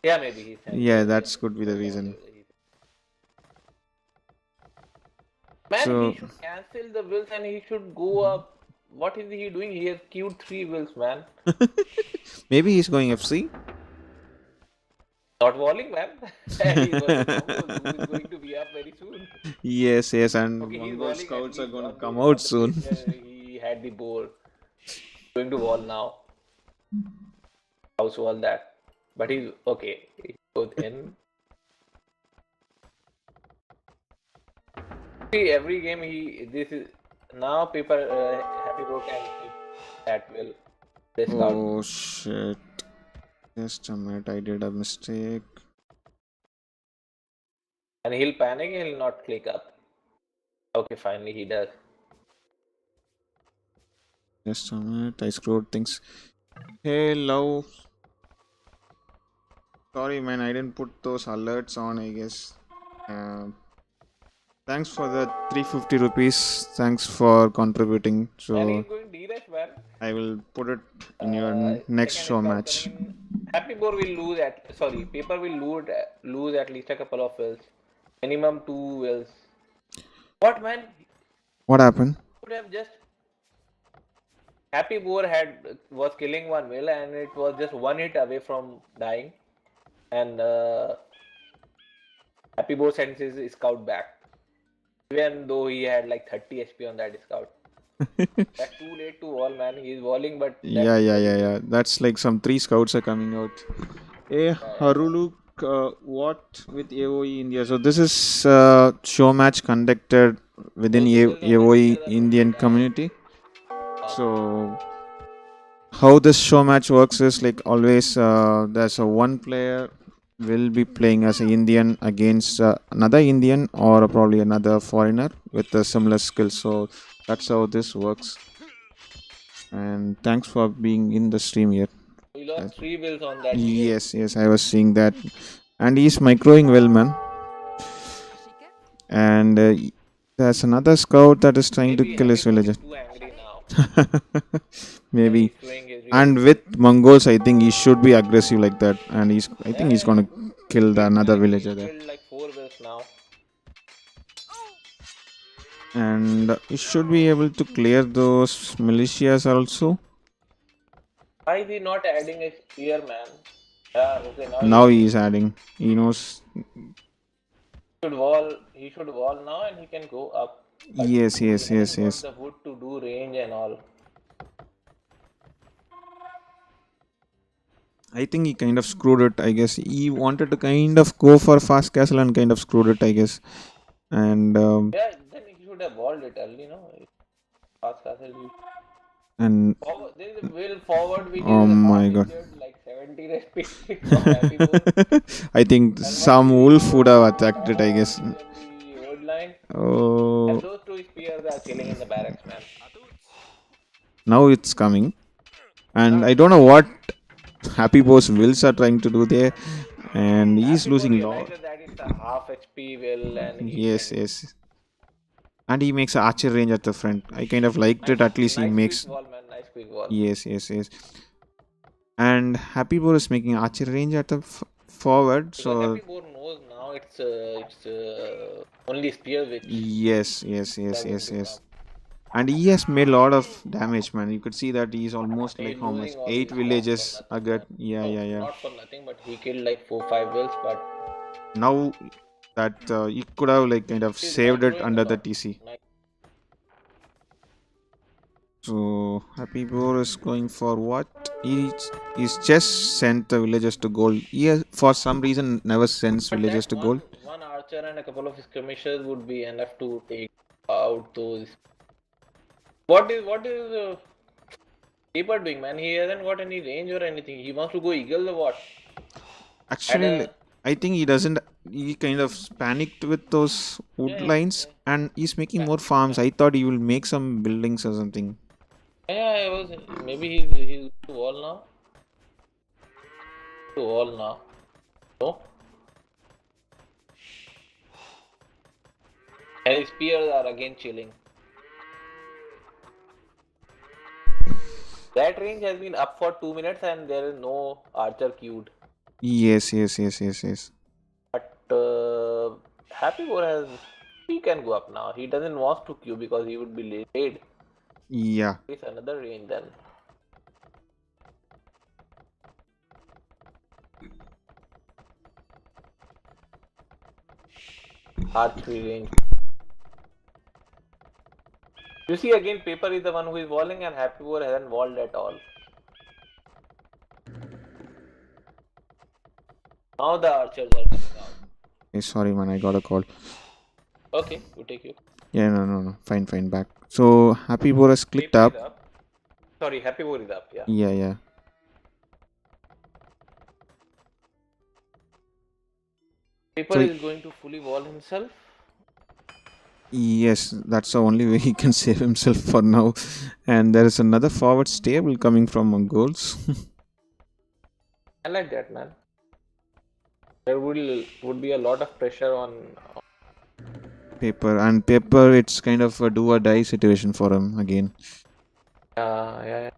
Yeah, maybe he sent Yeah, the that's could be the boar reason. Man, he So should cancel the wills and he should go up. What is he doing? He has queued 3 wills, man. maybe he's going FC. Not walling, man. He's versus Mongols, who is going to be up very soon. Yes, and Okay, he's Mongol walling at scouts are least going to on come out the soon. place where he had the boar. Going to wall now. House wall that. But he's okay. He goes in. See, every game this is now paper Happy Boar can hit that will discard. Oh shit. Just a minute, I did a mistake. And he'll panic, he'll not click up. Okay, finally he does. Just a minute, I screwed things. Hey, love. Sorry, man, I didn't put those alerts on, I guess. Thanks for the 350 rupees. Thanks for contributing. And he's So, going D-Rush, man. I will put it in your next Second show scout match. coming in. Happy Boar will lose Paper will lose at least a couple of wills. Minimum 2 wills. What, man? What happened? Could have just Happy Boar was killing one will and it was just one hit away from dying. And Happy Boar sends his scout back. Even though he had like 30 HP on that scout. That's too late to wall, man. He's walling, but that's very late. That's like some 3 scouts are coming out. Hey, Haruluk, what with AOE India? So this is show match conducted within Those villas on the AOE stairs are going to Indian die. community. So how this show match works is like always there's a one player will be playing as an Indian against another Indian or probably another foreigner with a similar skill. So that's how this works. And thanks for being in the stream here. He lost 3 wills on that game. Yes, I was seeing that. And he's microing well, man. And there's another scout that is trying to Maybe kill his Happy Boar is villager. too angry now. Maybe. He's showing his real And with Mongols, I think he should be aggressive like that. And I think he's gonna kill the another villager there. Killed like 4 wills now. And he should be able to clear those militias also. Why is he not adding a spear, man? Yeah, okay, Now he is adding. He knows. He should wall now and he can go up. But Yes. he hasn't got the wood to do range and all. I think he kind of screwed it, I guess. He wanted to kind of go for fast castle and kind of screwed it, I guess. And Yeah, then he should have walled it early, no? Fast castle. and There is a will forward which oh is my half god. injured, like 70 HP from Happy Boar. I think some wolf would have attacked it, I guess. In the road line. Oh, And those 2 spears are killing in the barracks, man. now it's coming. And I don't know what Happy Boar's wills are trying to do there. And he's losing lot. That it's a half HP will and he Yes. And he makes an archer range at the front. I kind of liked it. At least he makes. quick wall, man. Nice quick wall. Yes. And Happy Boar is making archer range at the forward. Because So Happy Boar knows now it's only spear which yes. And he has made a lot of damage, man. You could see that he's almost like how much? 8 villages are good. Yeah. not for nothing, but he killed like 4-5 wills, but Now that he could have like kind of saved it under the TC. So Happy Boar is going for what? He's just sent the villagers to gold. He has, for some reason never sends villagers to gold. One archer and a couple of skirmishers would be enough to take out those. What is Paper doing, man? He hasn't got any range or anything. He wants to go eagle or what? Actually, I think he doesn't. He kind of panicked with those wood lines, and he's making more farms. I thought he will make some buildings or something. Yeah, maybe he's to wall now. No. And his spears are again chilling. That range has been up for 2 minutes and there is no archer queued. Yes. But Happy Boar he can go up now. He doesn't want to queue because he would be late. Yeah. It's another range then. R3 range. You see, again, Paper is the one who is walling, and HappyBoar hasn't walled at all. Now the archers are coming out. Hey, sorry, man, I got a call. Okay, you take you. Yeah, no. Fine, back. So, Happy Boar has clicked Paper is up. up. Sorry, HappyBoar is up, yeah. Yeah. Paper So, is going to fully wall himself. yes, that's the only way he can save himself for now. And there is another forward stable coming from Mongols. I like that, man. There would be a lot of pressure on. Paper, it's kind of a do or die situation for him again. Yeah.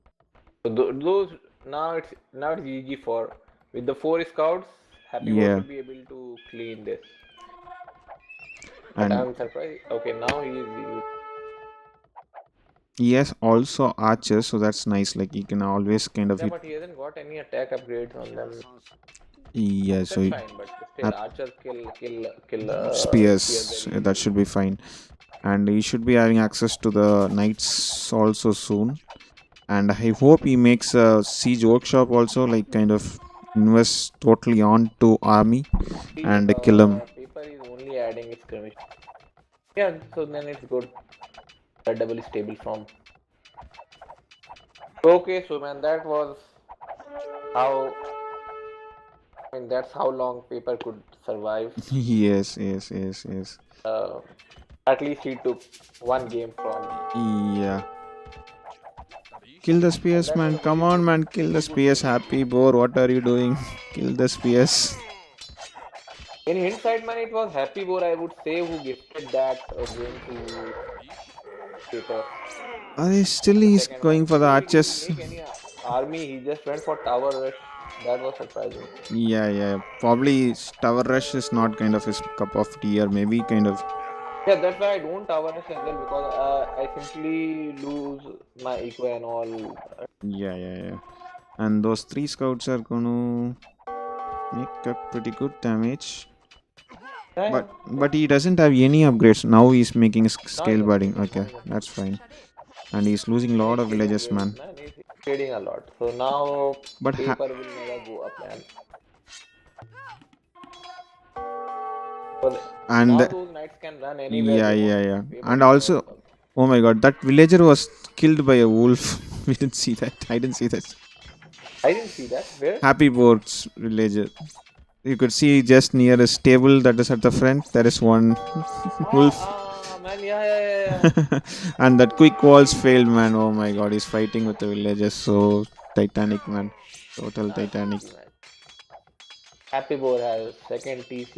So those now it's GG for with the 4 scouts. HappyBoar Yeah, should be able to clean this. But and I'm surprised. Okay, now he's he has also archers, so that's nice. Like he can always kind of yeah, hit. but he hasn't got any attack upgrades on them. Yeah, That's so fine, but still, archers spear spears, very that easily. should be fine. And he should be having access to the knights also soon. And I hope he makes a siege workshop also, like kind of invest totally on to army See, and kill him. Paper is only adding its skirmish. Yeah, so then it's good. A double stable from. Okay, so man, that was how. I mean, that's how long Paper could survive. Yes. Uh, at least he took one game from, Yeah. Kill the and spears, that was man. a Come on, man. Kill the very good spears. game. Happy boar. What are you doing? Kill the spears. In hindsight, man, it was HappyBoar, I would say, who gifted that game to Paper. Still The he's second one. going for the He didn't archers. make any army. He just went for tower rush. That was surprising. Yeah. Probably Tower Rush is not kind of his cup of tea, or maybe kind of. Yeah, that's why I don't tower rush as well because I simply lose my eco and all. Yeah. And those 3 scouts are gonna make a pretty good damage. Yeah. But he doesn't have any upgrades. Now he's making Now he's scale budding. upgrading. Now Okay, he's that's upgrading. fine. And he's losing a Yeah, lot he's of trading villages, upgrades, man. man. He's trading a lot. So now But Paper will never go up, man. So now and those knights can run anywhere they want. yeah. Paper And will never also, go up. oh my god, that villager was killed by a wolf. We didn't see that. I didn't see that. I didn't see that. Where? Happy Board's villager. You could see just near a stable that is at the front. There is one wolf. Man, yeah. And that quick walls failed, man. Oh my god, he's fighting with the villagers. So Titanic, man. Total Ah, Titanic. GG, man. HappyBoar has second TC.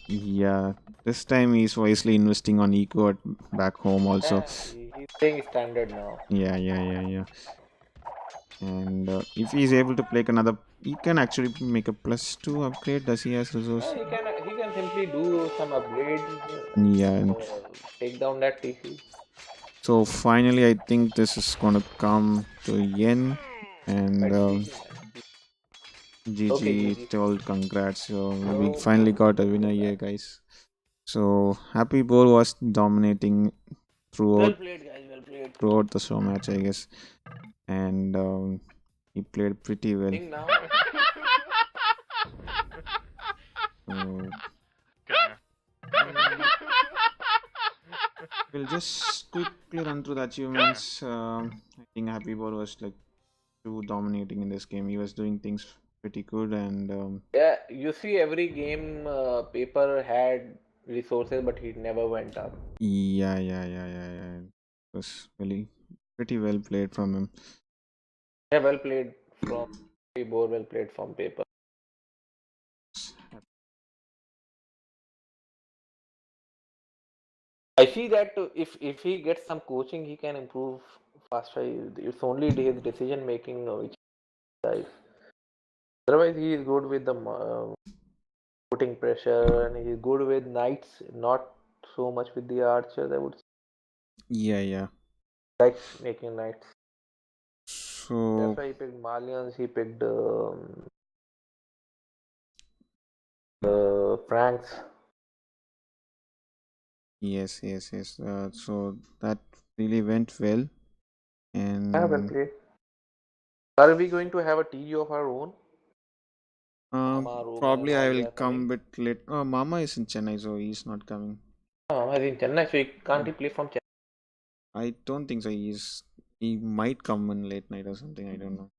Yeah, this time he's wisely investing on eco back home also. Yeah, he's playing standard now. Yeah. And if he's able to play another, he can actually make a +2 upgrade. Does he has resource? Yeah, he can simply do some upgrades, Yeah. And take down that TC. so finally, I think this is gonna come to Yen. And It's GG, man. Okay, GG GG. told congrats. So we No finally problem. got a winner here, guys. So Happy Boar was dominating Well throughout played, guys. Well played. throughout the show match, I guess. And he played pretty well. Think now. So we'll just quickly run through the achievements. I think Happy Boar was like too dominating in this game. He was doing things pretty good, and Yeah, you see, every game Paper had resources, but he never went up. yeah. It was really pretty well played from him. Yeah, well played from Paper. Well played from Paper. I see that if he gets some coaching, he can improve faster. It's only his decision making which guys. Otherwise, he is good with the putting pressure, and he's good with knights, not so much with the archers. I would say. Yeah. Likes making knights. That's So why he picked Malians. He picked Franks. Yes, yes, yes. So that really went well, Yeah, well and played. Are we going to have a TG of our own? Mama, Rogan, and probably all I they will are come coming. bit late. Oh, Mama is in Chennai, so he's not coming. Mama is in Chennai, so can't Mm, he play from Chennai? I don't think so. He might come in late night or something. I don't know.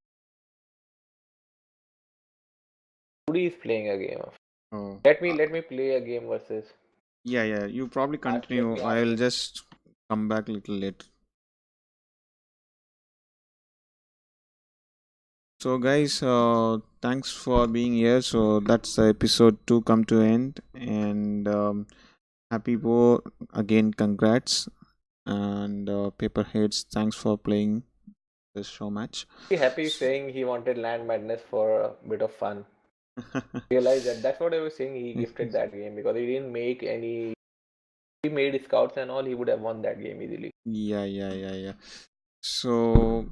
Today is playing a game. Oh, Let me play a game versus. yeah, yeah. You probably Let continue. me ask I'll him. just come back a little late. So, guys, thanks for being here. So that's the episode two come to end, and Happy Boar again. Congrats, and Paperheads. Thanks for playing this show match. Be happy saying he wanted Land Madness for a bit of fun. Realize that that's what I was saying. He gifted that game because he didn't make any. He made scouts and all. He would have won that game easily. Yeah, yeah, yeah, yeah. So,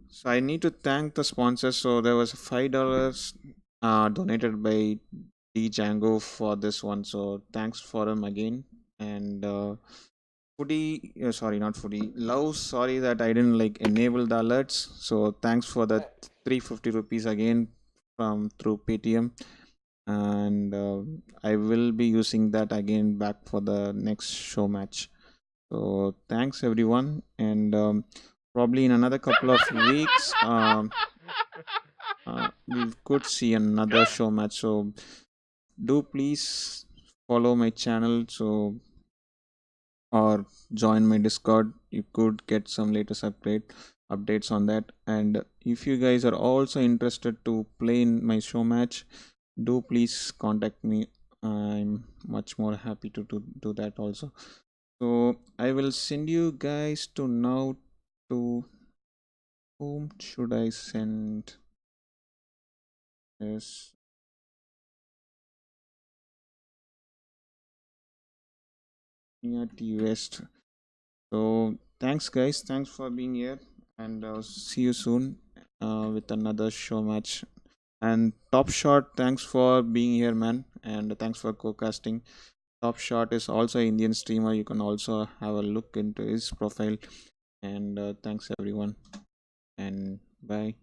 so I need to thank the sponsors. So there was $5 donated by D Django for this one. So thanks for him again. And Foodie, sorry, not Foodie. Love, sorry that I didn't like enable the alerts. So thanks for the 350 rupees again from through Paytm. And I will be using that again back for the next show match. So thanks everyone, and probably in another couple of weeks, we could see another show match. So do please follow my channel. So or join my Discord. You could get some latest updates on that. And if you guys are also interested to play in my show match, do please contact me. I'm much more happy to do that also. So I will send you guys to now to whom should I send this? Yeah, T West. So thanks guys, thanks for being here, and see you soon with another show match. And Top Shot, thanks for being here, man, and thanks for co-casting. Top Shot is also an Indian streamer. You can also have a look into his profile. And thanks everyone, and bye.